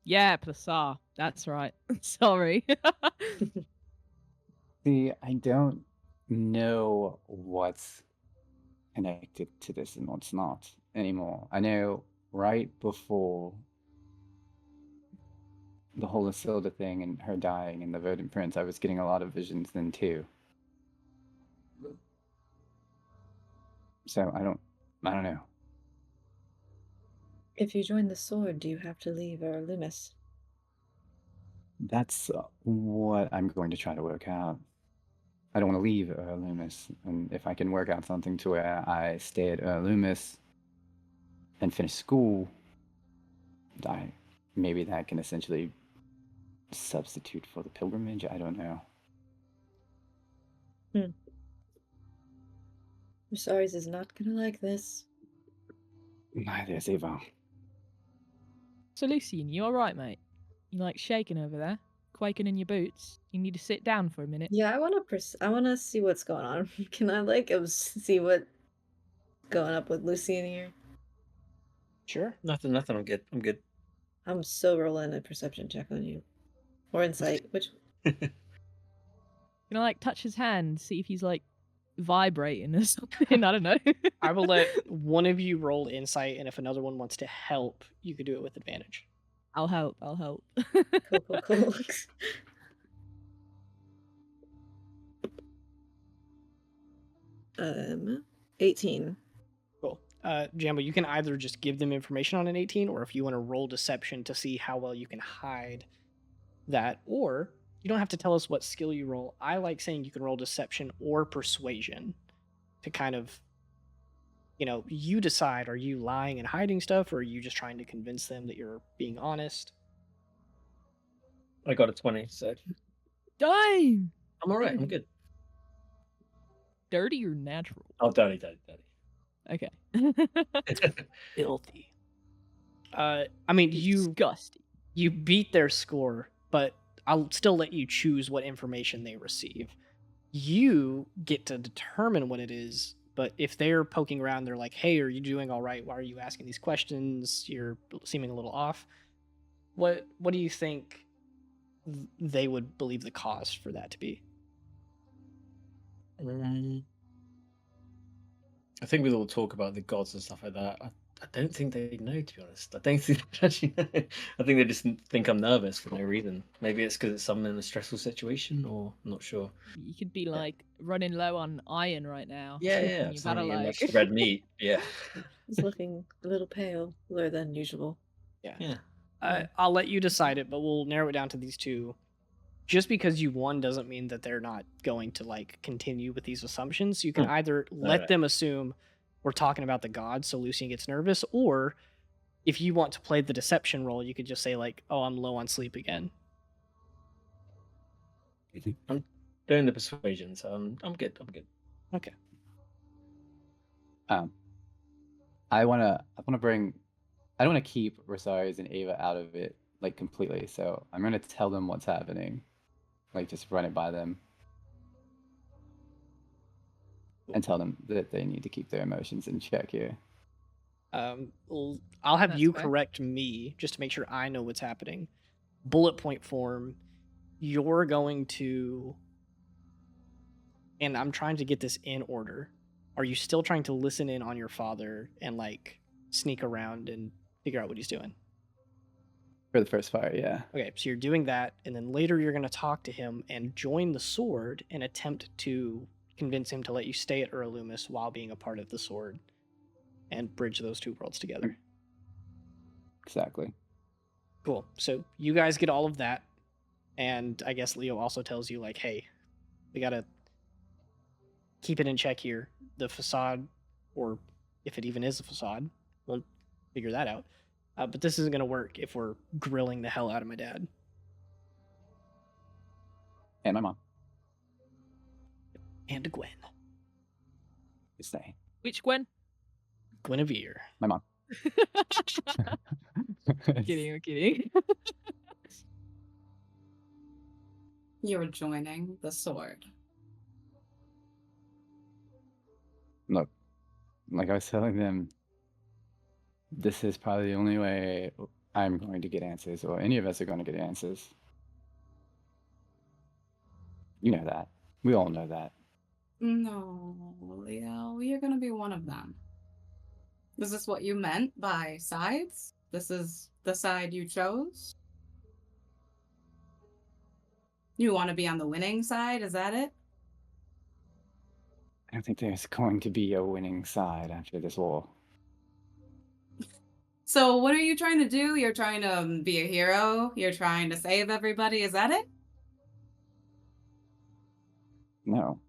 Speaker 3: Yeah, Plaza. That's right. Sorry.
Speaker 4: see, I don't know what's connected to this and what's not anymore. I know right before the whole Isilda thing and her dying and the Verdant Prince, I was getting a lot of visions then too. So I don't know.
Speaker 5: If you join the sword, do you have to leave Loomis?
Speaker 4: That's what I'm going to try to work out. I don't want to leave Loomis, and if I can work out something to where I stay at Loomis and finish school, maybe that can essentially substitute for the pilgrimage. I don't know.
Speaker 5: Viserys is not gonna like this.
Speaker 4: Neither is Eva.
Speaker 3: So Lucian, you alright, mate? You like shaking over there? Quaking in your boots? You need to sit down for a minute.
Speaker 5: Yeah, I wanna see what's going on. Can I like see what's going up with Lucian here?
Speaker 1: Sure.
Speaker 8: Nothing. I'm good. I'm good.
Speaker 5: I'm so rolling a perception check on you. Or insight, which
Speaker 3: Can I like touch his hand, see if he's like vibrating or something? I don't know.
Speaker 1: I will let one of you roll insight, and if another one wants to help, you could do it with advantage.
Speaker 3: I'll help. I'll help.
Speaker 5: cool. 18.
Speaker 1: Cool. Jambo, you can either just give them information on an 18, or if you want to roll deception to see how well you can hide that, or you don't have to tell us what skill you roll. I like saying you can roll deception or persuasion to kind of, you decide, are you lying and hiding stuff, or are you just trying to convince them that you're being honest?
Speaker 8: I got a 20, so
Speaker 3: Dang!
Speaker 8: I'm all right. I'm good.
Speaker 3: Dirty or natural?
Speaker 8: Oh, dirty.
Speaker 3: Okay.
Speaker 1: Filthy. I mean,
Speaker 3: Disgusting.
Speaker 1: you beat their score, but I'll still let you choose what information they receive. You get to determine what it is, but if they're poking around, they're like, hey, are you doing all right? Why are you asking these questions? You're seeming a little off. What do you think they would believe the cause for that to be?
Speaker 8: I think with all the talk about the gods and stuff like that, I don't think they know, to be honest. I don't think they actually know. I think they just think I'm nervous for no reason. Maybe it's because it's I'm in a stressful situation, or I'm not sure.
Speaker 3: You could be like running low on iron right now.
Speaker 8: Yeah.
Speaker 3: You gotta
Speaker 8: Something in
Speaker 3: like.
Speaker 8: much red meat. Yeah.
Speaker 5: He's looking a little paler than usual.
Speaker 8: Yeah.
Speaker 1: I'll let you decide it, but we'll narrow it down to these two. Just because you won doesn't mean that they're not going to like continue with these assumptions. You can either let them assume we're talking about the gods, so Lucian gets nervous, or if you want to play the deception role, you could just say like, "Oh, I'm low on sleep again."
Speaker 8: I'm doing the persuasion, so I'm good.
Speaker 1: Okay.
Speaker 4: I wanna keep Rosaries and Ava out of it like completely. So I'm gonna tell them what's happening, like just run it by them, and tell them that they need to keep their emotions in check here.
Speaker 1: I'll have
Speaker 3: That's
Speaker 1: you
Speaker 3: fair.
Speaker 1: correct me just to make sure I know what's happening. Bullet point form, you're going to, and I'm trying to get this in order. Are you still trying to listen in on your father and like sneak around and figure out what he's doing?
Speaker 4: For the first part, yeah.
Speaker 1: Okay, so you're doing that, and then later you're going to talk to him and join the sword and attempt to convince him to let you stay at Loomis while being a part of the sword and bridge those two worlds together.
Speaker 4: Exactly.
Speaker 1: Cool. So you guys get all of that, and I guess Leo also tells you, like, hey, we got to keep it in check here. The facade, or if it even is a facade, we'll figure that out. But this isn't going to work if we're grilling the hell out of my dad.
Speaker 4: And my mom.
Speaker 1: and Gwen.
Speaker 4: His name.
Speaker 3: Which Gwen?
Speaker 1: Guinevere.
Speaker 4: My mom.
Speaker 3: Kidding, I'm kidding.
Speaker 6: You're joining the sword.
Speaker 4: Look, like I was telling them, this is probably the only way I'm going to get answers, or any of us are going to get answers. You know that. We all know that.
Speaker 6: No, Leo, you're gonna be one of them. Is this what you meant by sides? This is the side you chose? You want to be on the winning side? Is that it?
Speaker 4: I don't think there's going to be a winning side after this war.
Speaker 6: So what are you trying to do? You're trying to be a hero? You're trying to save everybody? Is that it?
Speaker 4: No.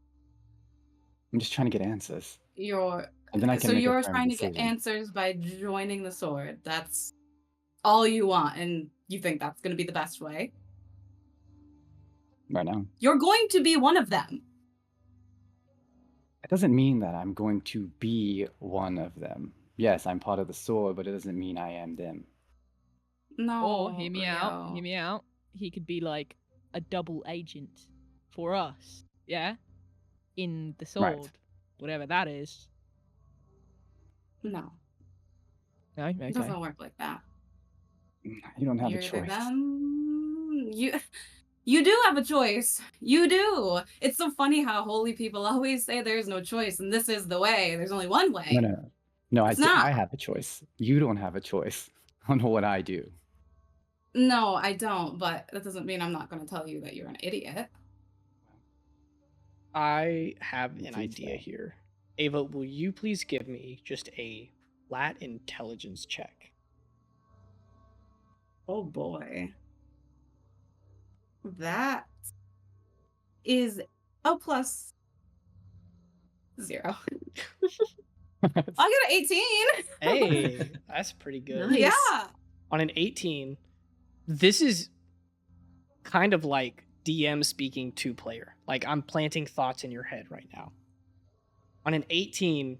Speaker 4: I'm just trying to get answers.
Speaker 6: You're
Speaker 4: And then I can
Speaker 6: so
Speaker 4: make a
Speaker 6: you're
Speaker 4: firm
Speaker 6: trying to
Speaker 4: decision.
Speaker 6: get answers by joining the sword. That's all you want, and you think that's going to be the best way?
Speaker 4: Right now.
Speaker 6: You're going to be one of them.
Speaker 4: It doesn't mean that I'm going to be one of them. Yes, I'm part of the sword, but it doesn't mean I am them.
Speaker 6: No.
Speaker 3: Or, hear me out,
Speaker 6: Leo.
Speaker 3: hear me out. He could be like a double agent for us, yeah? In the sword,
Speaker 4: Right.
Speaker 3: whatever that is.
Speaker 6: No,
Speaker 3: No,
Speaker 6: it
Speaker 3: okay.
Speaker 6: doesn't work like that.
Speaker 4: You don't have
Speaker 6: You're
Speaker 4: a
Speaker 6: either
Speaker 4: choice.
Speaker 6: them. You do have a choice. You do. It's so funny how holy people always say there's no choice, and this is the way. There's only one way.
Speaker 4: No. No,
Speaker 6: It's not.
Speaker 4: I have a choice. You don't have a choice on what I do.
Speaker 6: No, I don't, but that doesn't mean I'm not going to tell you that you're an idiot.
Speaker 1: I have
Speaker 4: You
Speaker 1: an
Speaker 4: think
Speaker 1: idea
Speaker 4: so?
Speaker 1: here. Ava, will you please give me just a flat intelligence check?
Speaker 6: Oh boy. That is a plus 0. I got an 18.
Speaker 1: Hey, that's pretty good.
Speaker 5: Nice.
Speaker 6: Yeah.
Speaker 1: On an 18, this is kind of like DM speaking to player. Like I'm planting thoughts in your head right now. On an 18,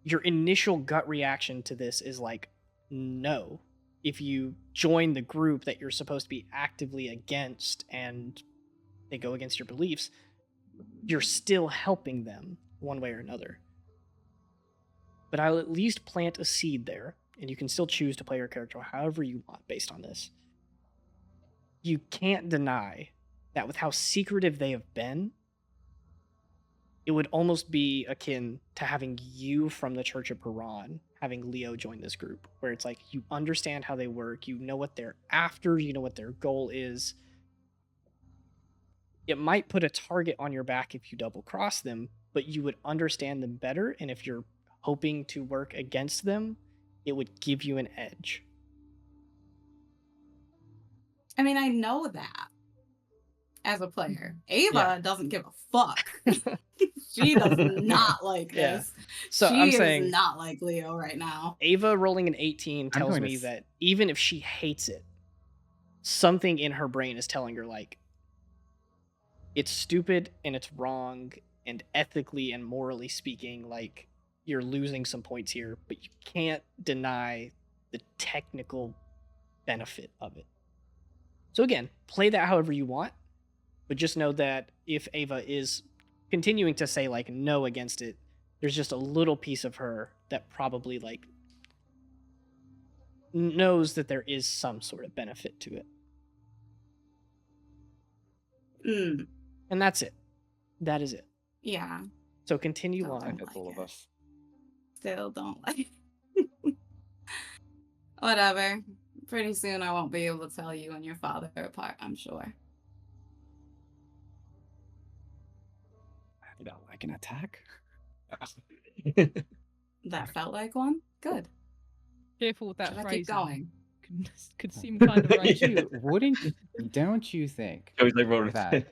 Speaker 1: your initial gut reaction to this is like, no. If you join the group that you're supposed to be actively against and they go against your beliefs, you're still helping them one way or another. But I'll at least plant a seed there, and you can still choose to play your character however you want based on this. You can't deny that with how secretive they have been, it would almost be akin to having you from the Church of Paran having Leo join this group, where it's like you understand how they work, you know what they're after, you know what their goal is. It might put a target on your back if you double cross them, but you would understand them better, and if you're hoping to work against them, it would give you an edge.
Speaker 6: I mean, I know that as a player. Ava
Speaker 1: Yeah.
Speaker 6: doesn't give a fuck. She does not like
Speaker 1: Yeah.
Speaker 6: this.
Speaker 1: So
Speaker 6: she
Speaker 1: I'm
Speaker 6: is
Speaker 1: saying
Speaker 6: not like Leo right now.
Speaker 1: Ava rolling an 18 tells
Speaker 4: going to
Speaker 1: me
Speaker 4: s-
Speaker 1: that even if she hates it, something in her brain is telling her, like, it's stupid and it's wrong, and ethically and morally speaking, like, you're losing some points here, but you can't deny the technical benefit of it. So again, play that however you want, but just know that if Ava is continuing to say, like, no against it, there's just a little piece of her that probably, like, knows that there is some sort of benefit to it.
Speaker 6: Mm,
Speaker 1: And that's it. That is it.
Speaker 6: yeah.
Speaker 1: So continue
Speaker 6: Don't
Speaker 1: on.
Speaker 6: like
Speaker 4: That's all of
Speaker 6: it.
Speaker 4: us.
Speaker 6: Still don't like it. Whatever. Pretty soon I won't be able to tell you and your father apart, I'm sure.
Speaker 4: You don't like an attack?
Speaker 6: That felt like one? Good.
Speaker 3: Careful with that
Speaker 6: Should I
Speaker 3: phrase.
Speaker 6: keep going?
Speaker 3: Could seem kind of racist.
Speaker 4: Don't you think
Speaker 8: Goes like rolling.
Speaker 4: that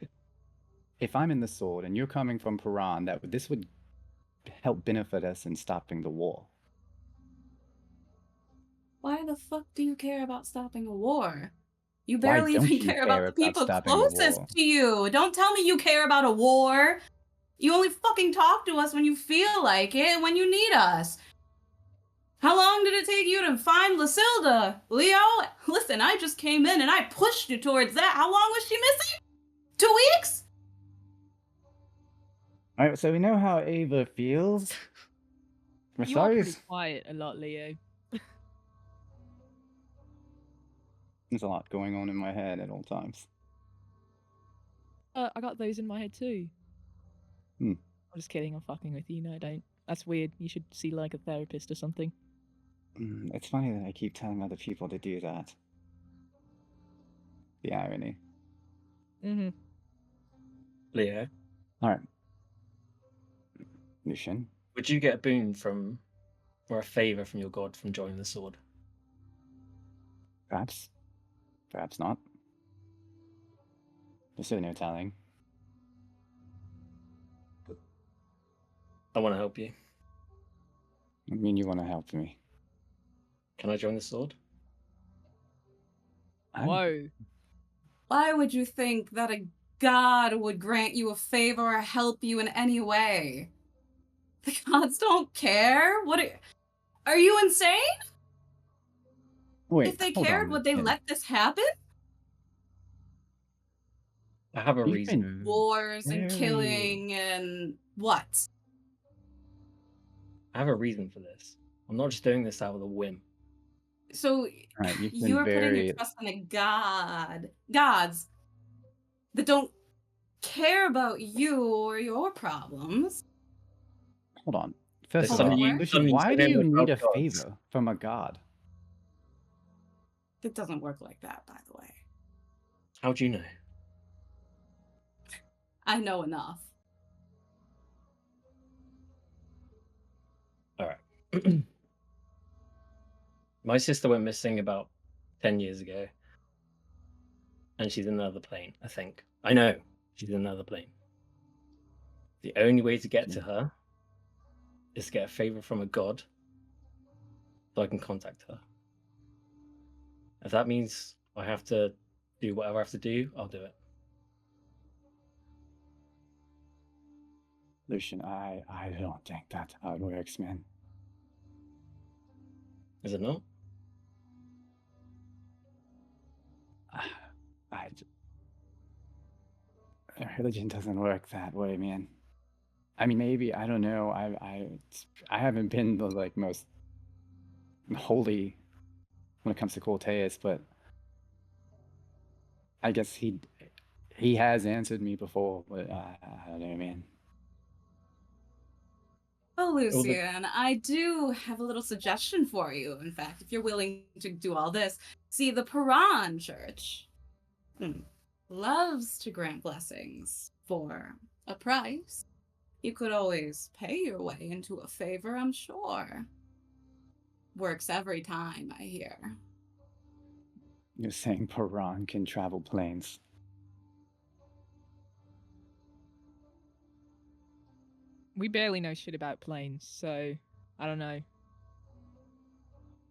Speaker 4: if I'm in the sword and you're coming from Paran, that this would help benefit us in stopping the war?
Speaker 6: Why the fuck do you care about stopping a war? You
Speaker 4: Why
Speaker 6: barely
Speaker 4: don't
Speaker 6: even
Speaker 4: you
Speaker 6: care about
Speaker 4: care
Speaker 6: the
Speaker 4: about
Speaker 6: people
Speaker 4: stopping the
Speaker 6: closest
Speaker 4: war?
Speaker 6: to you. Don't tell me you care about a war. You only fucking talk to us when you feel like it and when you need us. How long did it take you to find Lucilda, Leo? Listen, I just came in and I pushed you towards that. How long was she missing? 2 weeks?
Speaker 4: All right, so we know how Ava feels. We're
Speaker 3: You are
Speaker 4: sorry.
Speaker 3: pretty quiet a lot, Leo.
Speaker 4: There's a lot going on in my head at all times.
Speaker 3: I got those in my head too.
Speaker 4: Hmm.
Speaker 3: I'm just kidding. I'm fucking with you. No, don't. That's weird. You should see like a therapist or something.
Speaker 4: It's funny that I keep telling other people to do that. The irony.
Speaker 3: Mm-hmm.
Speaker 8: Leo,
Speaker 4: All right. Lucian,
Speaker 8: would you get a boon from, or a favor from your god from joining the sword?
Speaker 4: perhaps. Perhaps not. There's no telling.
Speaker 8: I want to help you.
Speaker 4: I mean, you want to help me.
Speaker 8: Can I join the sword?
Speaker 3: Whoa.
Speaker 6: Why would you think that a god would grant you a favor or help you in any way? The gods don't care? Are you insane?
Speaker 4: Wait,
Speaker 6: If they
Speaker 4: hold
Speaker 6: cared,
Speaker 4: on,
Speaker 6: would they
Speaker 4: Lucian.
Speaker 6: let this happen?
Speaker 8: I have a
Speaker 4: You've
Speaker 8: reason.
Speaker 4: been
Speaker 6: Wars and
Speaker 4: very-
Speaker 6: killing and what?
Speaker 8: I have a reason for this. I'm not just doing this out of a whim.
Speaker 6: So
Speaker 4: Right, you've been
Speaker 6: you're putting
Speaker 4: very.
Speaker 6: your trust in gods that don't care about you or your problems.
Speaker 4: Hold on. First
Speaker 8: There's
Speaker 4: of
Speaker 6: some
Speaker 4: all,
Speaker 6: of you-
Speaker 4: Lucian,
Speaker 8: some
Speaker 4: why do
Speaker 8: say
Speaker 4: you
Speaker 8: they're
Speaker 4: need a
Speaker 8: about gods.
Speaker 4: favor from a god?
Speaker 6: It doesn't work like that, by the way.
Speaker 8: How do you know?
Speaker 6: I know enough.
Speaker 8: All right. My sister went missing about 10 years ago. And she's in another plane, I think. I know she's in another plane. The only way to get to her is to get a favor from a god so I can contact her. If that means I have to do whatever I have to do, I'll do it.
Speaker 4: Lucian, I don't think that's how it works, man.
Speaker 8: Is it not?
Speaker 4: Religion doesn't work that way, man. I mean, maybe I don't know. I haven't been the like most holy when it comes to Cortez, but I guess he has answered me before. But I don't know, man.
Speaker 6: Well, Lucian, I do have a little suggestion for you. In fact, if you're willing to do all this, see, the Paran Church loves to grant blessings for a price. You could always pay your way into a favor, I'm sure. Works every time, I hear.
Speaker 4: You're saying Paran can travel planes?
Speaker 3: We barely know shit about planes, so I don't know.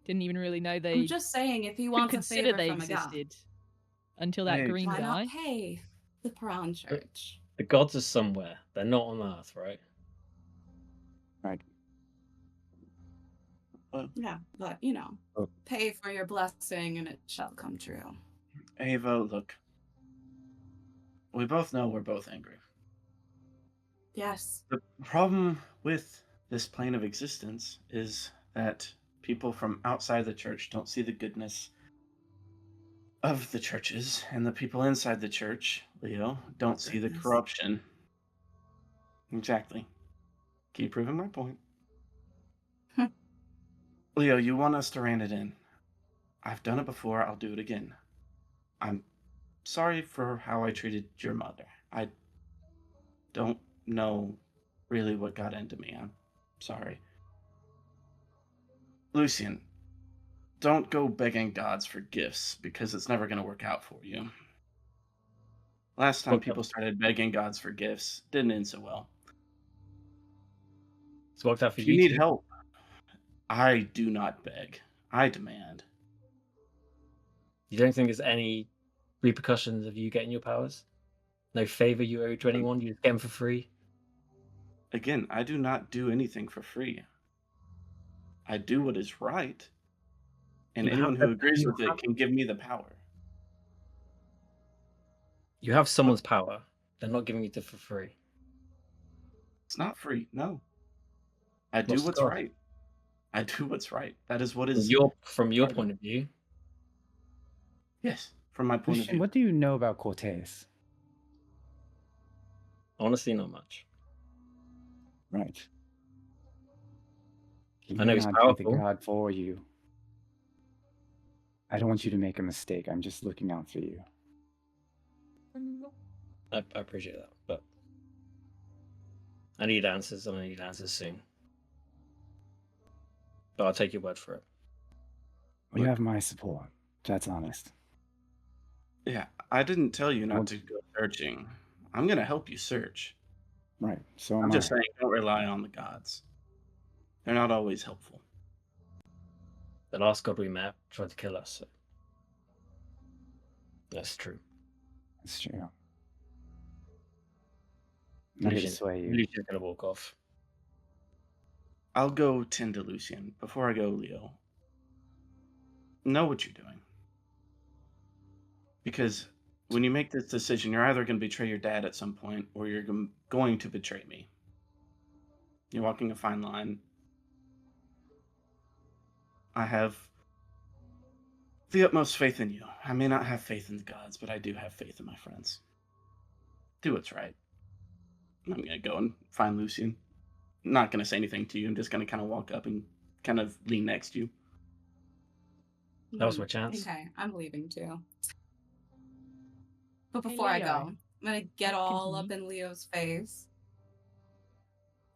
Speaker 3: Didn't even really know they
Speaker 6: I'm just saying, if he
Speaker 3: could
Speaker 6: wants a
Speaker 3: consider
Speaker 6: favor
Speaker 3: they
Speaker 6: from a god,
Speaker 3: existed until that
Speaker 7: Hey,
Speaker 3: green
Speaker 6: why
Speaker 3: guy.
Speaker 6: not pay the Paran Church?
Speaker 8: The gods are somewhere. They're not on Earth, right?
Speaker 4: Right.
Speaker 6: Yeah, but you know,
Speaker 4: Oh.
Speaker 6: pay for your blessing and it shall come true.
Speaker 7: Ava, look. We both know we're both angry.
Speaker 6: Yes.
Speaker 7: The problem with this plane of existence is that people from outside the church don't see the goodness of the churches, and the people inside the church, Leo, don't see the
Speaker 6: Goodness.
Speaker 7: corruption. Exactly. Keep proving my point. Leo, you want us to rein it in. I've done it before, I'll do it again. I'm sorry for how I treated your mother. I don't know really what got into me. I'm sorry. Lucian, don't go begging gods for gifts because it's never going to work out for you. Last time
Speaker 8: Okay.
Speaker 7: people started begging gods for gifts, didn't end so well.
Speaker 8: It's worked out for
Speaker 7: If
Speaker 8: you.
Speaker 7: you need
Speaker 8: too.
Speaker 7: help, I do not beg. I demand.
Speaker 8: You don't think there's any repercussions of you getting your powers? No favor you owe to anyone? You just get them for free?
Speaker 7: again, I do not do anything for free. I do what is right, and
Speaker 8: You have
Speaker 7: anyone who
Speaker 8: to-
Speaker 7: agrees
Speaker 8: you
Speaker 7: with it
Speaker 8: have-
Speaker 7: can give me the power.
Speaker 8: You have someone's power. They're not giving it for free.
Speaker 7: It's not free. No. I do
Speaker 8: What's the
Speaker 7: what's
Speaker 8: cost?
Speaker 7: right. I do what's right. That is what
Speaker 8: From
Speaker 7: is
Speaker 8: your
Speaker 7: right.
Speaker 8: point of view,
Speaker 7: yes, from my point of
Speaker 4: Lucian,
Speaker 7: view.
Speaker 4: what do you know about Cortez?
Speaker 8: honestly, not much.
Speaker 4: Right. He
Speaker 8: I know
Speaker 4: may
Speaker 8: he's
Speaker 4: not be the
Speaker 8: powerful.
Speaker 4: god for you. I don't want you to make a mistake. I'm just looking out for you.
Speaker 8: I appreciate that, but I need answers, and I need answers soon. But I'll take your word for it.
Speaker 4: You have my support. That's honest.
Speaker 7: Yeah, I didn't tell you not
Speaker 4: Well-
Speaker 7: to go searching. I'm going to help you search.
Speaker 4: Right. So
Speaker 7: I'm
Speaker 4: am
Speaker 7: just
Speaker 4: I.
Speaker 7: saying, don't rely on the gods. They're not always helpful.
Speaker 8: The last god we met tried to kill us. So. That's true.
Speaker 4: It's true. I'm not here to sway you.
Speaker 8: Lucian's gonna walk off.
Speaker 7: I'll go tend to Lucian. Before I go, Leo, know what you're doing. Because when you make this decision, you're either going to betray your dad at some point, or you're going to betray me. You're walking a fine line. I have the utmost faith in you. I may not have faith in the gods, but I do have faith in my friends. Do what's right. I'm going to go and find Lucian. I'm not going to say anything to you. I'm just going to kind of walk up and kind of lean next to you.
Speaker 8: That was my chance.
Speaker 6: Okay, I'm leaving too. But before I
Speaker 3: Leo.
Speaker 6: go, I'm gonna get all up in Leo's face.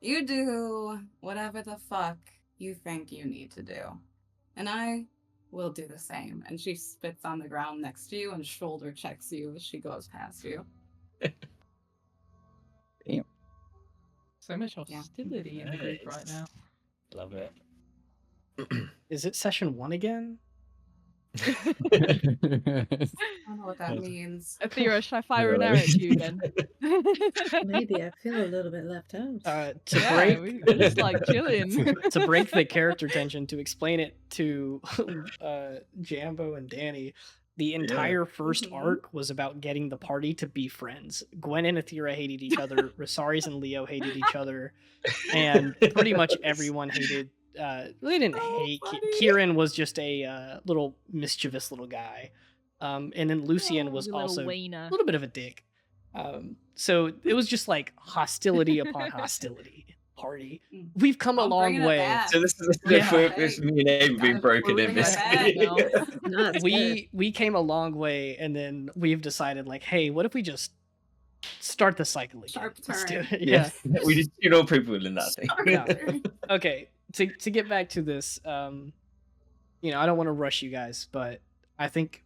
Speaker 6: You do whatever the fuck you think you need to do. And I will do the same. And she spits on the ground next to you and shoulder checks you as she goes past you.
Speaker 4: Damn.
Speaker 3: So much
Speaker 6: Yeah.
Speaker 3: hostility in the group right now.
Speaker 8: Love it.
Speaker 1: Is it session 1 again?
Speaker 6: I don't know what that
Speaker 8: Yes.
Speaker 6: means.
Speaker 3: Athera, should I fire an
Speaker 8: Yeah.
Speaker 3: arrow at you then?
Speaker 5: Maybe I feel a little bit left out.
Speaker 1: To
Speaker 3: Yeah,
Speaker 1: break
Speaker 3: we're just like chilling.
Speaker 1: to break the character tension, to explain it to Jambo and Danny, the entire first
Speaker 6: Mhm.
Speaker 1: arc was about getting the party to be friends. Gwen and Athera hated each other. Rosaris and Leo hated each other, and pretty much everyone hated. They didn't hate.
Speaker 6: funny.
Speaker 1: Kieran was just a little mischievous little guy, and then Lucian was
Speaker 3: The little
Speaker 1: also
Speaker 3: wiener.
Speaker 1: a little bit of a dick. So it was just like hostility upon hostility. Party. We've come a
Speaker 6: I'm
Speaker 1: long
Speaker 6: bringing it
Speaker 1: way.
Speaker 6: back.
Speaker 8: So this is
Speaker 1: Yeah.
Speaker 8: this me and Abe being
Speaker 6: Gotta
Speaker 8: broken
Speaker 6: bring
Speaker 8: in
Speaker 6: it
Speaker 8: this.
Speaker 6: back
Speaker 3: now.
Speaker 5: No, it's good.
Speaker 1: We came a long way, and then we've decided like, hey, what if we just start the cycle again?
Speaker 6: Sharp
Speaker 1: Let's do
Speaker 6: turn.
Speaker 1: it. Yeah.
Speaker 8: we just you know people in that thing.
Speaker 1: Yeah. Okay. To get back to this, I don't want to rush you guys, but I think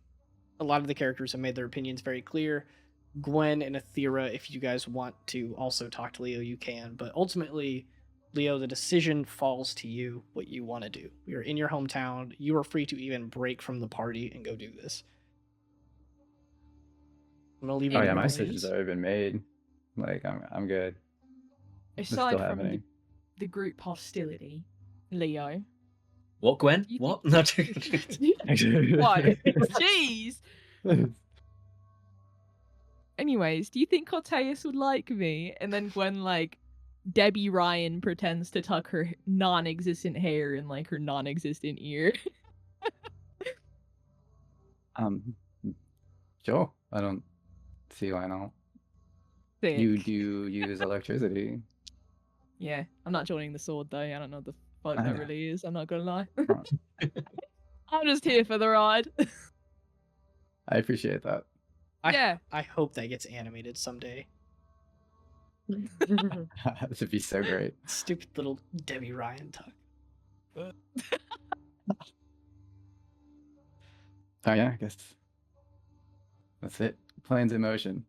Speaker 1: a lot of the characters have made their opinions very clear. Gwen and Athera, if you guys want to also talk to Leo, you can. But ultimately, Leo, the decision falls to you what you want to do. You're in your hometown. You are free to even break from the party and go do this. I'm gonna leave you.
Speaker 4: Oh
Speaker 1: in
Speaker 4: yeah,
Speaker 1: your
Speaker 4: my
Speaker 1: own
Speaker 4: decision's
Speaker 1: hands.
Speaker 4: already been made. Like I'm good. It's
Speaker 3: Aside
Speaker 4: still
Speaker 3: from
Speaker 4: happening.
Speaker 3: the group hostility, Leo.
Speaker 8: What, Gwen?
Speaker 3: You
Speaker 8: What? No.
Speaker 3: What? Jeez. Anyways, do you think Corteus would like me? And then Gwen, like, Debbie Ryan pretends to tuck her non-existent hair in, like, her non-existent ear.
Speaker 4: Sure. I don't see why not.
Speaker 3: Sick.
Speaker 4: You do use electricity.
Speaker 3: Yeah, I'm not joining the sword, though. I don't know what the fuck
Speaker 4: I
Speaker 3: that
Speaker 4: know.
Speaker 3: really is. I'm not gonna lie.
Speaker 4: Right.
Speaker 3: I'm just here for the ride.
Speaker 4: I appreciate that.
Speaker 3: Yeah.
Speaker 1: I hope that gets animated someday.
Speaker 4: This would be so great.
Speaker 1: Stupid little Debbie Ryan talk.
Speaker 4: Oh yeah, I guess that's it. Plans in motion.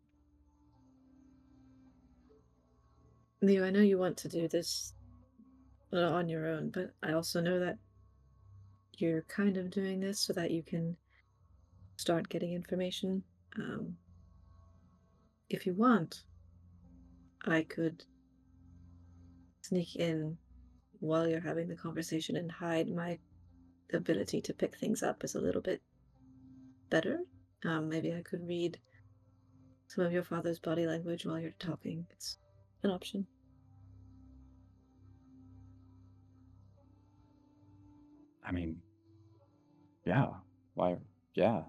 Speaker 5: Leo, I know you want to do this on your own, but I also know that you're kind of doing this so that you can start getting information. If you want, I could sneak in while you're having the conversation and hide, my ability to pick things up is a little bit better. Maybe I could read some of your father's body language while you're talking. It's an option.
Speaker 4: I mean, yeah. Why? Yeah.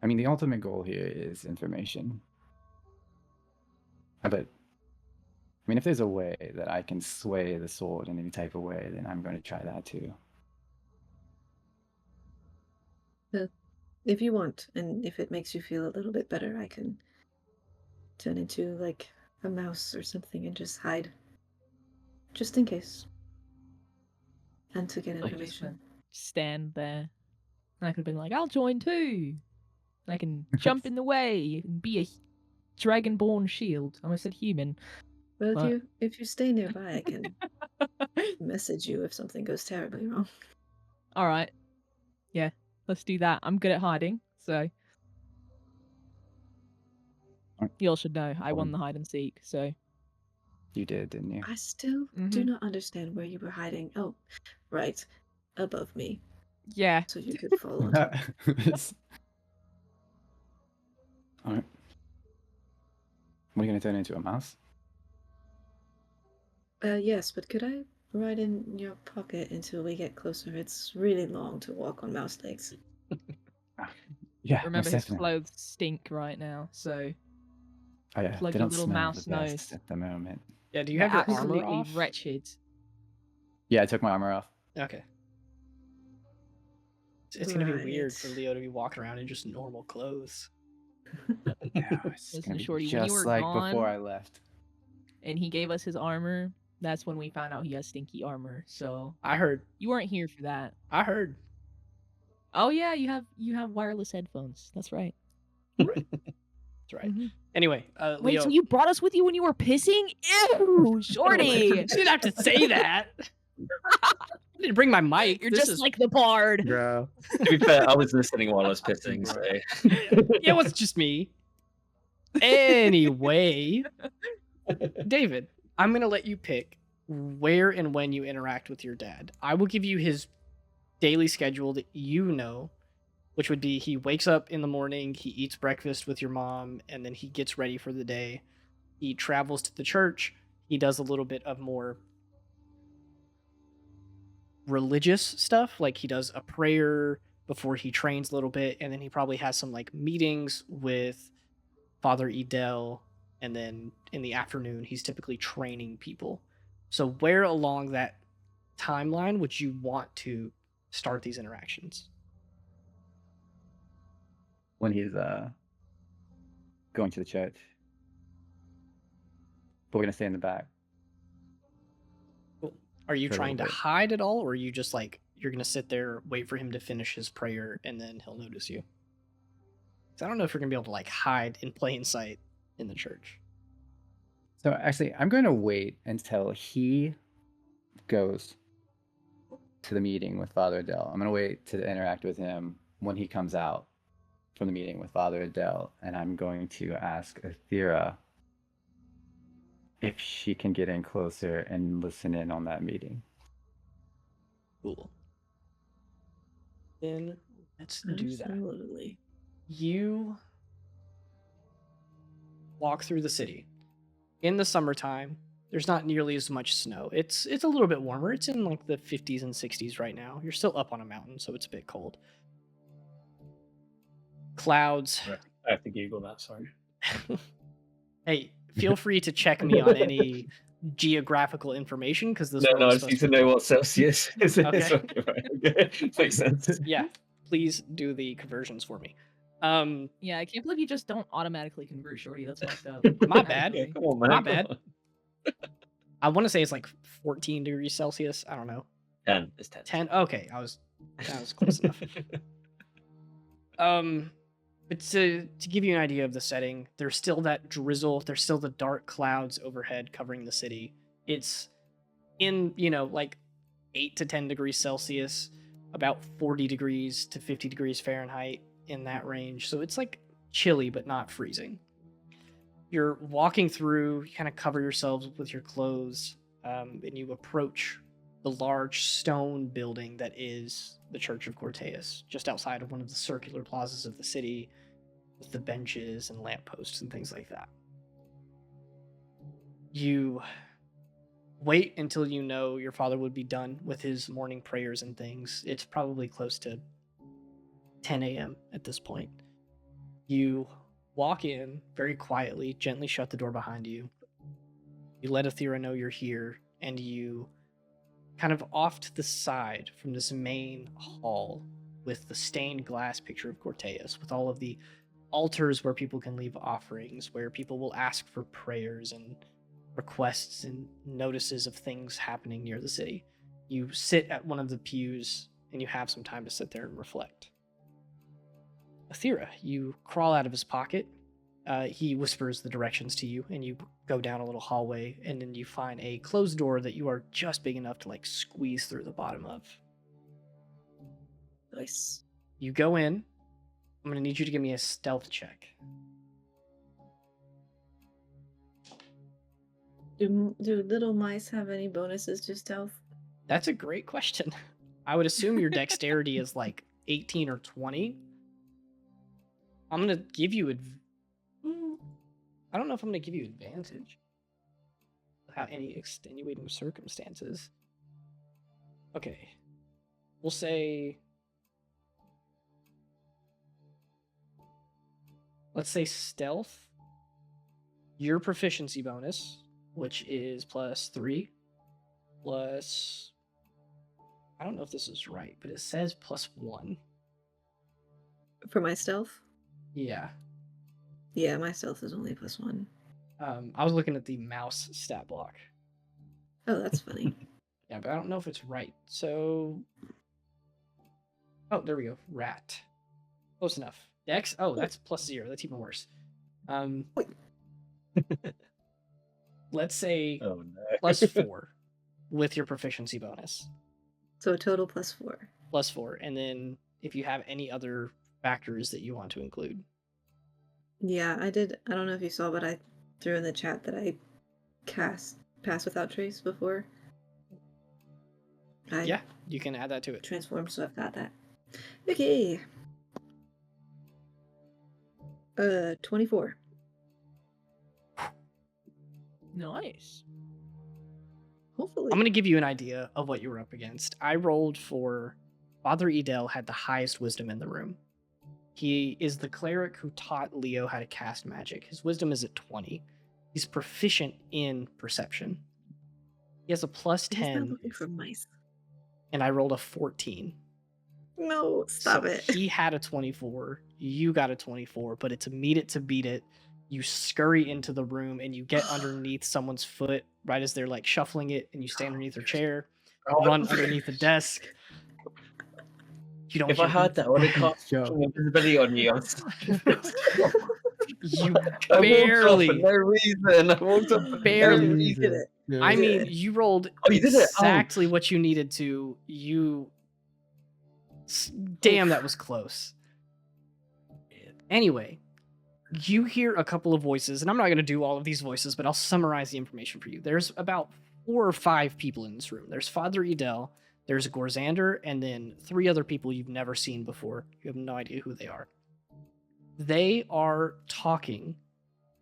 Speaker 4: I mean, the ultimate goal here is information. But, I mean, if there's a way that I can sway the sword in any type of way, then I'm going to try that too.
Speaker 5: If you want, and if it makes you feel a little bit better, I can turn into, like, a mouse or something and just hide. Just in case. And to get
Speaker 8: Like,
Speaker 5: information.
Speaker 3: Stand there. And I could have been like, I'll join too. I can jump in the way and be a dragonborn shield. I almost said human.
Speaker 5: Well,
Speaker 3: But-
Speaker 5: if you stay nearby, I can message you if something goes terribly wrong.
Speaker 3: All right. Yeah, let's do that. I'm good at hiding, so
Speaker 4: Alright.
Speaker 3: you all should know I won the hide and seek. So
Speaker 4: You did, didn't you?
Speaker 5: I still do not understand where you were hiding. Oh, right. Above me.
Speaker 3: yeah,
Speaker 5: So you could fall on top.
Speaker 4: Alright. What are you going to turn into, a mouse?
Speaker 5: Yes, but could I ride in your pocket until we get closer? It's really long to walk on mouse legs.
Speaker 4: Yeah,
Speaker 3: remember
Speaker 4: most
Speaker 3: his
Speaker 4: definitely.
Speaker 3: clothes stink right now. So
Speaker 4: Oh yeah,
Speaker 3: plug
Speaker 4: they
Speaker 3: your
Speaker 4: don't
Speaker 3: little
Speaker 4: smell
Speaker 3: mouse
Speaker 4: the best
Speaker 3: nose.
Speaker 4: at the moment.
Speaker 1: Yeah, do you
Speaker 3: they're
Speaker 1: have your armor
Speaker 3: absolutely
Speaker 1: off?
Speaker 3: wretched.
Speaker 4: Yeah, I took my armor off.
Speaker 1: Okay. It's gonna be weird
Speaker 5: Right.
Speaker 1: for Leo to be walking around in just normal clothes.
Speaker 4: Yeah, it's
Speaker 3: Listen,
Speaker 4: gonna be
Speaker 3: Shorty, when you
Speaker 4: just
Speaker 3: were
Speaker 4: like
Speaker 3: gone-
Speaker 4: before I left.
Speaker 3: And he gave us his armor. That's when we found out he has stinky armor. So
Speaker 1: I heard.
Speaker 3: you weren't here for that.
Speaker 1: I heard.
Speaker 3: Oh yeah, you have wireless headphones. That's right.
Speaker 1: That's right.
Speaker 3: Mhm.
Speaker 1: Anyway,
Speaker 3: Wait,
Speaker 1: Leo.
Speaker 3: so you brought us with you when you were pissing? Ew, Shorty!
Speaker 1: You didn't have to say that. I didn't bring my mic.
Speaker 3: You're
Speaker 1: This
Speaker 3: just
Speaker 1: is...
Speaker 3: like the bard.
Speaker 8: Bro. To be fair, I was listening while I was pissing, so.
Speaker 1: Yeah, it was just me. Anyway, David, I'm gonna let you pick where and when you interact with your dad. I will give you his daily schedule that you know, which would be he wakes up in the morning, he eats breakfast with your mom, and then he gets ready for the day. He travels to the church. He does a little bit of more religious stuff, like he does a prayer before he trains a little bit, and then he probably has some like meetings with Father Edel, and then in the afternoon he's typically training people. So where along that timeline would you want to start these interactions?
Speaker 4: When he's going to the church. But we're gonna stay in the back.
Speaker 1: Cool. Are you
Speaker 4: For a
Speaker 1: trying to
Speaker 4: little bit.
Speaker 1: hide at all, or are you just like you're gonna sit there, wait for him to finish his prayer, and then he'll notice you? 'Cause I don't know if you're gonna be able to like hide in plain sight in the church.
Speaker 4: So actually, I'm going to wait until he goes to the meeting with Father Adele. I'm going to wait to interact with him when he comes out from the meeting with Father Adele, and I'm going to ask Athera if she can get in closer and listen in on that meeting.
Speaker 1: Cool. Then let's do that.
Speaker 5: Absolutely.
Speaker 1: You walk through the city. In the summertime, there's not nearly as much snow. It's a little bit warmer. It's in like the 50s and 60s right now. You're still up on a mountain, so it's a bit cold. Clouds.
Speaker 8: I have to Google that, sorry.
Speaker 1: Hey, feel free to check me on any geographical information because this
Speaker 8: No,
Speaker 1: world
Speaker 8: I
Speaker 1: is
Speaker 8: just need
Speaker 1: supposed
Speaker 8: to know what Celsius is.
Speaker 1: Okay.
Speaker 8: Okay. Makes sense.
Speaker 1: Yeah, please do the conversions for me.
Speaker 3: Yeah, I can't believe you just don't automatically convert, Shorty. That's fucked up.
Speaker 1: My bad.
Speaker 8: Yeah, come on, man.
Speaker 1: My
Speaker 8: come
Speaker 1: bad.
Speaker 8: on.
Speaker 1: I want to say it's like 14 degrees Celsius. I don't know.
Speaker 8: 10. It's 10.
Speaker 1: 10. Okay, that was close enough. But to give you an idea of the setting, there's still that drizzle. There's still the dark clouds overhead covering the city. It's in, like 8 to 10 degrees Celsius, about 40 degrees to 50 degrees Fahrenheit, in that range. So it's like chilly, but not freezing. You're walking through, you kind of cover yourselves with your clothes, and you approach the large stone building that is the Church of Corteus, just outside of one of the circular plazas of the city, with the benches and lampposts and things like that. You wait until you know your father would be done with his morning prayers and things. It's probably close to 10 a.m. at this point. You walk in very quietly, gently shut the door behind you. You let Athera know you're here, and you kind of off to the side from this main hall with the stained glass picture of Corteus, with all of the altars where people can leave offerings, where people will ask for prayers and requests and notices of things happening near the city. You sit at one of the pews, and you have some time to sit there and reflect. Athera, you crawl out of his pocket. He whispers the directions to you, and you go down a little hallway, and then you find a closed door that you are just big enough to like squeeze through the bottom of.
Speaker 5: Nice.
Speaker 1: You go in. I'm gonna need you to give me a stealth check.
Speaker 5: Do little mice have any bonuses to stealth?
Speaker 1: That's a great question. I would assume your dexterity is like 18 or 20. I'm gonna give you I don't know if I'm gonna give you advantage without any extenuating circumstances. Okay. We'll say, let's say stealth. Your proficiency bonus, which is +3, plus, I don't know if this is right, but it says +1.
Speaker 5: For my stealth?
Speaker 1: Yeah.
Speaker 5: Yeah, my stealth is only +1.
Speaker 1: I was looking at the mouse stat block.
Speaker 5: Oh, that's funny.
Speaker 1: Yeah, but I don't know if it's right. So, oh, there we go. Rat. Close enough. Dex. Oh, that's +0. That's even worse. Let's say
Speaker 8: Oh no.
Speaker 1: +4 with your proficiency bonus.
Speaker 5: So a total +4.
Speaker 1: +4, and then if you have any other factors that you want to include.
Speaker 5: Yeah, I did. I don't know if you saw, but I threw in the chat that I cast Pass Without Trace before.
Speaker 1: Yeah, you can add that to it.
Speaker 5: Transformed, so I've got that. Okay. 24.
Speaker 3: Nice.
Speaker 5: Hopefully.
Speaker 1: I'm going to give you an idea of what you were up against. I rolled for Father Edel had the highest wisdom in the room. He is the cleric who taught Leo how to cast magic. His wisdom is at 20. He's proficient in perception. He has a
Speaker 5: He's not
Speaker 1: +10,
Speaker 5: looking for mice.
Speaker 1: and I rolled a 14.
Speaker 5: No, stop
Speaker 1: So
Speaker 5: it.
Speaker 1: He had a 24. You got a 24, but it's a meet it to beat it. You scurry into the room and you get underneath someone's foot right as they're like shuffling it, and you stand underneath their chair, run underneath the desk. You don't
Speaker 8: If I
Speaker 1: hear
Speaker 8: had that, I would have cast
Speaker 4: Joe.
Speaker 8: invisibility on you.
Speaker 1: you
Speaker 8: I walked off
Speaker 1: barely,
Speaker 8: for no reason. I walked off for no
Speaker 1: barely.
Speaker 5: You did
Speaker 8: reason.
Speaker 5: it.
Speaker 1: I
Speaker 5: You
Speaker 1: mean,
Speaker 5: did it.
Speaker 1: you rolled
Speaker 8: Oh, you did it? Oh.
Speaker 1: exactly what you needed to. Damn, that was close. Anyway, you hear a couple of voices, and I'm not going to do all of these voices, but I'll summarize the information for you. There's about 4 or 5 people in this room. There's Father Edel, there's Gorzander, and then 3 other people you've never seen before. You have no idea who they are. They are talking,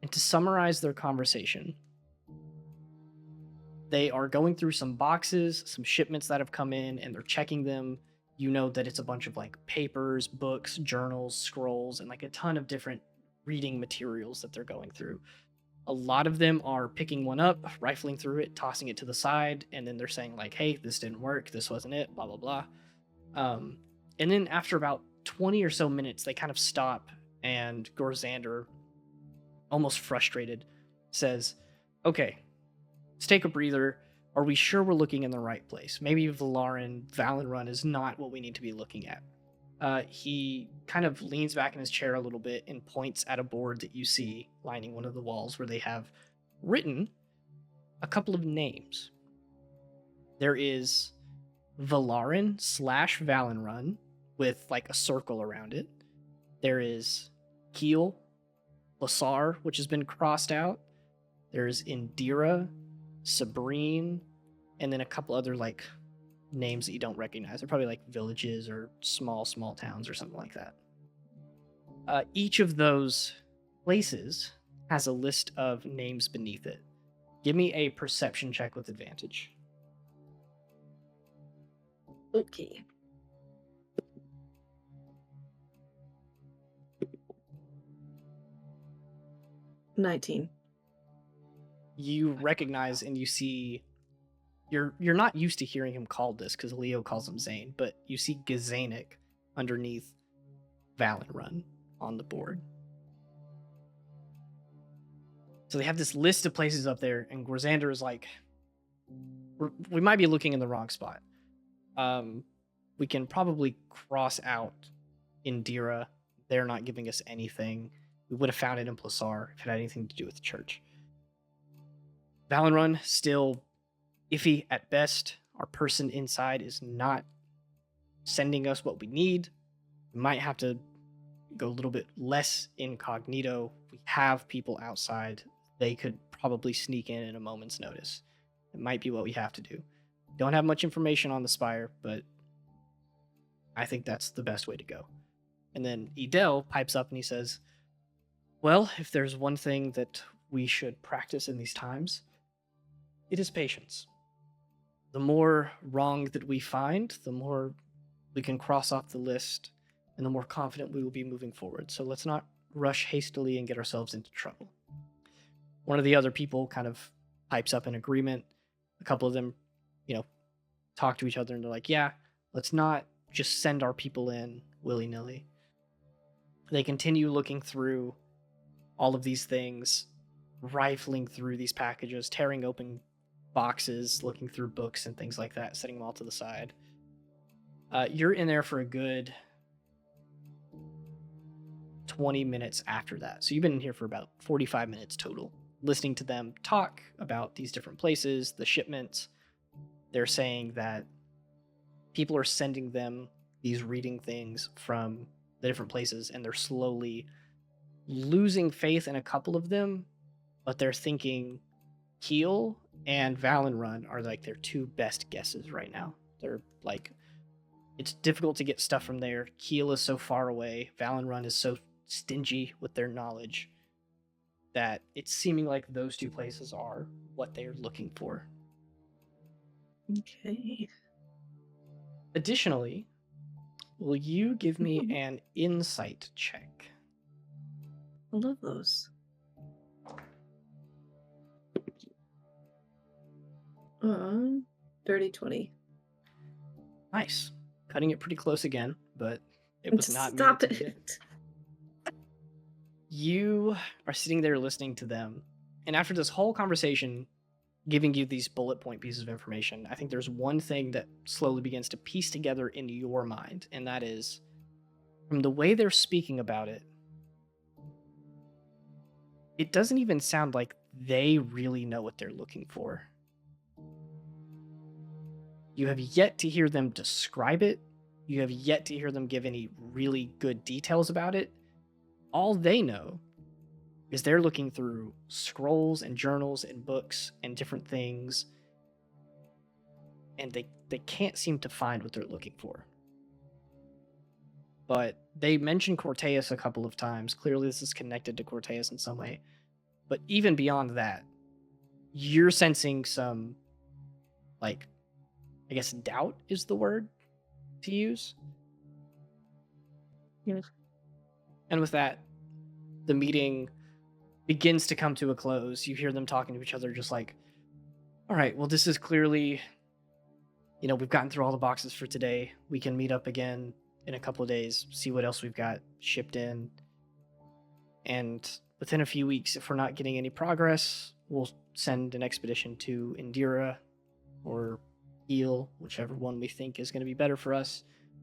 Speaker 1: and to summarize their conversation, they are going through some boxes, some shipments that have come in, and they're checking them. You know that it's a bunch of like papers, books, journals, scrolls, and like a ton of different reading materials that they're going through. A lot of them are picking one up, rifling through it, tossing it to the side, and then they're saying like, hey, this didn't work, this wasn't it, blah, blah, blah. And then after about 20 or so minutes, they kind of stop, and Gorzander, almost frustrated, says, okay, let's take a breather. Are we sure we're looking in the right place? Maybe Valenrun is not what we need to be looking at. He kind of leans back in his chair a little bit and points at a board that you see lining one of the walls where they have written a couple of names. There is Valarin/Valenrun with like a circle around it. There is Keel, Lasar, which has been crossed out. There's Indira, Sabrine, and then a couple other like names that you don't recognize. They're probably like villages or small towns or something like that. Each of those places has a list of names beneath it. Give me a perception check with advantage.
Speaker 5: Okay. $19.
Speaker 1: You recognize and you see you're not used to hearing him called this because Leo calls him Zane, but you see Gazanik underneath Valenrun on the board. So they have this list of places up there, and Gorzander is like, we might be looking in the wrong spot. We can probably cross out Indira. They're not giving us anything. We would have found it in Plasar if it had anything to do with the church. Valenrun, still iffy at best. Our person inside is not sending us what we need. We might have to go a little bit less incognito. We have people outside. They could probably sneak in a moment's notice. It might be what we have to do. Don't have much information on the Spire, but I think that's the best way to go. And then Edel pipes up and he says, well, if there's one thing that we should practice in these times, it is patience. The more wrong that we find, the more we can cross off the list, and the more confident we will be moving forward. So let's not rush hastily and get ourselves into trouble. One of the other people kind of pipes up in agreement. A couple of them, talk to each other, and they're like, yeah, let's not just send our people in willy-nilly. They continue looking through all of these things, rifling through these packages, tearing open boxes, looking through books and things like that, setting them all to the side. You're in there for a good 20 minutes after that. So you've been in here for about 45 minutes total, listening to them talk about these different places, the shipments. They're saying that people are sending them these reading things from the different places, and they're slowly losing faith in a couple of them, but they're thinking Keel and Valenrun are like their two best guesses right now. They're like, it's difficult to get stuff from there. Keel is so far away. Valenrun is so stingy with their knowledge that it's seeming like those two places are what they're looking for.
Speaker 5: Okay.
Speaker 1: Additionally, will you give me an insight check?
Speaker 5: I love those. 30-20.
Speaker 1: Nice. Cutting it pretty close again, but it was not
Speaker 5: Stop
Speaker 1: meant to be.
Speaker 5: it.
Speaker 1: You are sitting there listening to them, and after this whole conversation, giving you these bullet point pieces of information, I think there's one thing that slowly begins to piece together in your mind, and that is, from the way they're speaking about it, it doesn't even sound like they really know what they're looking for. You have yet to hear them describe it. You have yet to hear them give any really good details about it. All they know is they're looking through scrolls and journals and books and different things, and they can't seem to find what they're looking for. But they mentioned Corteus a couple of times. Clearly this is connected to Corteus in some way. But even beyond that, you're sensing some, I guess doubt is the word to use.
Speaker 5: Yes.
Speaker 1: And with that, the meeting begins to come to a close. You hear them talking to each other just like, all right, well, this is clearly, we've gotten through all the boxes for today. We can meet up again in a couple of days, see what else we've got shipped in. And within a few weeks, if we're not getting any progress, we'll send an expedition to Indira or Keel, whichever one we think is going to be better for us.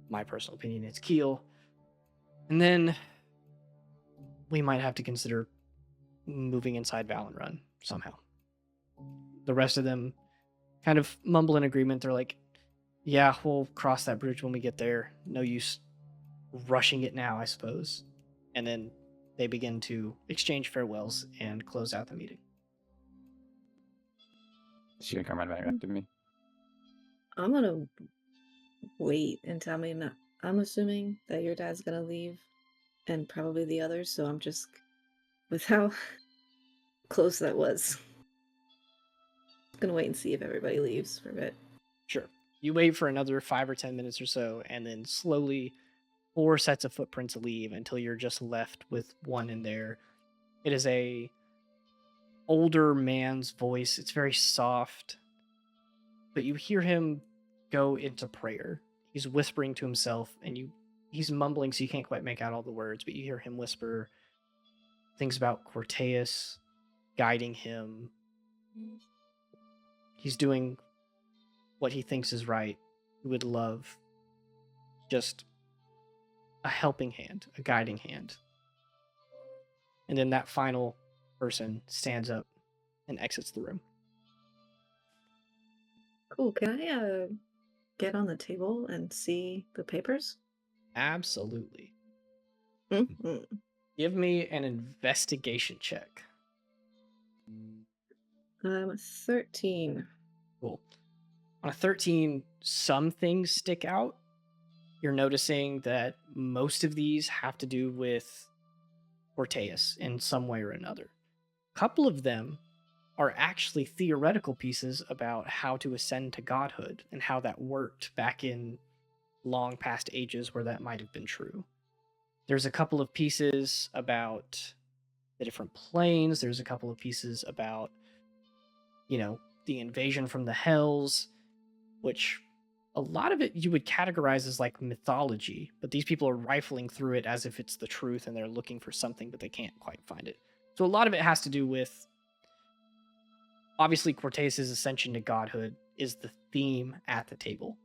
Speaker 1: My personal opinion is Keel. And then we might have to consider moving inside Valenrun somehow. The rest of them kind of mumble in agreement. They're like, yeah, we'll cross that bridge when we get there. No use rushing it now, I suppose. And then they begin to exchange farewells and close out the meeting.
Speaker 4: She's gonna come right back after me.
Speaker 5: I'm gonna wait until I'm assuming that your dad's gonna leave, and probably the others. So I'm just with how close that was. Gonna wait and see if everybody leaves for a bit.
Speaker 1: Sure. You wait for another 5 or 10 minutes or so, and then slowly 4 sets of footprints leave until you're just left with one in there. It is a older man's voice. It's very soft, but you hear him go into prayer. He's whispering to himself, and he's mumbling, so you can't quite make out all the words, but you hear him whisper things about Corteus guiding him. He's doing what he thinks is right. He would love just a helping hand, a guiding hand. And then that final person stands up and exits the room.
Speaker 5: Cool. Can I get on the table and see the papers?
Speaker 1: Absolutely.
Speaker 5: Mm-hmm.
Speaker 1: Give me an investigation check.
Speaker 5: 13.
Speaker 1: Cool. On a 13, some things stick out. You're noticing that most of these have to do with Orteus in some way or another. A couple of them are actually theoretical pieces about how to ascend to godhood and how that worked back in long past ages where that might have been true. There's a couple of pieces about the different planes. There's a couple of pieces about, the invasion from the Hells, which a lot of it you would categorize as like mythology, but these people are rifling through it as if it's the truth and they're looking for something, but they can't quite find it. So a lot of it has to do with, obviously, Corteus' ascension to godhood is the theme at the table.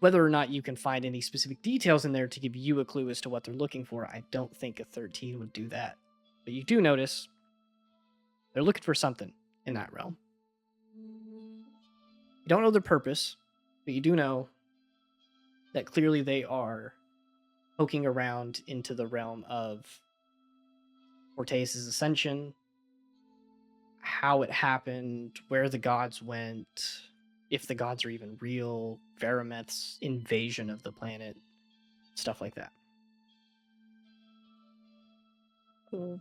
Speaker 1: Whether or not you can find any specific details in there to give you a clue as to what they're looking for, I don't think a 13 would do that. But you do notice they're looking for something in that realm. You don't know their purpose, but you do know that clearly they are poking around into the realm of Orteus' ascension, how it happened, where the gods went, if the gods are even real, Varameth's invasion of the planet, stuff like that.
Speaker 5: Cool.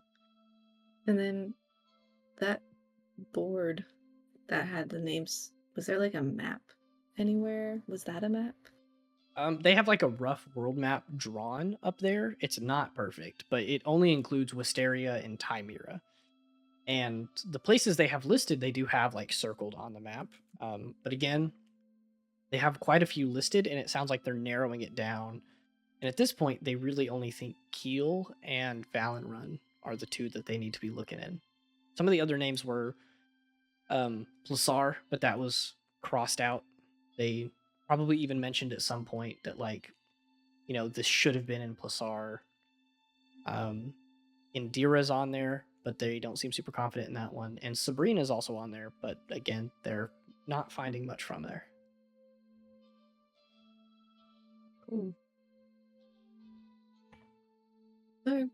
Speaker 5: And then that board that had the names, was there like a map anywhere? Was that a map?
Speaker 1: They have like a rough world map drawn up there. It's not perfect, but it only includes Wisteria and Timera. And the places they have listed, they do have like circled on the map. But again, they have quite a few listed, and it sounds like they're narrowing it down. And at this point, they really only think Kiel and Valenrun are the two that they need to be looking in. Some of the other names were Plasar, but that was crossed out. They probably even mentioned at some point that, this should have been in Plasar. Indira's on there, but they don't seem super confident in that one. And Sabrina's also on there, but again, they're not finding much from there.
Speaker 5: Cool. Okay.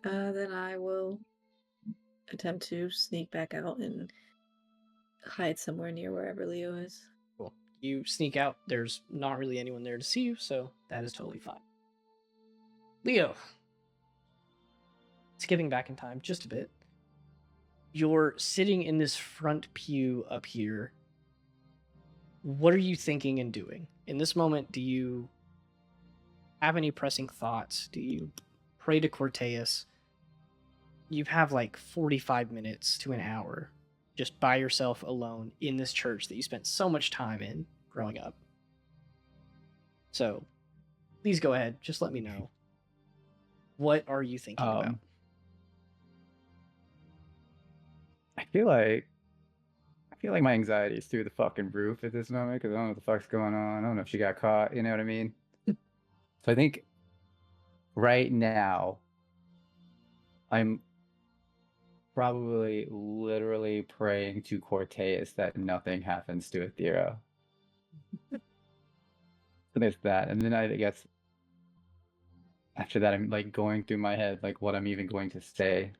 Speaker 5: Then I will attempt to sneak back out and hide somewhere near wherever Leo is.
Speaker 1: Cool. You sneak out. There's not really anyone there to see you, so that is totally fine. Leo. Skipping back in time just a bit. You're sitting in this front pew up here. What are you thinking and doing? In this moment, do you have any pressing thoughts? Do you pray to Corteus? You have like 45 minutes to an hour just by yourself alone in this church that you spent so much time in growing up. So please go ahead. Just let me know. What are you thinking about?
Speaker 4: I feel like my anxiety is through the fucking roof at this moment because I don't know what the fuck's going on. I don't know if she got caught. You know what I mean? So I think right now I'm probably literally praying to Corteus that nothing happens to Athera. So there's that, and then I guess after that, I'm like going through my head like what I'm even going to say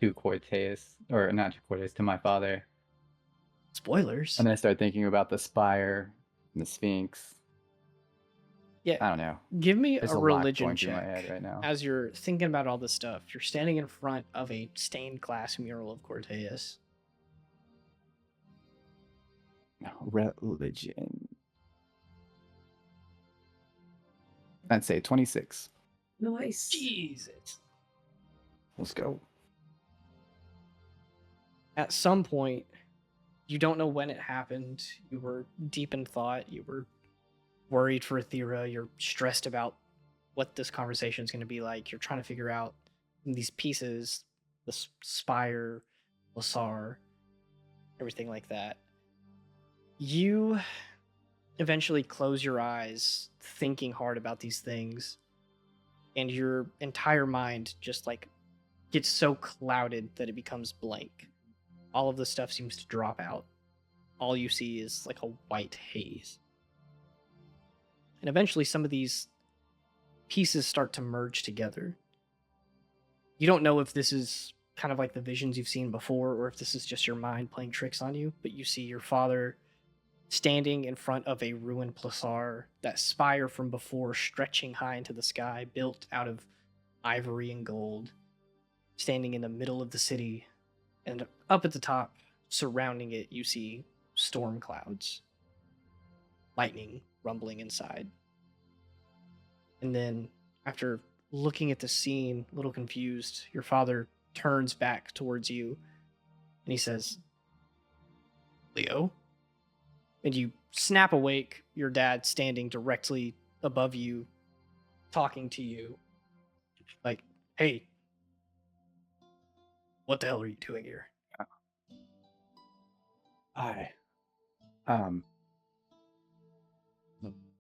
Speaker 4: to Cortez, or not to Cortez, to my father.
Speaker 1: Spoilers.
Speaker 4: And then I start thinking about the spire and the Sphinx.
Speaker 1: Yeah.
Speaker 4: I don't know.
Speaker 1: Give me
Speaker 4: There's
Speaker 1: a
Speaker 4: a lot
Speaker 1: religion
Speaker 4: going through my
Speaker 1: check.
Speaker 4: head right now.
Speaker 1: As you're thinking about all this stuff, you're standing in front of a stained glass mural of Cortez.
Speaker 4: Religion. I'd say 26.
Speaker 5: Nice.
Speaker 1: Jesus.
Speaker 4: Let's go.
Speaker 1: At some point, you don't know when it happened. You were deep in thought. You were worried for Athera. You're stressed about what this conversation is going to be like. You're trying to figure out these pieces, the spire, Lasar, everything like that. You eventually close your eyes, thinking hard about these things, and your entire mind just like gets so clouded that it becomes blank. All of the stuff seems to drop out. All you see is like a white haze. And eventually some of these pieces start to merge together. You don't know if this is kind of like the visions you've seen before or if this is just your mind playing tricks on you, but you see your father standing in front of a ruined placar, that spire from before stretching high into the sky, built out of ivory and gold, standing in the middle of the city. And up at the top, surrounding it, you see storm clouds, lightning rumbling inside. And then, after looking at the scene, a little confused, your father turns back towards you and he says, "Leo?" And you snap awake, your dad standing directly above you, talking to you. Like, "Hey, what the hell are you doing here?"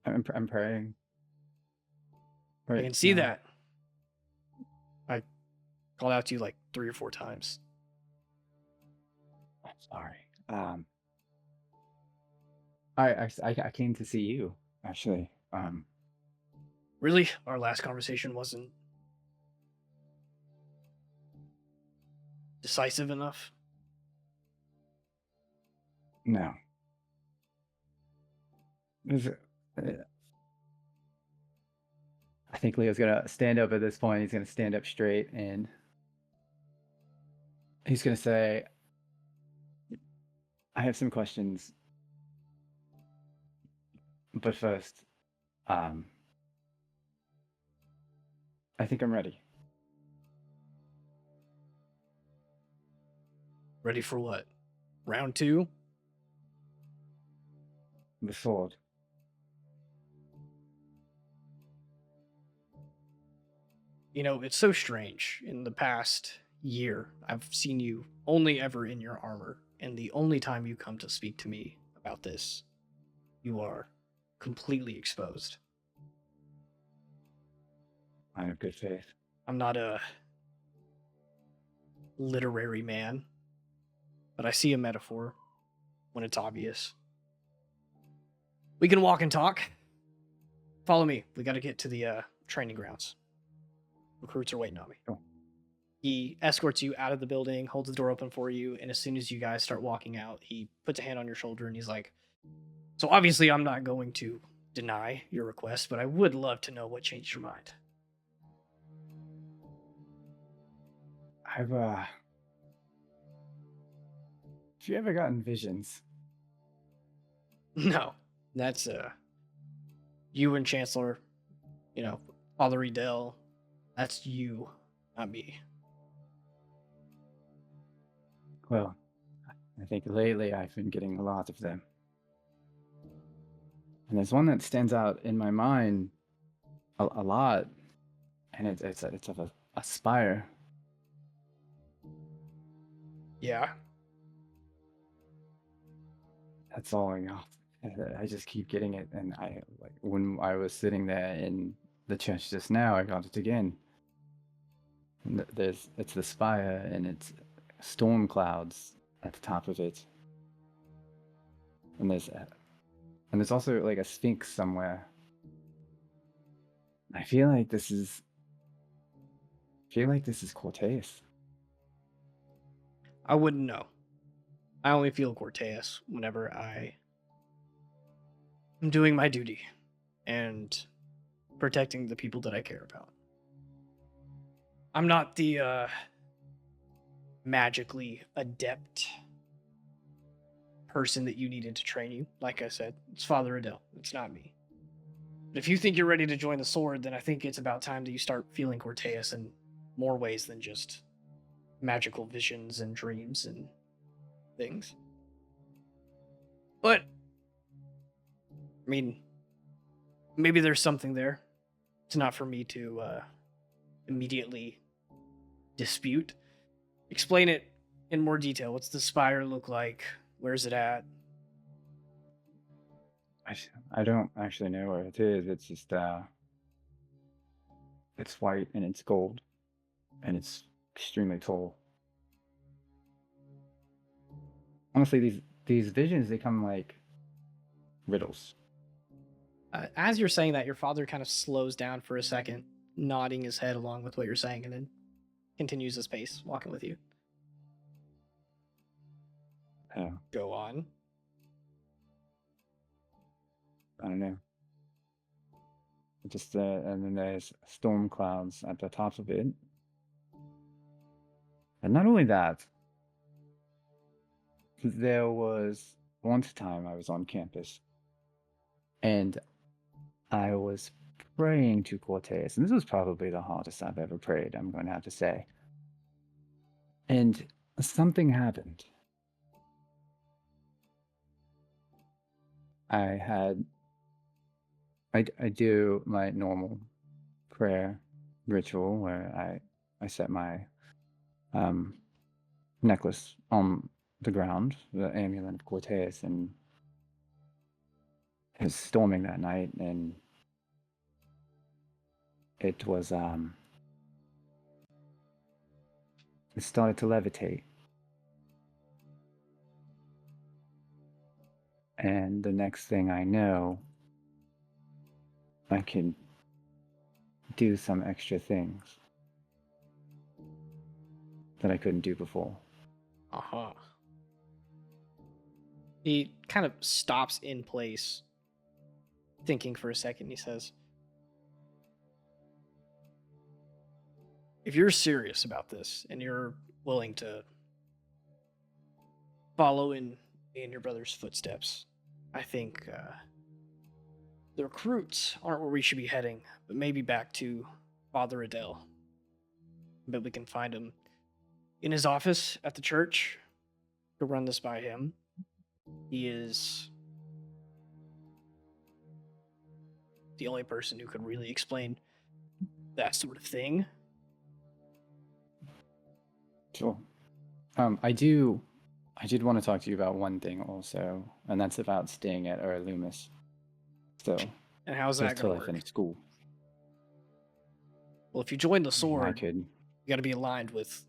Speaker 4: I'm praying.
Speaker 1: I can see that. I called out to you like 3 or 4 times.
Speaker 4: I'm sorry. I came to see you, actually.
Speaker 1: Really? Our last conversation wasn't decisive enough?
Speaker 4: No. I think Leo's gonna stand up at this point. He's gonna stand up straight and he's gonna say, "I have some questions, but first, I think I'm ready."
Speaker 1: Ready for what? Round 2?
Speaker 4: The sword.
Speaker 1: You know, it's so strange. In the past year, I've seen you only ever in your armor, and the only time you come to speak to me about this, you are completely exposed.
Speaker 4: I have good faith.
Speaker 1: I'm not a literary man, but I see a metaphor when it's obvious. We can walk and talk. Follow me. We got to get to the training grounds. Recruits are waiting on me.
Speaker 4: Cool.
Speaker 1: He escorts you out of the building, holds the door open for you, and as soon as you guys start walking out, he puts a hand on your shoulder and he's like, "So obviously I'm not going to deny your request, but I would love to know what changed your mind."
Speaker 4: Have you ever gotten visions?
Speaker 1: No, that's you and Chancellor, Father Edel. That's you, not me.
Speaker 4: Well, I think lately I've been getting a lot of them. And there's one that stands out in my mind a lot, and it's of a spire.
Speaker 1: Yeah.
Speaker 4: That's all I got. I just keep getting it, and when I was sitting there in the church just now, I got it again. And it's the spire, and it's storm clouds at the top of it, and there's also like a sphinx somewhere. I feel like this is Cortez.
Speaker 1: I wouldn't know. I only feel Cortez whenever I am doing my duty and protecting the people that I care about. I'm not the magically adept person that you needed to train you. Like I said, it's Father Adele. It's not me. But if you think you're ready to join the sword, then I think it's about time that you start feeling Cortez in more ways than just magical visions and dreams and things. But, I mean, maybe there's something there. It's not for me to immediately dispute. Explain it in more detail. What's the spire look like? Where's it at?
Speaker 4: I don't actually know where it is. It's just it's white and it's gold, and it's extremely tall. Honestly, these visions, they come like riddles.
Speaker 1: As you're saying that, your father kind of slows down for a second, nodding his head along with what you're saying, and then continues his pace, walking with you. Go on.
Speaker 4: I don't know. Just and then there's storm clouds at the top of it. And not only that, there was one time I was on campus and I was praying to Cortez, and this was probably the hardest I've ever prayed, I'm going to have to say. And something happened. I do my normal prayer ritual where I set my necklace on the ground, the amulet of Cortez, and it was storming that night, and it was it started to levitate. And the next thing I know, I can do some extra things that I couldn't do before.
Speaker 1: Uh-huh. He kind of stops in place, thinking for a second. He says, if you're serious about this and you're willing to follow in your brother's footsteps, I think the recruits aren't where we should be heading, but maybe back to Father Adele. But we can find him in his office at the church. To run this by him. He is the only person who could really explain that sort of thing.
Speaker 4: Sure. I did want to talk to you about one thing also, and that's about staying at Loomis. So,
Speaker 1: And how's
Speaker 4: just
Speaker 1: that
Speaker 4: till
Speaker 1: going
Speaker 4: I
Speaker 1: to
Speaker 4: finish
Speaker 1: work?
Speaker 4: school.
Speaker 1: Well, if you join the
Speaker 4: I
Speaker 1: sword,
Speaker 4: could.
Speaker 1: you got to be aligned with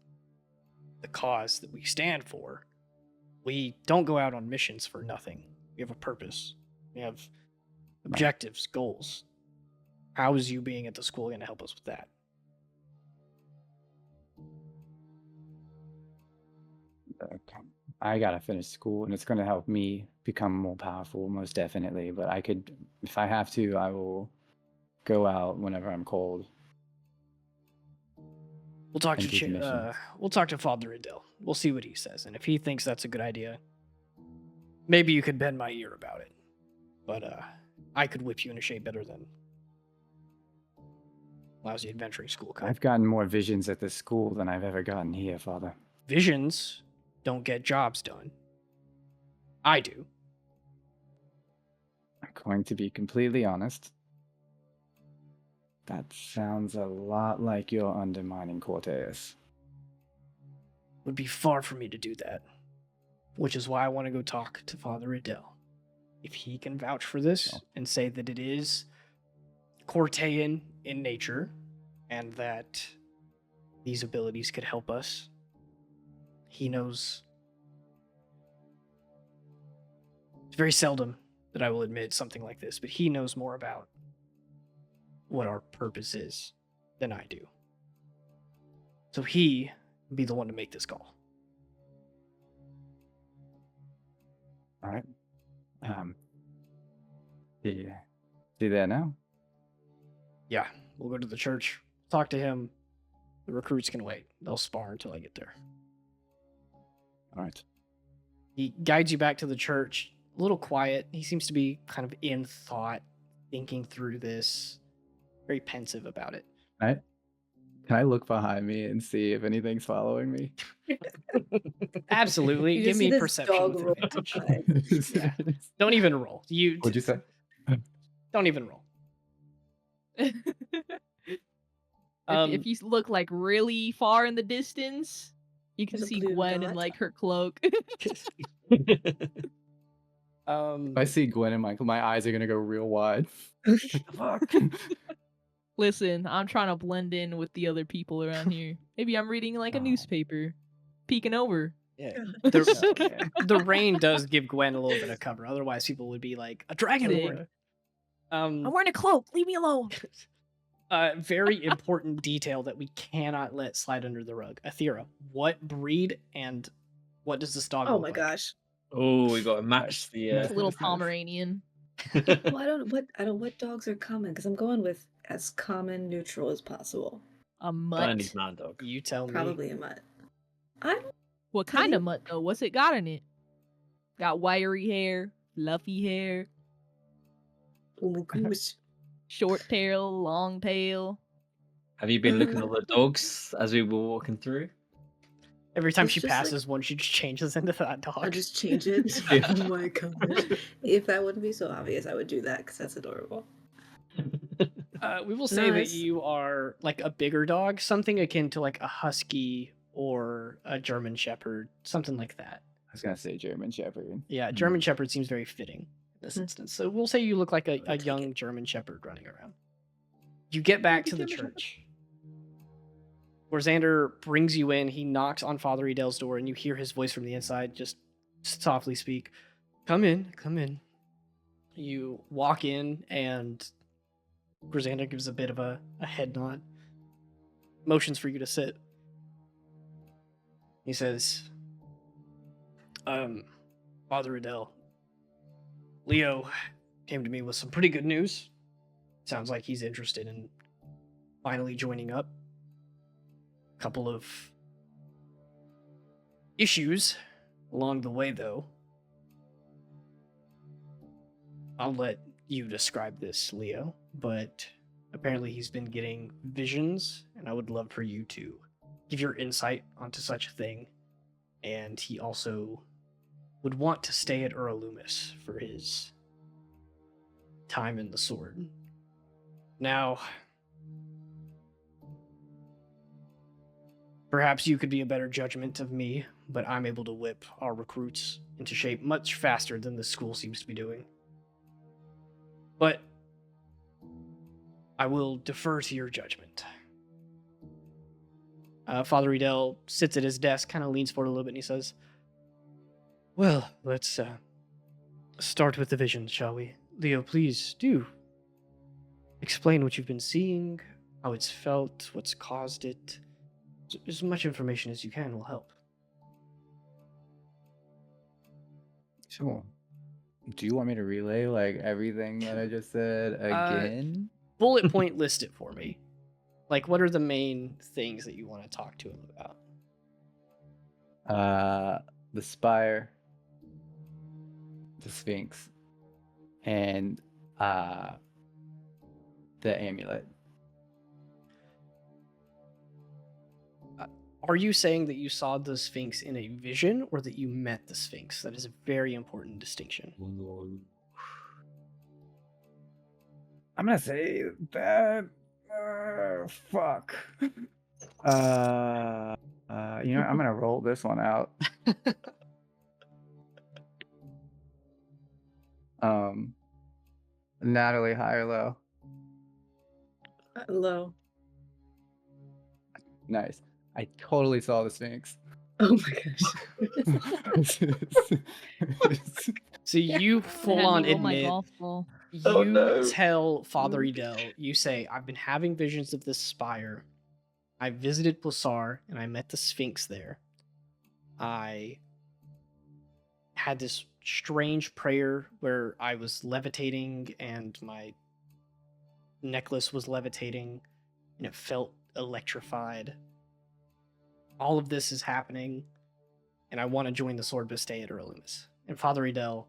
Speaker 1: the cause that we stand for. We don't go out on missions for nothing. We have a purpose. We have objectives, goals. How is you being at the school going to help us with that?
Speaker 4: I gotta finish school, and it's gonna help me become more powerful, most definitely. But I could, if I have to, I will go out whenever I'm called.
Speaker 1: We'll talk
Speaker 4: And do the
Speaker 1: to
Speaker 4: missions.
Speaker 1: we'll talk to Father Adele. We'll see what he says, and if he thinks that's a good idea, maybe you could bend my ear about it. But I could whip you into shape better than lousy adventuring school could.
Speaker 4: I've gotten more visions at this school than I've ever gotten here, Father.
Speaker 1: Visions don't get jobs done. I do.
Speaker 4: I'm going to be completely honest. That sounds a lot like you're undermining Cortez.
Speaker 1: It would be far from me to do that. Which is why I want to go talk to Father Adele. If he can vouch for this and say that it is Cortean in nature and that these abilities could help us, he knows. It's very seldom that I will admit something like this, but he knows more about what our purpose is than I do. So he would be the one to make this call.
Speaker 4: All right. See there now?
Speaker 1: Yeah, we'll go to the church, talk to him. The recruits can wait. They'll spar until I get there.
Speaker 4: All right.
Speaker 1: He guides you back to the church, a little quiet. He seems to be kind of in thought, thinking through this, very pensive about it.
Speaker 4: Can I look behind me and see if anything's following me?
Speaker 1: Absolutely.
Speaker 5: You
Speaker 1: Give
Speaker 5: just see
Speaker 1: me
Speaker 5: this
Speaker 1: perception
Speaker 5: dog
Speaker 1: with
Speaker 5: roll
Speaker 1: advantage.
Speaker 5: by.
Speaker 1: Yeah. Don't even roll.
Speaker 4: What'd you say?
Speaker 1: Don't even roll.
Speaker 3: If you look like really far in the distance, you can
Speaker 5: There's a
Speaker 3: see
Speaker 5: blue
Speaker 3: Gwen in
Speaker 5: dot.
Speaker 3: like her cloak.
Speaker 4: If I see Gwen in my eyes are gonna go real wide. Fuck.
Speaker 3: Listen, I'm trying to blend in with the other people around here. Maybe I'm reading like a
Speaker 4: Oh.
Speaker 3: newspaper, peeking over.
Speaker 1: Yeah.
Speaker 4: No,
Speaker 1: The,
Speaker 4: man.
Speaker 1: the rain does give Gwen a little bit of cover. Otherwise, people would be like, a dragon
Speaker 3: Sick.
Speaker 1: lord.
Speaker 3: I'm wearing a cloak. Leave me alone.
Speaker 1: Very important detail that we cannot let slide under the rug. Athera, what breed and what does this dog
Speaker 5: Oh
Speaker 1: look
Speaker 5: my
Speaker 1: like?
Speaker 5: gosh.
Speaker 8: Oh, we got to match the.
Speaker 3: It's a little
Speaker 4: Nice, nice.
Speaker 3: Pomeranian.
Speaker 5: Well, I don't what dogs are common because I'm going with as common neutral as possible.
Speaker 3: A
Speaker 8: Glenn
Speaker 3: mutt.
Speaker 8: needs man dog.
Speaker 1: You tell me.
Speaker 5: Probably a mutt. I
Speaker 3: What kind of mutt though? What's it got in it? Got wiry hair, fluffy hair,
Speaker 5: oh my gosh.
Speaker 3: short tail, long tail.
Speaker 8: Have you been looking at the dogs as we were walking through?
Speaker 1: Every time
Speaker 5: It's
Speaker 1: she
Speaker 5: just like-
Speaker 1: passes one, she just changes into that dog.
Speaker 5: I just change it.
Speaker 8: Yeah.
Speaker 5: Oh my god. If that wouldn't be so obvious, I would do that because that's adorable.
Speaker 1: We will say
Speaker 5: Nice.
Speaker 1: that you are like a bigger dog, something akin to like a husky or a German Shepherd, something like that.
Speaker 4: I was gonna say German Shepherd.
Speaker 1: Yeah, German Shepherd seems very fitting in this
Speaker 5: Hmm.
Speaker 1: instance. So we'll say you look like a
Speaker 5: take
Speaker 1: young
Speaker 5: it.
Speaker 1: German Shepherd running around. You get back to the
Speaker 5: German Shepherd.
Speaker 1: church, where Xander brings you in. He knocks on Father Edel's door, and you hear his voice from the inside just softly speak, "Come in, come in." You walk in, and Xander gives a bit of a head nod, motions for you to sit. He says, Father Adele, Leo came to me with some pretty good news. Sounds like he's interested in finally joining up. A couple of issues along the way, though. I'll let you describe this, Leo, but apparently he's been getting visions, and I would love for you to give your insight onto such a thing. And he also would want to stay at Loomis for his time in the sword. Now, perhaps you could be a better judgment of me, but I'm able to whip our recruits into shape much faster than the school seems to be doing. But I will defer to your judgment. Father Edel sits at his desk, kind of leans forward a little bit, and he says, "Well, let's start with the vision, shall we? Leo, please do explain what you've been seeing, how it's felt, what's caused it. As much information as you can will help."
Speaker 4: Sure. Do you want me to relay like everything that I just said again?
Speaker 1: Bullet point list it for me. Like, what are the main things that you want to talk to him about?
Speaker 4: The spire, the Sphinx, and the amulet.
Speaker 1: Are you saying that you saw the Sphinx in a vision or that you met the Sphinx? That is a very important distinction.
Speaker 4: I'm gonna say that. Fuck. You know, I'm gonna roll this one out. Natalie, high or low?
Speaker 5: Low.
Speaker 4: Nice. I totally saw the Sphinx.
Speaker 5: Oh my gosh.
Speaker 1: So you full
Speaker 3: Had
Speaker 1: on
Speaker 3: me roll my
Speaker 1: admit
Speaker 3: golf ball.
Speaker 7: Oh,
Speaker 1: You
Speaker 7: no.
Speaker 1: tell Father Edel, you say, I've been having visions of this spire. I visited Pulsar and I met the Sphinx there. I had this strange prayer where I was levitating and my necklace was levitating and it felt electrified. All of this is happening and I want to join the Sword Bastei at Erlumis. And Father Edel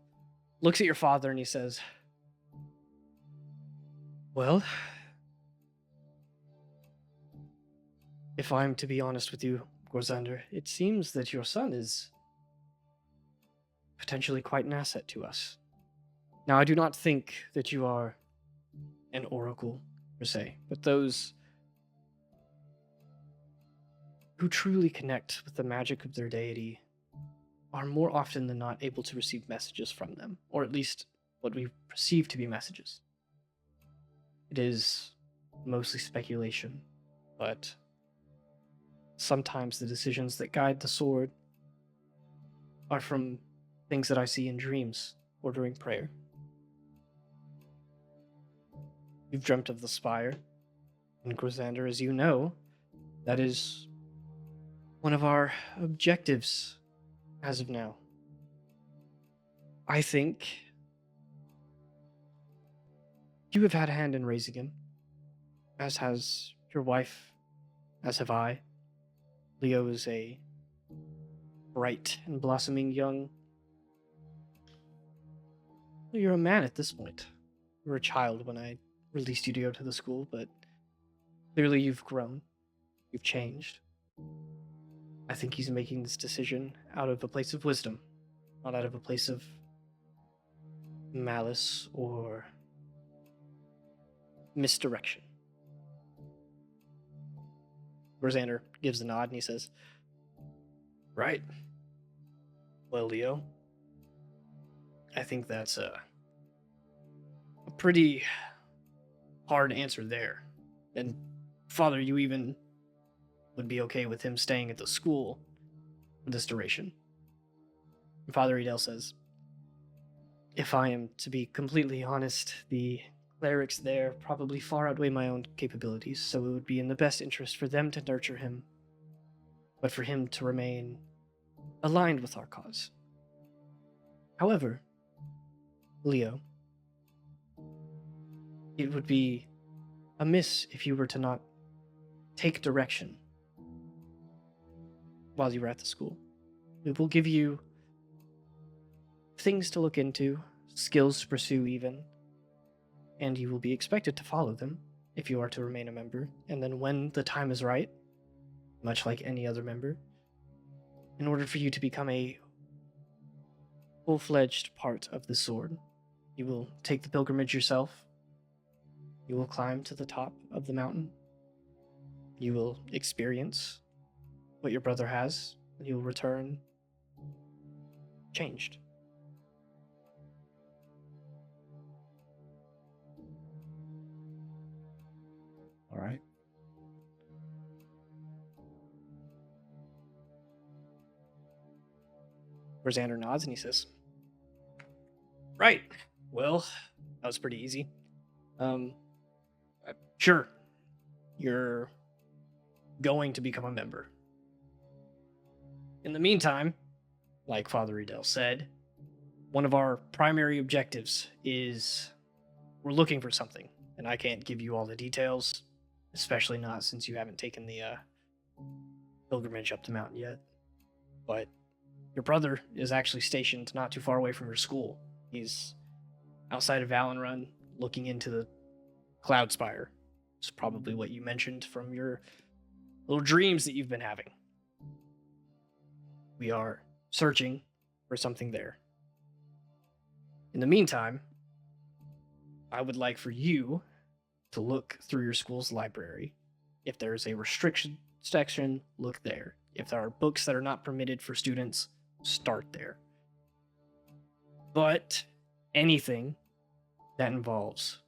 Speaker 1: looks at your father and he says, well, if I'm to be honest with you, Gorzander, it seems that your son is potentially quite an asset to us. Now, I do not think that you are an oracle, per se, but those who truly connect with the magic of their deity are more often than not able to receive messages from them, or at least what we perceive to be messages. It is mostly speculation, but sometimes the decisions that guide the sword are from things that I see in dreams or during prayer. You've dreamt of the spire, and Grisander, as you know, that is one of our objectives as of now. I think you have had a hand in raising him, as has your wife, as have I. Leo is a bright and blossoming young... Well, you're a man at this point. You were a child when I released you to go to the school, but clearly you've grown. You've changed. I think he's making this decision out of a place of wisdom, not out of a place of malice or misdirection. Rosander gives a nod and he says, right. Well, Leo, I think that's a pretty hard answer there. And Father, you even would be okay with him staying at the school for this duration. And Father Edel says, if I am to be completely honest, the clerics there probably far outweigh my own capabilities, so it would be in the best interest for them to nurture him, but for him to remain aligned with our cause. However, Leo, it would be amiss if you were to not take direction while you were at the school. It will give you things to look into, skills to pursue even, and you will be expected to follow them if you are to remain a member. And then when the time is right, much like any other member, in order for you to become a full-fledged part of the sword, you will take the pilgrimage yourself. You will climb to the top of the mountain. You will experience what your brother has, and you will return changed.
Speaker 7: All right.
Speaker 1: Rosander nods and he says, right. Well, that was pretty easy. Sure. You're going to become a member. In the meantime, like Father Edel said, one of our primary objectives is we're looking for something, and I can't give you all the details, especially not since you haven't taken the pilgrimage up the mountain yet. But your brother is actually stationed not too far away from your school. He's outside of Valenrun, looking into the Cloud Spire. It's probably what you mentioned from your little dreams that you've been having. We are searching for something there. In the meantime, I would like for you to look through your school's library. If there's a restriction section, look there. If there are books that are not permitted for students, start there. But anything that involves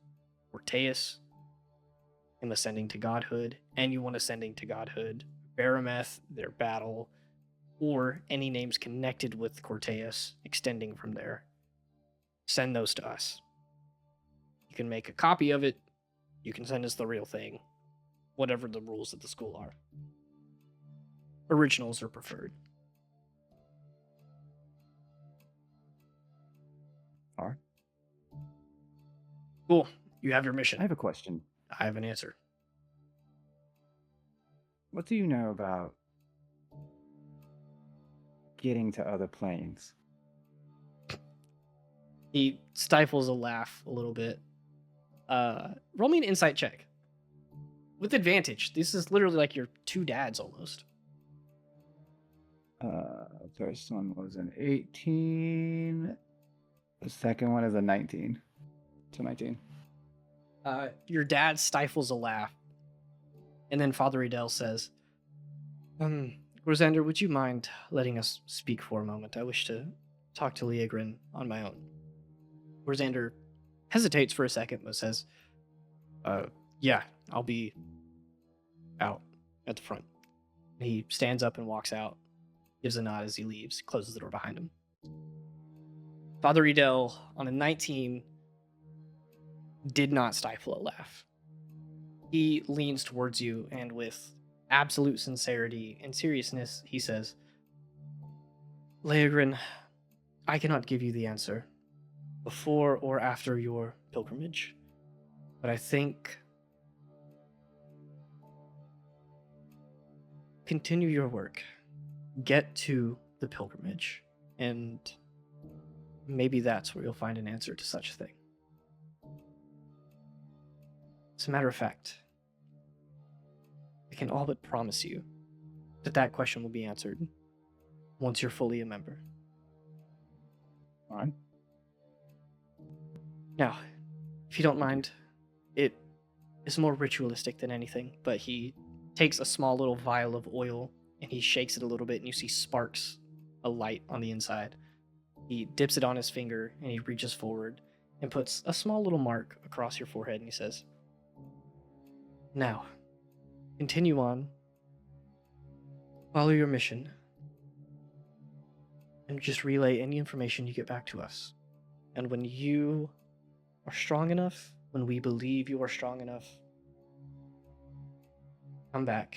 Speaker 1: Orteus, him ascending to godhood, anyone ascending to godhood, Barameth, their battle, or any names connected with Corteus extending from there, send those to us. You can make a copy of it. You can send us the real thing. Whatever the rules at the school are. Originals are preferred.
Speaker 4: All right.
Speaker 1: Cool. You have your mission.
Speaker 4: I have a question.
Speaker 1: I have an answer.
Speaker 4: What do you know about getting to other planes?
Speaker 1: He stifles a laugh a little bit. Roll me an insight check. With advantage. This is literally like your two dads almost.
Speaker 4: First one was an 18. The second one is a 19. So 19.
Speaker 1: Your dad stifles a laugh. And then Father Edel says, Rosander, would you mind letting us speak for a moment? I wish to talk to Leogrin on my own. Rosander hesitates for a second, but says, yeah, I'll be out at the front. He stands up and walks out, gives a nod as he leaves, closes the door behind him. Father Edel, on a 19, did not stifle a laugh. He leans towards you, and with absolute sincerity and seriousness, he says, Leogrin, I cannot give you the answer before or after your pilgrimage, but I think continue your work, get to the pilgrimage, and maybe that's where you'll find an answer to such a thing. As a matter of fact, I can all but promise you that that question will be answered once you're fully a member.
Speaker 4: All right.
Speaker 1: Now, if you don't mind, it is more ritualistic than anything, but he takes a small little vial of oil and he shakes it a little bit, and you see sparks of light on the inside. He dips it on his finger and he reaches forward and puts a small little mark across your forehead, and he says, now, continue on, follow your mission, and just relay any information you get back to us. And when you are strong enough, when we believe you are strong enough, come back.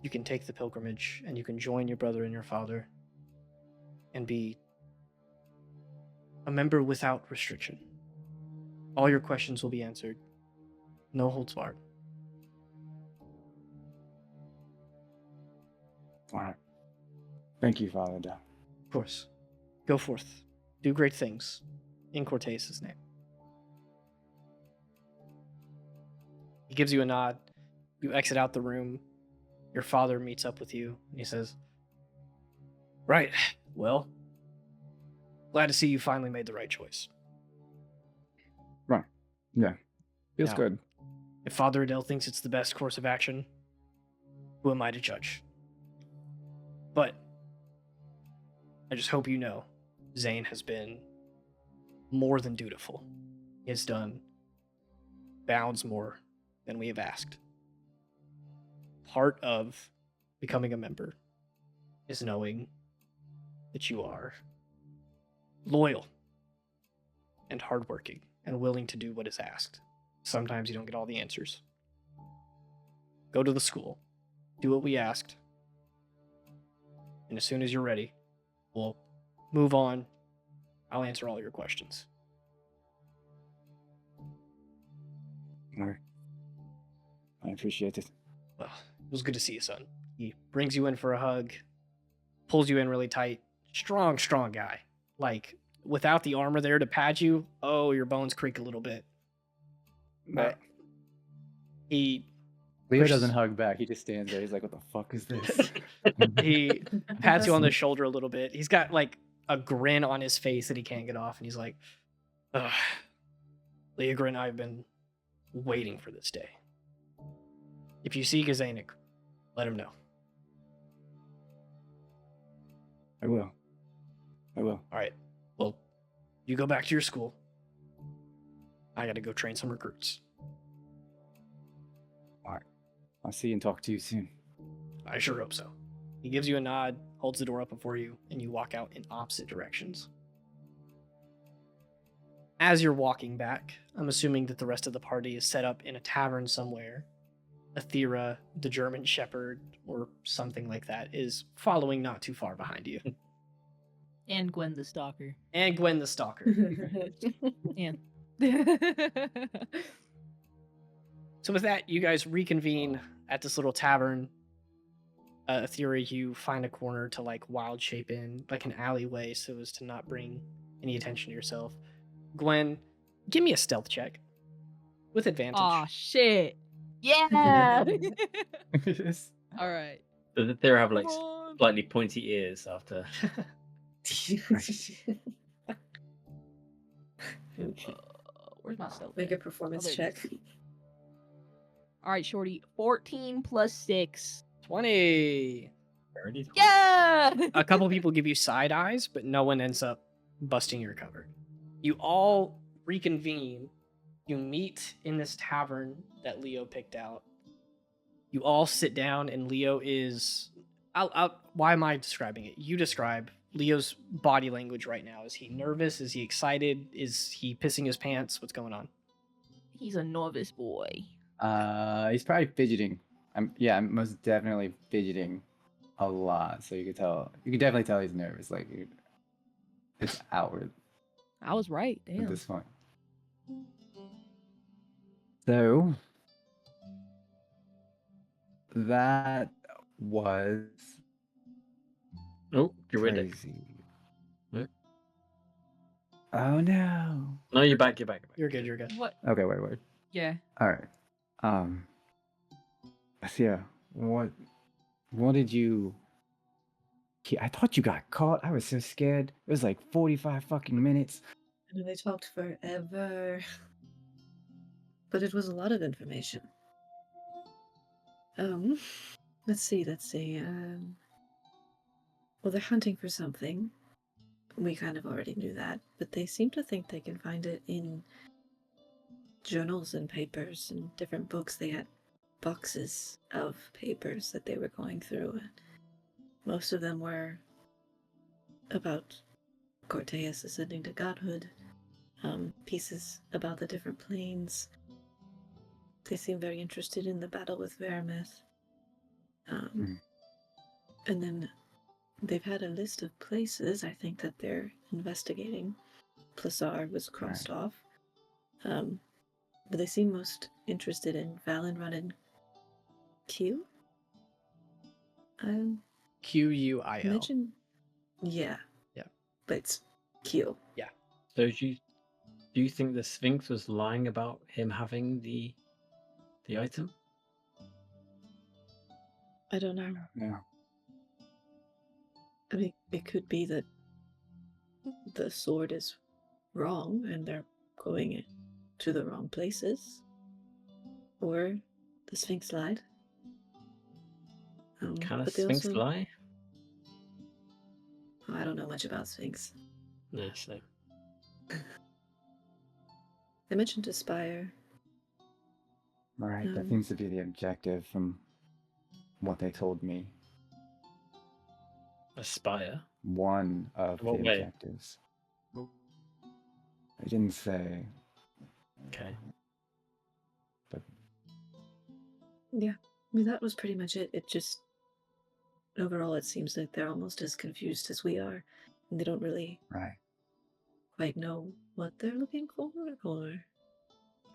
Speaker 1: You can take the pilgrimage, and you can join your brother and your father, and be a member without restriction. All your questions will be answered. No holds barred.
Speaker 4: All right. Thank you, Father Edel.
Speaker 1: Of course. Go forth. Do great things. In Cortez' name. He gives you a nod. You exit out the room. Your father meets up with you, and he says, right, well, glad to see you finally made the right choice.
Speaker 4: Right. Yeah. Feels
Speaker 1: Now,
Speaker 4: good.
Speaker 1: If Father Edel thinks it's the best course of action, who am I to judge? But I just hope you know, Zane has been more than dutiful. He has done bounds more than we have asked. Part of becoming a member is knowing that you are loyal and hardworking and willing to do what is asked. Sometimes you don't get all the answers. Go to the school, do what we asked, and as soon as you're ready, we'll move on. I'll answer all your questions.
Speaker 4: All right. I appreciate it.
Speaker 1: Well, it was good to see you, son. He brings you in for a hug, pulls you in really tight. Strong guy. Like, without the armor there to pad you, oh, your bones creak a little bit. But he
Speaker 4: Leo
Speaker 1: pushes-
Speaker 4: doesn't hug back. He just stands there. He's like, what the fuck is this?
Speaker 1: he pats you on the shoulder a little bit. He's got like a grin on his face that he can't get off, and he's like, ugh, Leogrin, I've been waiting for this day. If you see Gazanik, let him know.
Speaker 4: I will.
Speaker 1: All right. Well, you go back to your school. I gotta go train some recruits.
Speaker 4: I'll see and talk to you soon.
Speaker 1: I sure hope so. He gives you a nod, holds the door open for you, and you walk out in opposite directions. As you're walking back, I'm assuming that the rest of the party is set up in a tavern somewhere. Athera, the German Shepherd, or something like that, is following not too far behind you.
Speaker 3: And Gwen the Stalker.
Speaker 1: And Gwen the Stalker.
Speaker 3: And
Speaker 1: So with that, you guys reconvene at this little tavern. Athera, you find a corner to like wild shape in, like an alleyway, so as to not bring any attention to yourself. Gwen, give me a stealth check with advantage.
Speaker 3: Aw, shit. Yeah. All right.
Speaker 8: Does Athera have like
Speaker 3: Come on.
Speaker 8: slightly pointy ears after?
Speaker 3: Where's my stealth?
Speaker 5: Make a
Speaker 3: at?
Speaker 5: performance
Speaker 3: Oh, there
Speaker 5: check.
Speaker 3: it is. All right, Shorty. 14 plus 6.
Speaker 1: 20.
Speaker 3: Yeah.
Speaker 1: A couple people give you side eyes, but no one ends up busting your cover. You all reconvene. You meet in this tavern that Leo picked out. You all sit down, and Leo is. Why am I describing it? You describe Leo's body language right now. Is he nervous? Is he excited? Is he pissing his pants? What's going on?
Speaker 3: He's a novice boy.
Speaker 4: He's probably fidgeting. I'm most definitely fidgeting a lot. So you could definitely tell he's nervous. Like it's outward
Speaker 3: I was right.
Speaker 4: at
Speaker 3: Damn.
Speaker 4: this point. So that was
Speaker 8: Oh, you're ready.
Speaker 4: crazy.
Speaker 8: What?
Speaker 4: Oh no.
Speaker 8: No, you're back. You're back.
Speaker 1: You're good. You're good.
Speaker 3: What?
Speaker 4: Okay, wait.
Speaker 3: Yeah.
Speaker 4: All right. Yeah. What did you? I thought you got caught. I was so scared. It was like 45 fucking minutes.
Speaker 5: I know they talked forever. But it was a lot of information. Let's see. Well, they're hunting for something. We kind of already knew that, but they seem to think they can find it in journals and papers and different books. They had boxes of papers that they were going through, and most of them were about Corteus ascending to godhood, pieces about the different planes. They seem very interested in the battle with Verameth. And then they've had a list of places, I think, that they're investigating. Plasar was crossed off. But they seem most interested in Valenrun and Q?
Speaker 1: Quil.
Speaker 5: Mention? Yeah.
Speaker 1: Yeah.
Speaker 5: But it's Q.
Speaker 8: So do you think the Sphinx was lying about him having the item?
Speaker 5: I don't know.
Speaker 4: Yeah.
Speaker 5: I mean, it could be that the sword is wrong and they're going to the wrong places. Or the Sphinx lied.
Speaker 8: Can a
Speaker 5: but they
Speaker 8: Sphinx
Speaker 5: also-
Speaker 8: lie?
Speaker 5: I don't know much about Sphinx.
Speaker 8: No, so
Speaker 5: They mentioned Aspire.
Speaker 4: All right. That
Speaker 5: Um,
Speaker 4: seems to be the objective from what they told me.
Speaker 8: Aspire.
Speaker 4: One of
Speaker 8: What
Speaker 4: the
Speaker 8: way?
Speaker 4: objectives. They didn't say,
Speaker 8: Okay.
Speaker 4: but
Speaker 5: Yeah, I mean, that was pretty much it. It just, overall, it seems like they're almost as confused as we are. And they don't really
Speaker 4: right.
Speaker 5: quite know what they're looking for, or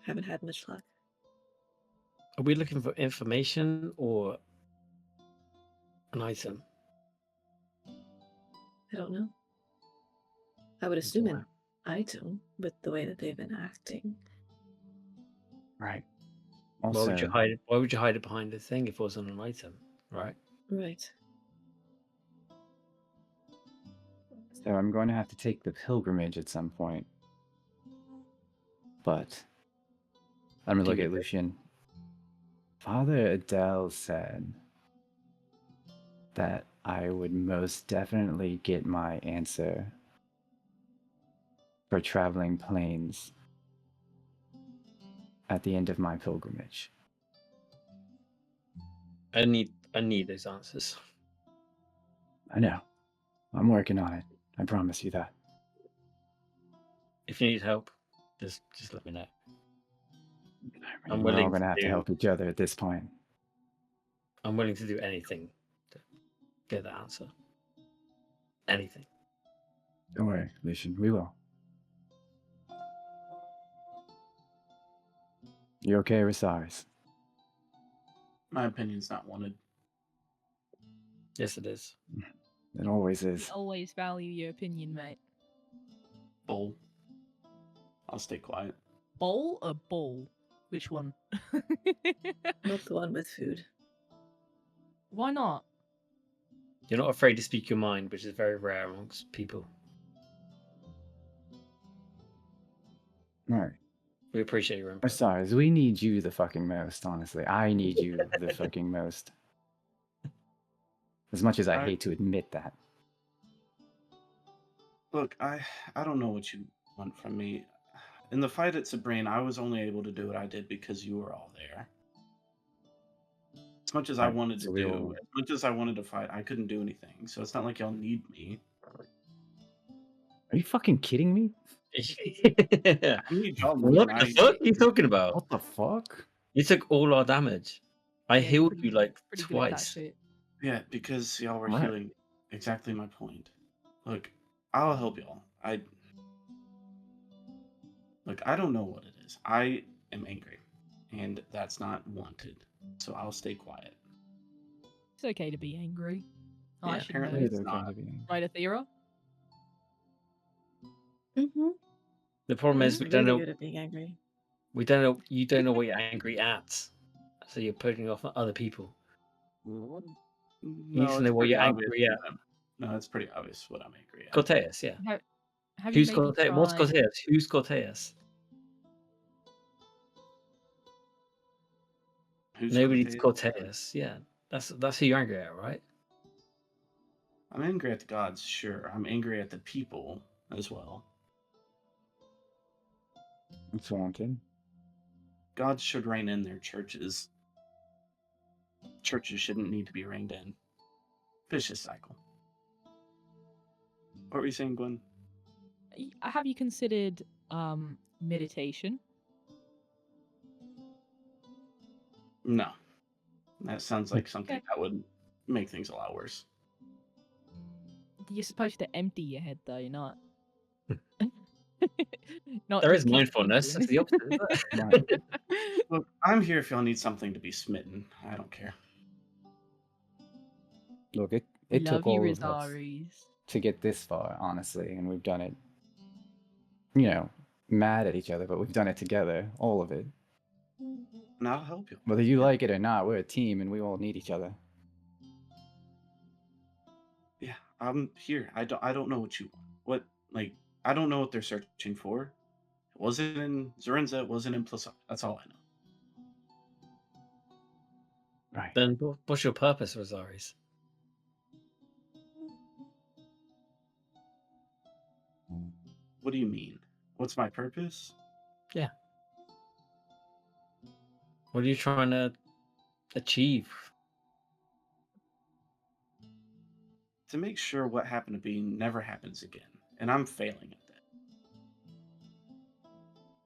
Speaker 5: haven't had much luck.
Speaker 8: Are we looking for information or an item?
Speaker 5: I don't know. I would assume an item with the way that they've been acting.
Speaker 4: Right.
Speaker 8: Why
Speaker 4: Also,
Speaker 8: would you hide it? Why would you hide it behind a thing if it wasn't an item? Right.
Speaker 5: Right.
Speaker 4: so I'm going to have to take the pilgrimage at some point. But I'm going to look
Speaker 8: Do
Speaker 4: at
Speaker 8: you-
Speaker 4: Lucian. Father Adele said that I would most definitely get my answer for traveling planes at the end of my pilgrimage.
Speaker 8: I need those answers.
Speaker 4: I know. I'm working on it. I promise you that.
Speaker 8: If you need help, just let me know.
Speaker 4: I
Speaker 8: I'm
Speaker 4: mean, we're all
Speaker 8: willing
Speaker 4: gonna
Speaker 8: to
Speaker 4: have to
Speaker 8: do-
Speaker 4: help each other at this point.
Speaker 8: I'm willing to do anything to get the answer. Anything.
Speaker 4: Don't worry, Lucian, we will. You okay, Rosales?
Speaker 7: My opinion's not wanted.
Speaker 8: Yes, it is.
Speaker 4: It always
Speaker 3: We
Speaker 4: is.
Speaker 3: always value your opinion, mate.
Speaker 7: Bull. I'll stay quiet.
Speaker 3: Bowl or bowl? Which one?
Speaker 5: Not the one with food.
Speaker 3: Why not?
Speaker 8: You're not afraid to speak your mind, which is very rare amongst people.
Speaker 4: All right.
Speaker 8: We appreciate your input.
Speaker 4: Rosales, we need you the fucking most, honestly. I need you the fucking most. As much as I
Speaker 7: I-
Speaker 4: hate to admit that.
Speaker 7: Look, I don't know what you want from me. In the fight at Sabrine, I was only able to do what I did because you were all there. As much as I
Speaker 4: Right,
Speaker 7: wanted
Speaker 4: so
Speaker 7: to
Speaker 4: we
Speaker 7: do,
Speaker 4: all-
Speaker 7: as much as I wanted to fight, I couldn't do anything. So it's not like y'all need me.
Speaker 4: Are you fucking kidding me?
Speaker 7: I need y'all more
Speaker 8: What
Speaker 7: than
Speaker 8: the
Speaker 7: I
Speaker 8: fuck are you talking about?
Speaker 4: What the fuck?
Speaker 8: You took all our damage. I
Speaker 3: Yeah, you're
Speaker 8: healed
Speaker 3: pretty-
Speaker 8: you like
Speaker 3: Pretty good at that
Speaker 8: twice.
Speaker 3: shit.
Speaker 7: Yeah, because y'all were
Speaker 4: Right.
Speaker 7: healing. Exactly my point. Look, I'll help y'all. Look, I don't know what it is. I am angry, and that's not wanted. So I'll stay quiet.
Speaker 3: It's okay to be angry. Oh,
Speaker 7: Yeah,
Speaker 3: I should
Speaker 7: apparently
Speaker 3: know.
Speaker 7: it's
Speaker 4: It's okay
Speaker 7: not.
Speaker 4: to be angry.
Speaker 3: Right, Athera?
Speaker 5: Mm-hmm.
Speaker 8: The problem is we don't
Speaker 5: Really
Speaker 8: know.
Speaker 5: good at being angry.
Speaker 8: We don't know. You don't know what you're angry at, so you're putting off other people.
Speaker 7: No,
Speaker 8: You need to
Speaker 7: it's
Speaker 8: know what
Speaker 7: pretty
Speaker 8: you're
Speaker 7: obvious
Speaker 8: angry
Speaker 7: what I'm- No, it's pretty obvious what I'm angry at.
Speaker 8: Corteus, yeah.
Speaker 3: Have
Speaker 8: Who's
Speaker 3: you maybe
Speaker 8: Corteus? What's
Speaker 3: tried-
Speaker 8: Corteus? Who's Corteus?
Speaker 7: Who's
Speaker 8: Nobody's
Speaker 7: Cortez?
Speaker 8: Corteus. Yeah, that's who you're angry at, right?
Speaker 7: I'm angry at the gods, sure. I'm angry at the people as well.
Speaker 4: It's wanted.
Speaker 7: Gods should reign in their churches. Churches shouldn't need to be reined in. Vicious cycle. What were you saying, Gwen?
Speaker 3: Have you considered meditation?
Speaker 7: No. That sounds like something
Speaker 3: Okay.
Speaker 7: that would make things a lot worse.
Speaker 3: You're supposed to empty your head, though. You're not. Not
Speaker 8: There
Speaker 3: just
Speaker 8: is
Speaker 3: keep
Speaker 8: mindfulness. It's
Speaker 3: thinking.
Speaker 8: the opposite. Isn't
Speaker 4: Right.
Speaker 8: it?
Speaker 7: Look, I'm here if y'all need something to be smitten. I don't care.
Speaker 4: Look, it
Speaker 3: Love
Speaker 4: took
Speaker 3: you,
Speaker 4: all of us
Speaker 3: Rosaries.
Speaker 4: to get this far, honestly, and we've done it, you know, mad at each other, but we've done it together, all of it.
Speaker 7: And I'll help you.
Speaker 4: Whether you like it or not, we're a team and we all need each other.
Speaker 7: Yeah, I'm here. I don't know what you want. I don't know what they're searching for. It wasn't in Zorinza, it wasn't in Plaza. That's all I know.
Speaker 4: Right.
Speaker 8: Then what's your purpose, Rosaris?
Speaker 7: What do you mean? What's my purpose?
Speaker 8: What are you trying to achieve?
Speaker 7: To make sure what happened to Bean never happens again. And I'm failing at that.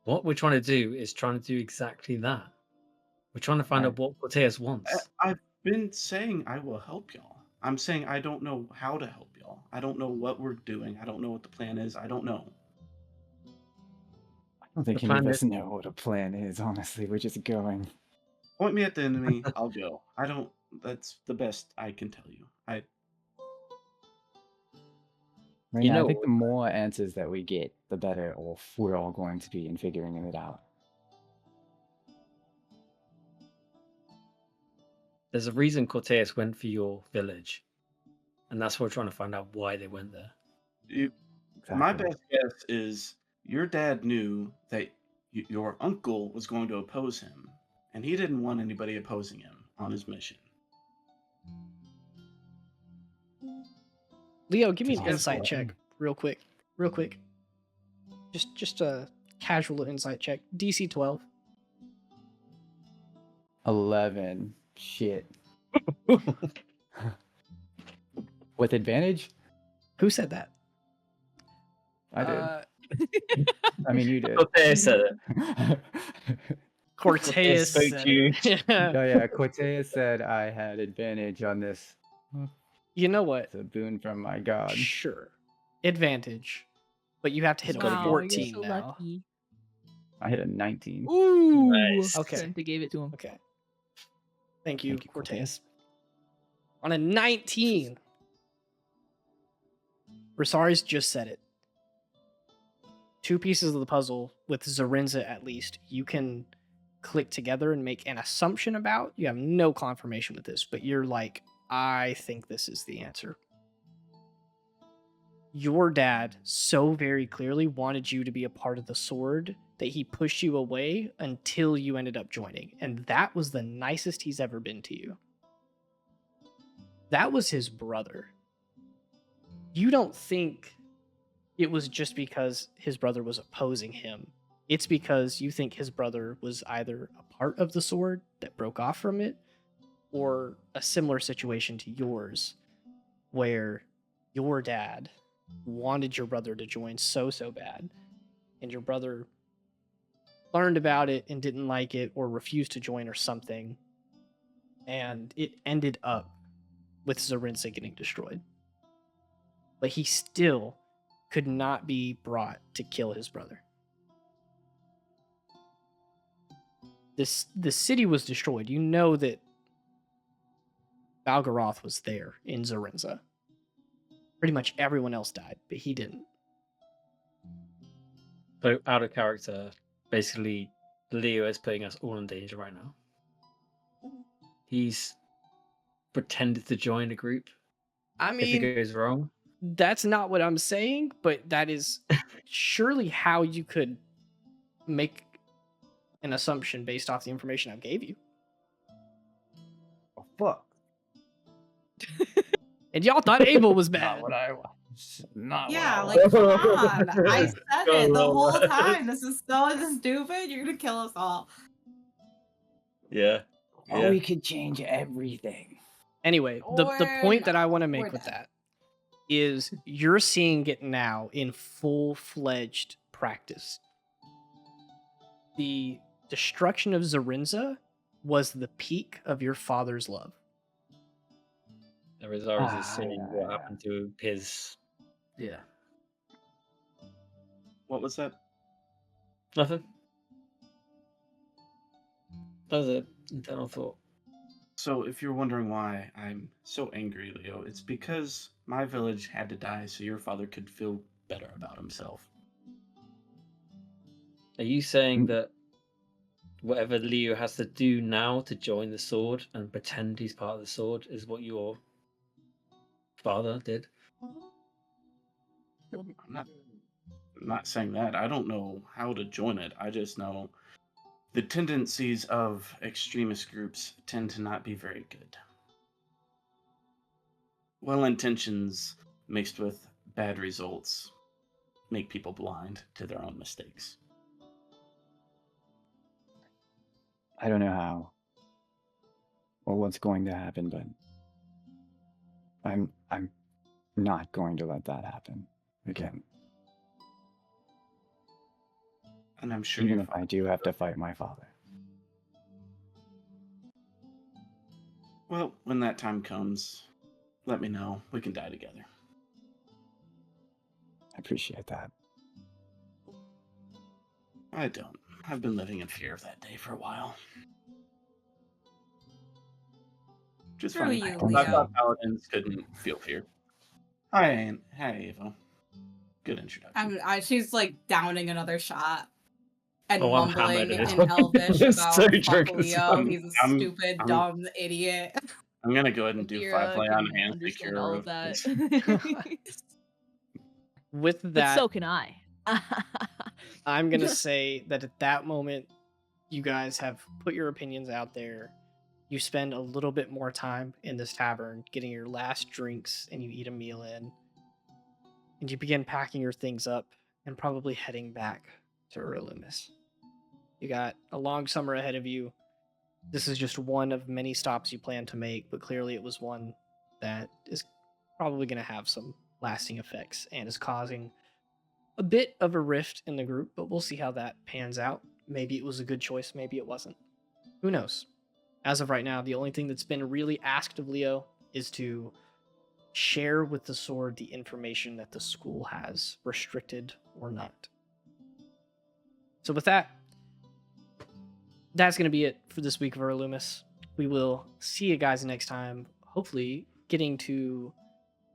Speaker 8: What we're trying to do is trying to do exactly that. We're trying to find
Speaker 4: Right.
Speaker 8: out what Corteus wants.
Speaker 7: I've been saying I will help y'all. I'm saying I don't know how to help y'all. I don't know what we're doing. I don't know what the plan is. I don't know.
Speaker 4: I don't think
Speaker 8: The
Speaker 4: any of
Speaker 8: plan
Speaker 4: us know what a plan is, honestly. We're just going.
Speaker 7: Point me at the enemy, I'll go. That's the best I can tell you.
Speaker 4: Right
Speaker 8: You
Speaker 4: now, I
Speaker 8: know-
Speaker 4: think the more answers that we get, the better off we're all going to be in figuring it out.
Speaker 8: There's a reason Corteus went for your village. And that's what we're trying to find out why they went there.
Speaker 7: My
Speaker 4: Exactly.
Speaker 7: best guess is your dad knew that your uncle was going to oppose him, and he didn't want anybody opposing him on his mission.
Speaker 1: Leo, give me an
Speaker 4: Yes,
Speaker 1: insight
Speaker 4: well.
Speaker 1: check, real quick. Just a casual insight check. DC 12.
Speaker 4: 11. Shit. With advantage?
Speaker 1: Who said that?
Speaker 4: I did. I mean, you did.
Speaker 8: Okay, said it.
Speaker 1: Cortez
Speaker 8: spoke
Speaker 1: said
Speaker 8: to you.
Speaker 1: it.
Speaker 4: Oh yeah, Cortez said I had advantage on this.
Speaker 1: You know what?
Speaker 4: It's a boon from my god.
Speaker 1: Sure. Advantage. But you have to hit a
Speaker 8: Wow,
Speaker 3: Wow, you're
Speaker 1: 14
Speaker 3: so
Speaker 1: now.
Speaker 3: lucky.
Speaker 4: I hit a 19.
Speaker 3: Ooh.
Speaker 8: Nice.
Speaker 1: Okay.
Speaker 3: Santa gave it to him.
Speaker 1: Okay. Thank you,
Speaker 4: Thank you, Cortez.
Speaker 1: Cortez. On a 19. Rosari's just said it. 2 pieces of the puzzle with Zarinza at least, you can click together and make an assumption about. You have no confirmation with this, but you're like, I think this is the answer. Your dad so very clearly wanted you to be a part of the sword that he pushed you away until you ended up joining. And that was the nicest he's ever been to you. That was his brother. You don't think it was just because his brother was opposing him. It's because you think his brother was either a part of the sword that broke off from it, or a similar situation to yours, where your dad wanted your brother to join so bad, and your brother learned about it and didn't like it or refused to join or something, and it ended up with Zarinza getting destroyed. But he still could not be brought to kill his brother. The city was destroyed. You know that Valgaroth was there in Zarinza. Pretty much everyone else died, but he didn't.
Speaker 8: So out of character, basically, Leo is putting us all in danger right now. He's pretended to join a group.
Speaker 1: I
Speaker 8: If it
Speaker 1: mean,
Speaker 8: goes wrong,
Speaker 1: that's not what I'm saying, but that is surely how you could make an assumption based off the information I gave you.
Speaker 4: Oh, fuck.
Speaker 1: And y'all thought Abel was
Speaker 4: Not
Speaker 1: bad.
Speaker 4: what I want. Not
Speaker 6: Yeah,
Speaker 4: what I
Speaker 6: like
Speaker 4: want.
Speaker 6: come on. I said it the
Speaker 8: Go
Speaker 6: whole
Speaker 8: on.
Speaker 6: time. This is so stupid. You're gonna kill us all.
Speaker 8: yeah.
Speaker 4: Oh, we could change everything.
Speaker 1: Anyway, the
Speaker 6: Or
Speaker 1: point that I
Speaker 6: no,
Speaker 1: want to
Speaker 6: we're
Speaker 1: make with
Speaker 6: dead.
Speaker 1: that is you're seeing it now in full-fledged practice. The destruction of Zarinza was the peak of your father's love.
Speaker 8: Rosaris is seeing
Speaker 4: yeah,
Speaker 8: what
Speaker 4: yeah.
Speaker 8: happened to his.
Speaker 7: Yeah. What was that?
Speaker 8: Nothing. That was an internal thought.
Speaker 7: So, if you're wondering why I'm so angry, Leo, it's because my village had to die so your father could feel better about himself.
Speaker 8: Are you saying that whatever Leo has to do now to join the sword and pretend he's part of the sword is what your father did?
Speaker 7: I'm not saying that. I don't know how to join it. I just know the tendencies of extremist groups tend to not be very good. Well intentions mixed with bad results make people blind to their own mistakes.
Speaker 4: I don't know how or what's going to happen, but I'm not going to let that happen again.
Speaker 7: And I'm sure
Speaker 4: Even
Speaker 7: your
Speaker 4: if I
Speaker 7: father.
Speaker 4: do have to fight my father.
Speaker 7: Well, when that time comes, let me know. We can die together.
Speaker 4: I appreciate that.
Speaker 7: I don't. I've been living in fear of that day for a while. Just
Speaker 6: Screw
Speaker 7: funny.
Speaker 6: you,
Speaker 7: I
Speaker 6: Leo.
Speaker 7: thought paladins couldn't feel fear. Hi, Ava. Good introduction.
Speaker 6: She's like downing another shot and
Speaker 8: Oh, I'm
Speaker 6: mumbling
Speaker 8: hammered.
Speaker 6: in Elvish
Speaker 8: It's
Speaker 6: about
Speaker 8: so
Speaker 6: fuck
Speaker 8: drunk as
Speaker 6: Leo.
Speaker 8: fuck.
Speaker 6: He's a
Speaker 7: I'm-
Speaker 6: stupid,
Speaker 7: I'm-
Speaker 6: dumb idiot.
Speaker 7: I'm gonna go ahead and do 5
Speaker 3: Akira
Speaker 7: play on
Speaker 3: can
Speaker 7: hand
Speaker 3: understand
Speaker 7: secure
Speaker 3: all
Speaker 7: of
Speaker 3: of that.
Speaker 7: this.
Speaker 1: With
Speaker 3: But
Speaker 1: that,
Speaker 3: so can I.
Speaker 1: I'm going to say that at that moment, you guys have put your opinions out there. You spend a little bit more time in this tavern getting your last drinks, and you eat a meal in. And you begin packing your things up and probably heading back to Uralumis. You got a long summer ahead of you. This is just one of many stops you plan to make, but clearly it was one that is probably going to have some lasting effects and is causing a bit of a rift in the group, but we'll see how that pans out. Maybe it was a good choice, maybe it wasn't. Who knows? As of right now, the only thing that's been really asked of Leo is to share with the sword the information that the school has, restricted or not. So with that, that's going to be it for this week of Loomis. We will see you guys next time, hopefully getting to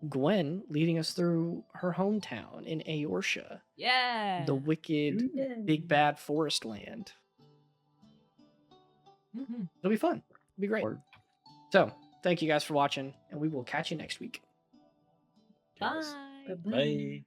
Speaker 1: Gwen leading us through her hometown in Eorsha,
Speaker 3: Yeah.
Speaker 1: the wicked big bad forest land. It'll be fun. It'll be great. So, thank you guys for watching, and we will catch you next week.
Speaker 3: Bye.
Speaker 8: Bye.